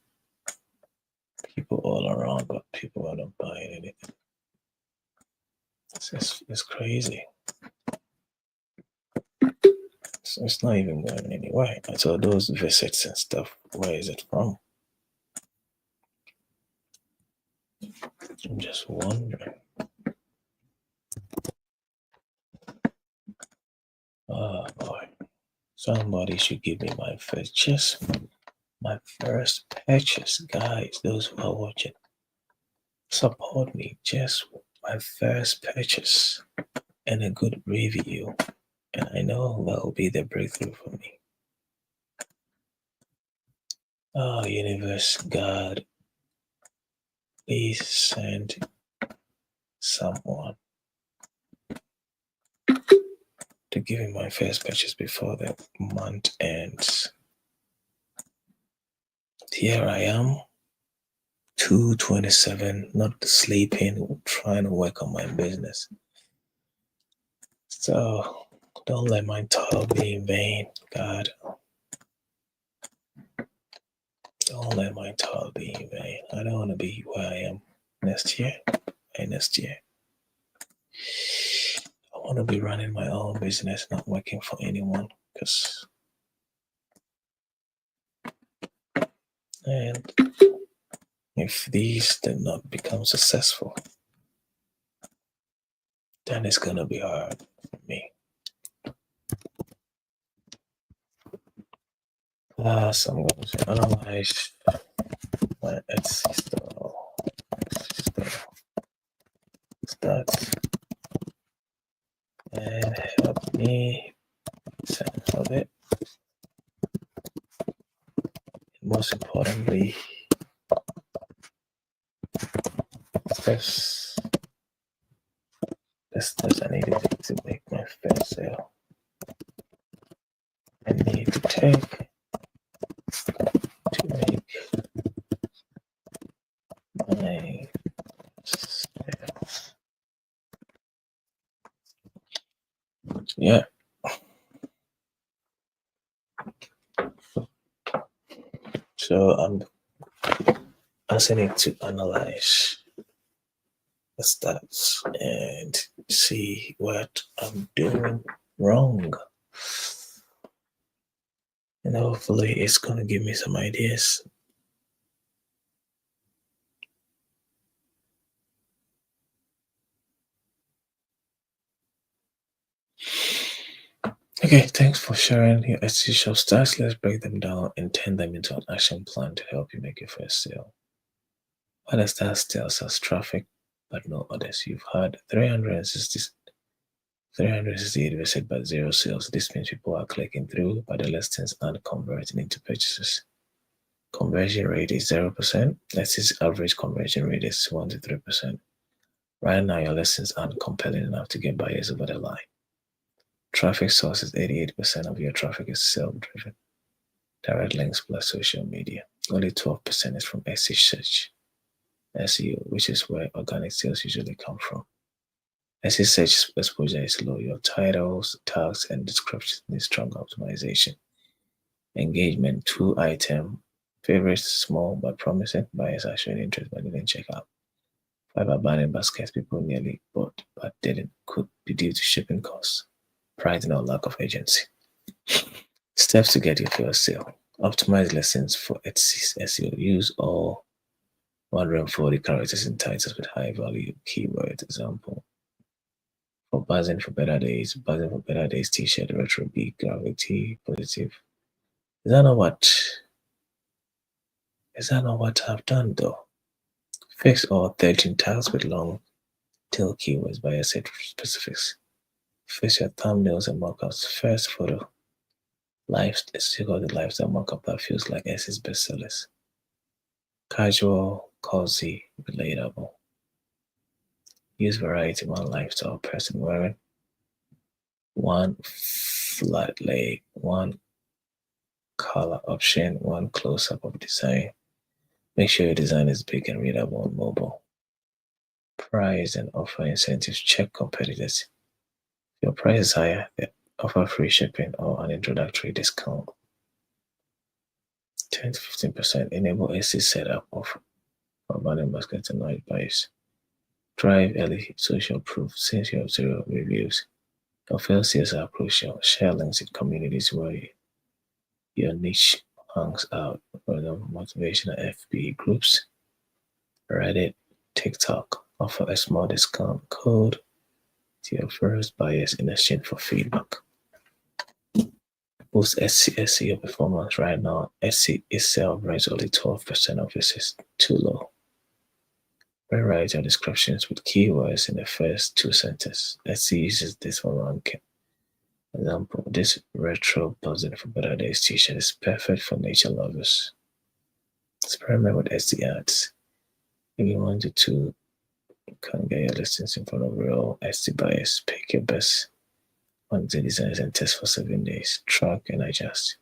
people all around, but people are not buying anything. It's crazy. So it's not even going anywhere. So those visits and stuff, where is it from? I'm just wondering. Oh boy. Somebody should give me my purchase. My first purchase, guys. Those who are watching, support me. Just my first purchase and a good review. And I know that will be the breakthrough for me. Oh, universe, God, please send someone to give me my first purchase before the month ends. Here I am, 2:27, not sleeping, trying to work on my business. So don't let my toil be in vain, God. Don't let my toil be in vain. I don't want to be where I am next year. Next year, I want to be running my own business, not working for anyone. And if these did not become successful, then it's gonna be hard for me. So I'm gonna say analyze my Etsy store stats and help me sense of it. Most importantly, steps I needed to make my first sale. I need to take to make Yeah. So I'm asking it to analyze the stats and see what I'm doing wrong. And hopefully it's gonna give me some ideas. Okay, thanks for sharing your essential stats. Let's break them down and turn them into an action plan to help you make your first sale. What does that tells us? Traffic, but no others. You've had 368 visit but zero sales. This means people are clicking through by the listings and converting into purchases. Conversion rate is 0%. Let's say average conversion rate is 1 to 3%. Right now, your listings aren't compelling enough to get buyers over the line. Traffic source is 88% of your traffic is self-driven. Direct links plus social media. Only 12% is from search, SEO, which is where organic sales usually come from. SEO search exposure is low. Your titles, tags, and descriptions need strong optimization. Engagement, 2 item. Favorites, small but promising. Buyers are showing interest but didn't check out. 5 abandoned baskets. People nearly bought but didn't. Could be due to shipping costs, pricing, or lack of agency. Steps to get your first sale. Optimize listings for SEO. Use all 140 characters in titles with high value keywords. Example, for buzzing for better days, t-shirt, retro beat, graphic tee, positive. Is that not what I've done though? Fix all 13 tags with long tail keywords by a set specifics. Fix your thumbnails and mockups. First photo. Still got the lifestyle mockup that feels like S's bestsellers. Casual, cozy, relatable. Use variety, one lifestyle person wearing, one flat lay, one color option, one close-up of design. Make sure your design is big and readable on mobile. Price and offer incentives. Check competitors. If your price is higher, they offer free shipping or an introductory discount. 10 to 15%. Enable AC setup of abandoned basket and night buys. Drive early social proof since you have 0 reviews. Your failed sales are crucial. Share links in communities where your niche hangs out. For example, motivational FB groups, Reddit, TikTok. Offer a small discount code to your first buyers in exchange for feedback. Boost SEO performance. Right now, SEO itself ranks only 12% of visits. Too low. Rewrite your descriptions with keywords in the first 2 sentences. SEO uses this for ranking. Example, this retro buzzing for better days t-shirt is perfect for nature lovers. Experiment with SEO ads. If you wanted to can get your listings in front of real SEO buyers, pick your best on the designs and test for 7 days. Track and adjust.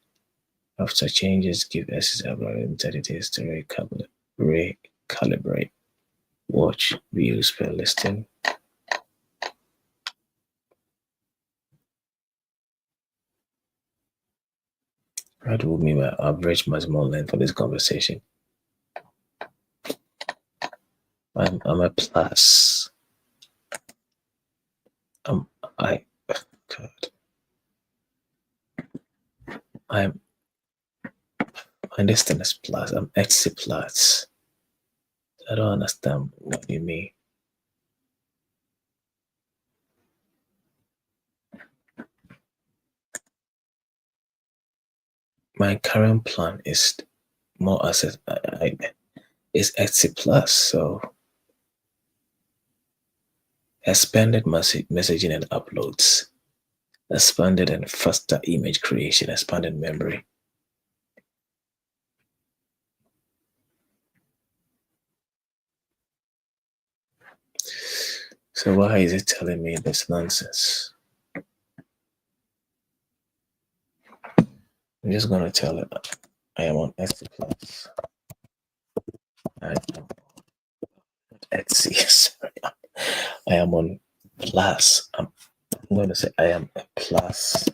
After changes, give SEO algorithm 30 days to recalibrate. Watch views per listing. What do we mean by average maximum length for this conversation? I'm a plus. God. My distance is plus. I'm Etsy plus. I don't understand what you mean. My current plan is more asset. Is Etsy plus, so expanded messaging and uploads, expanded and faster image creation, expanded memory. So why is it telling me this nonsense? I'm just gonna tell it I am on Etsy plus. I am Etsy. Sorry, I am on plus. I'm going to say I am a plus.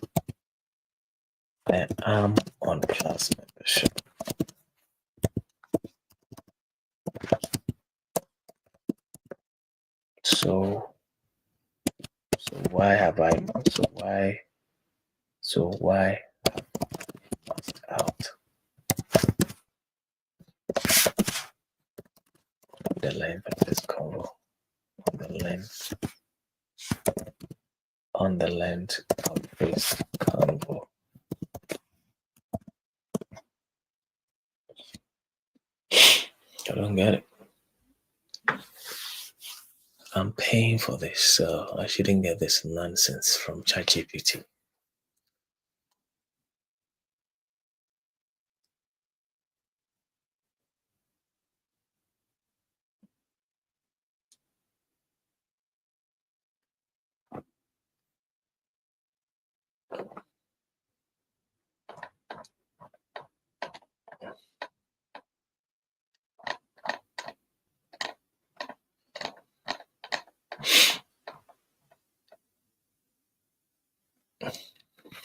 I am on plus membership. So why have I not? So why have I lost out on the length of this convo? On the length of this convo. I don't get it. I'm paying for this, so I shouldn't get this nonsense from ChatGPT.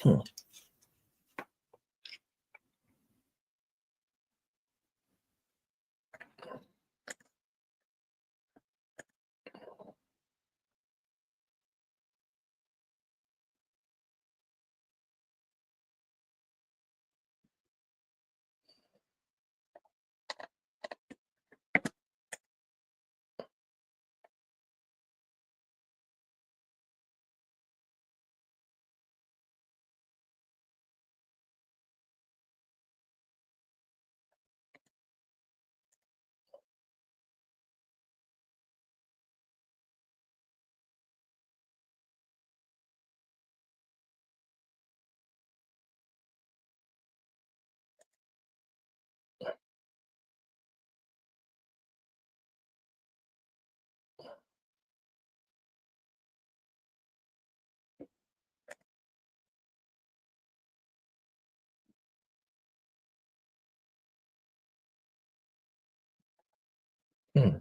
Hmm. Hmm.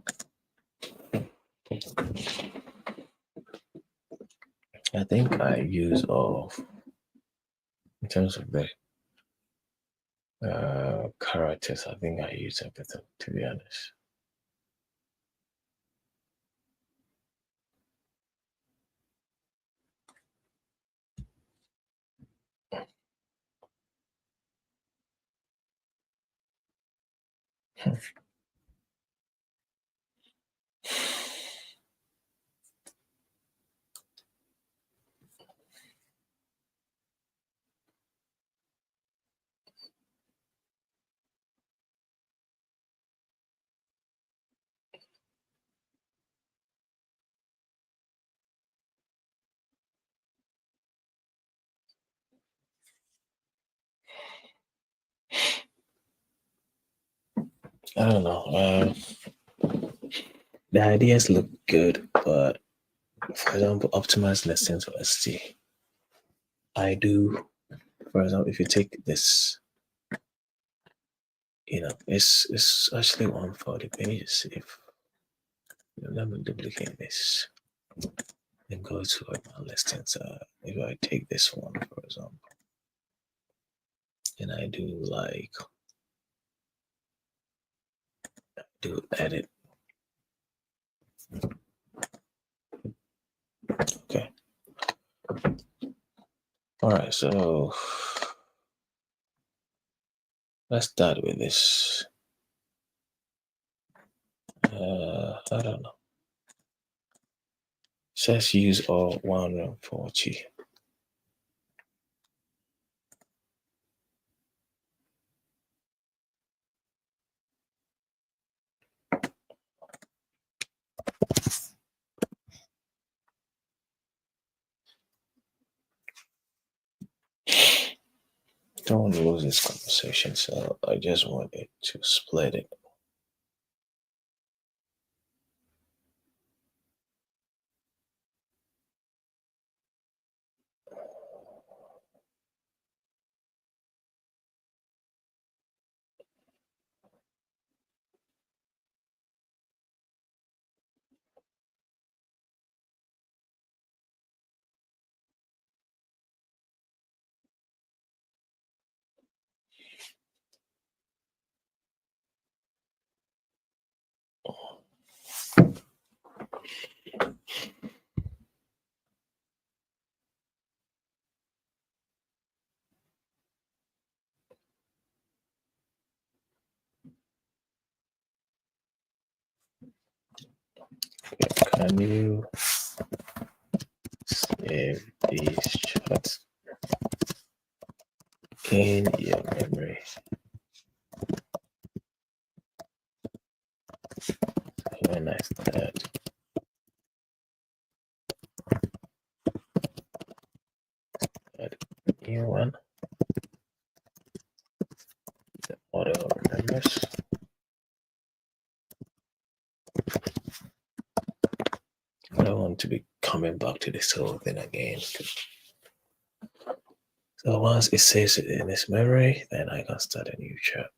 I think I use in terms of the characters, I think I use everything, to be honest. I don't know. The ideas look good, but for example, optimize listings for ST. I do, for example, if you take this, it's actually 140 pages. If let me duplicate this and go to my listings. If I take this one, for example, and I do edit. Okay. All right. So let's start with this. I don't know. Says use all 140. Don't want to lose this conversation, so I just wanted to split it. Can you save these charts in your memory? When I start add a new one, the auto remembers. I don't want to be coming back to this whole thing again. So once it saves it in its memory, then I can start a new chart.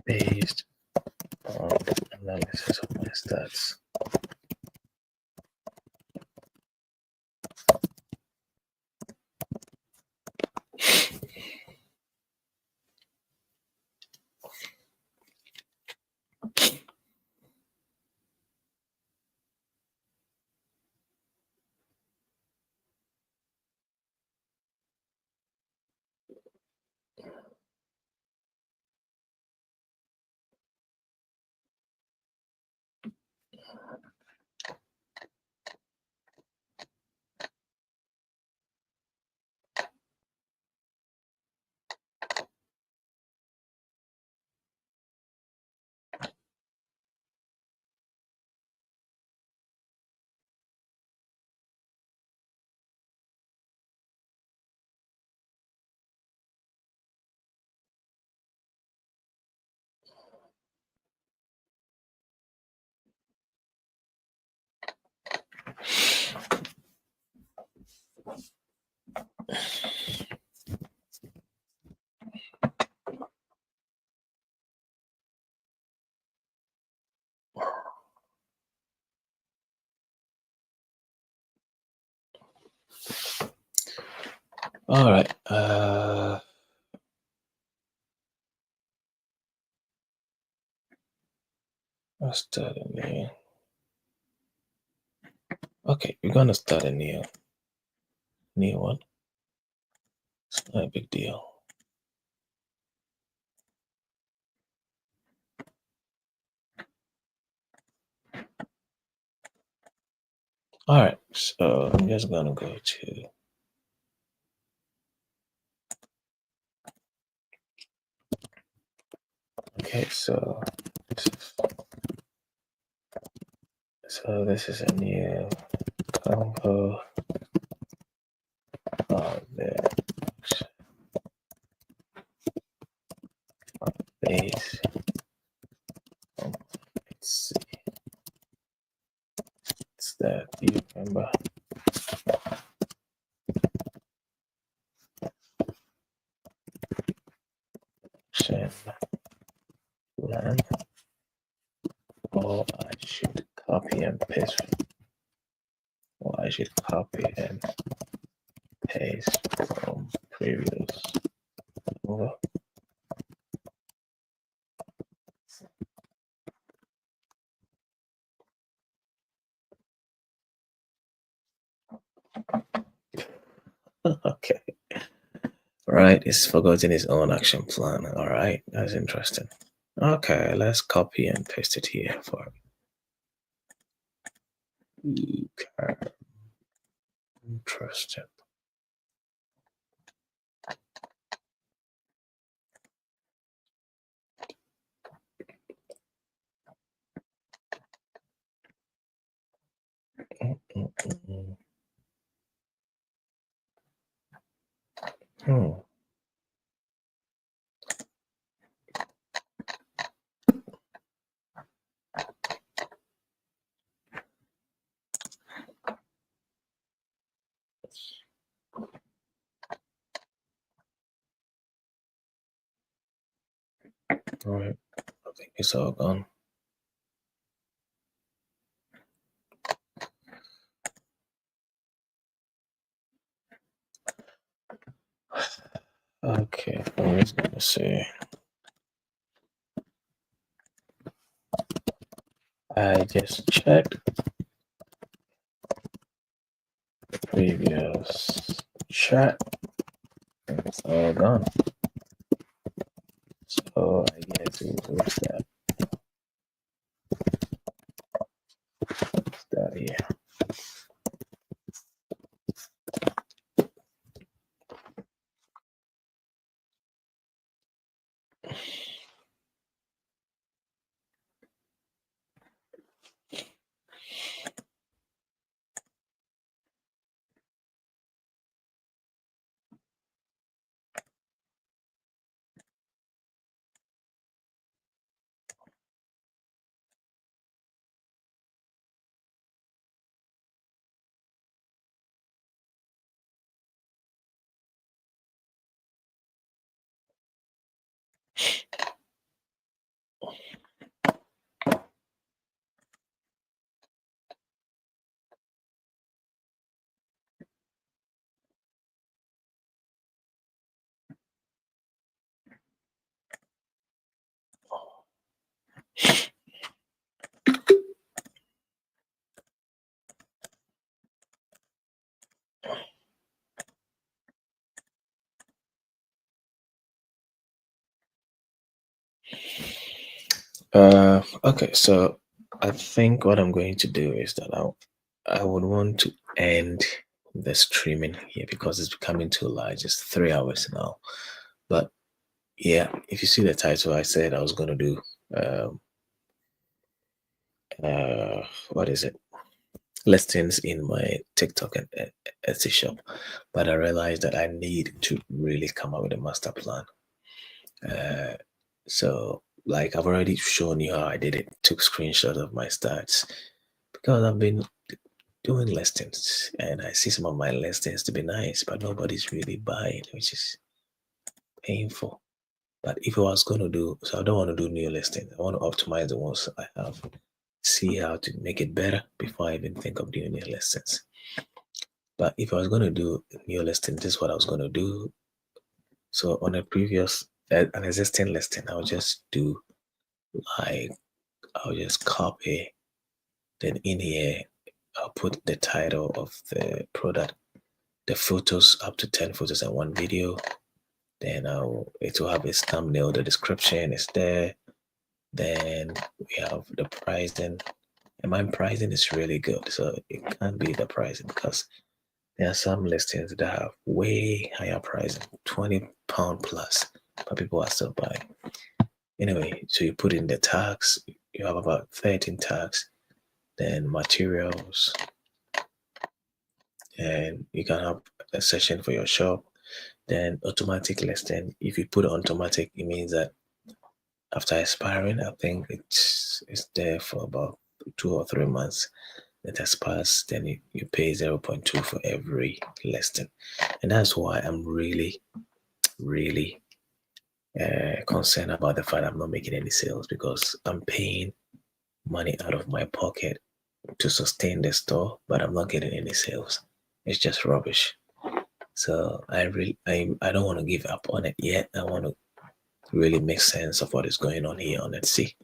Based on analysis of my stats. All right. Let's start a new. Okay, we're gonna start a new one. It's not a big deal. All right, so I'm just gonna go to okay, so this is a new combo of the base. Let's see. It's that you remember. Plan, or I should copy and paste, or I should copy and paste from previous over. Okay. Right, it's forgotten his own action plan. All right, that's interesting. Okay, let's copy and paste it here for okay. Interesting. Hmm. All right, I think it's all gone. Okay, I'm just gonna say I just checked the previous chat and it's all gone. So I guess what's that? What's that here? Okay, so I think what I'm going to do is that I would want to end the streaming here because it's becoming too large. It's 3 hours now. But yeah, if you see the title, I said I was going to do um, what is it? Listings in my TikTok and Etsy shop. But I realized that I need to really come up with a master plan. Uh, so like I've already shown you how I did it. Took screenshot of my stats because I've been doing listings and I see some of my listings to be nice, but nobody's really buying, which is painful. But if I was going to do, so I don't want to do new listings. I want to optimize the ones I have, see how to make it better before I even think of doing new listings. But if I was going to do new listing, this is what I was going to do. So on a previous, an existing listing, I'll just do like, I'll just copy. Then in here, I'll put the title of the product, the photos, up to 10 photos and one video. Then it will have its thumbnail, the description is there. Then we have the pricing. And my pricing is really good. So it can't be the pricing because there are some listings that have way higher pricing, £20 plus, but people are still buying. Anyway, so you put in the tags, you have about 13 tags, then materials, and you can have a section for your shop. Then automatic listing. If you put automatic, it means that after expiring, I think it's there for about 2 or 3 months. It expires, then you pay 0.2 for every listing. And that's why I'm really, really concerned about the fact I'm not making any sales because I'm paying money out of my pocket to sustain the store, but I'm not getting any sales. It's just rubbish. So I don't want to give up on it yet. I want to really make sense of what is going on here on Etsy.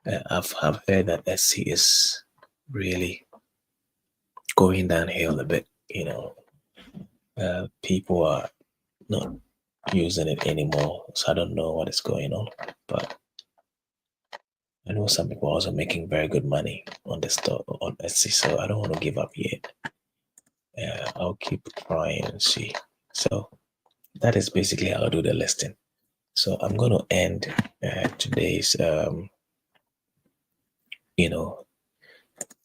I've heard that Etsy is really going downhill a bit. People are not using it anymore, so I don't know what is going on. But I know some people are also making very good money on the store on Etsy, so I don't want to give up yet. I'll keep trying and see. So that is basically how I do the listing. So I'm going to end today's,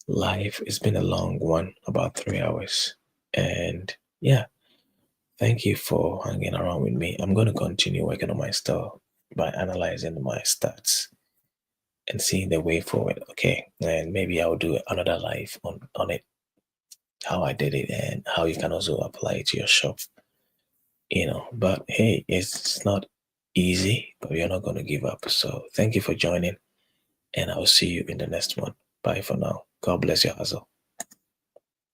live. It's been a long one, about 3 hours. And yeah, thank you for hanging around with me. I'm going to continue working on my store by analyzing my stats and seeing the way forward. Okay. And maybe I'll do another live on it, how I did it and how you can also apply it to your shop. But hey, it's not easy, but we are not going to give up. So thank you for joining, and I will see you in the next one. Bye for now. God bless your hustle.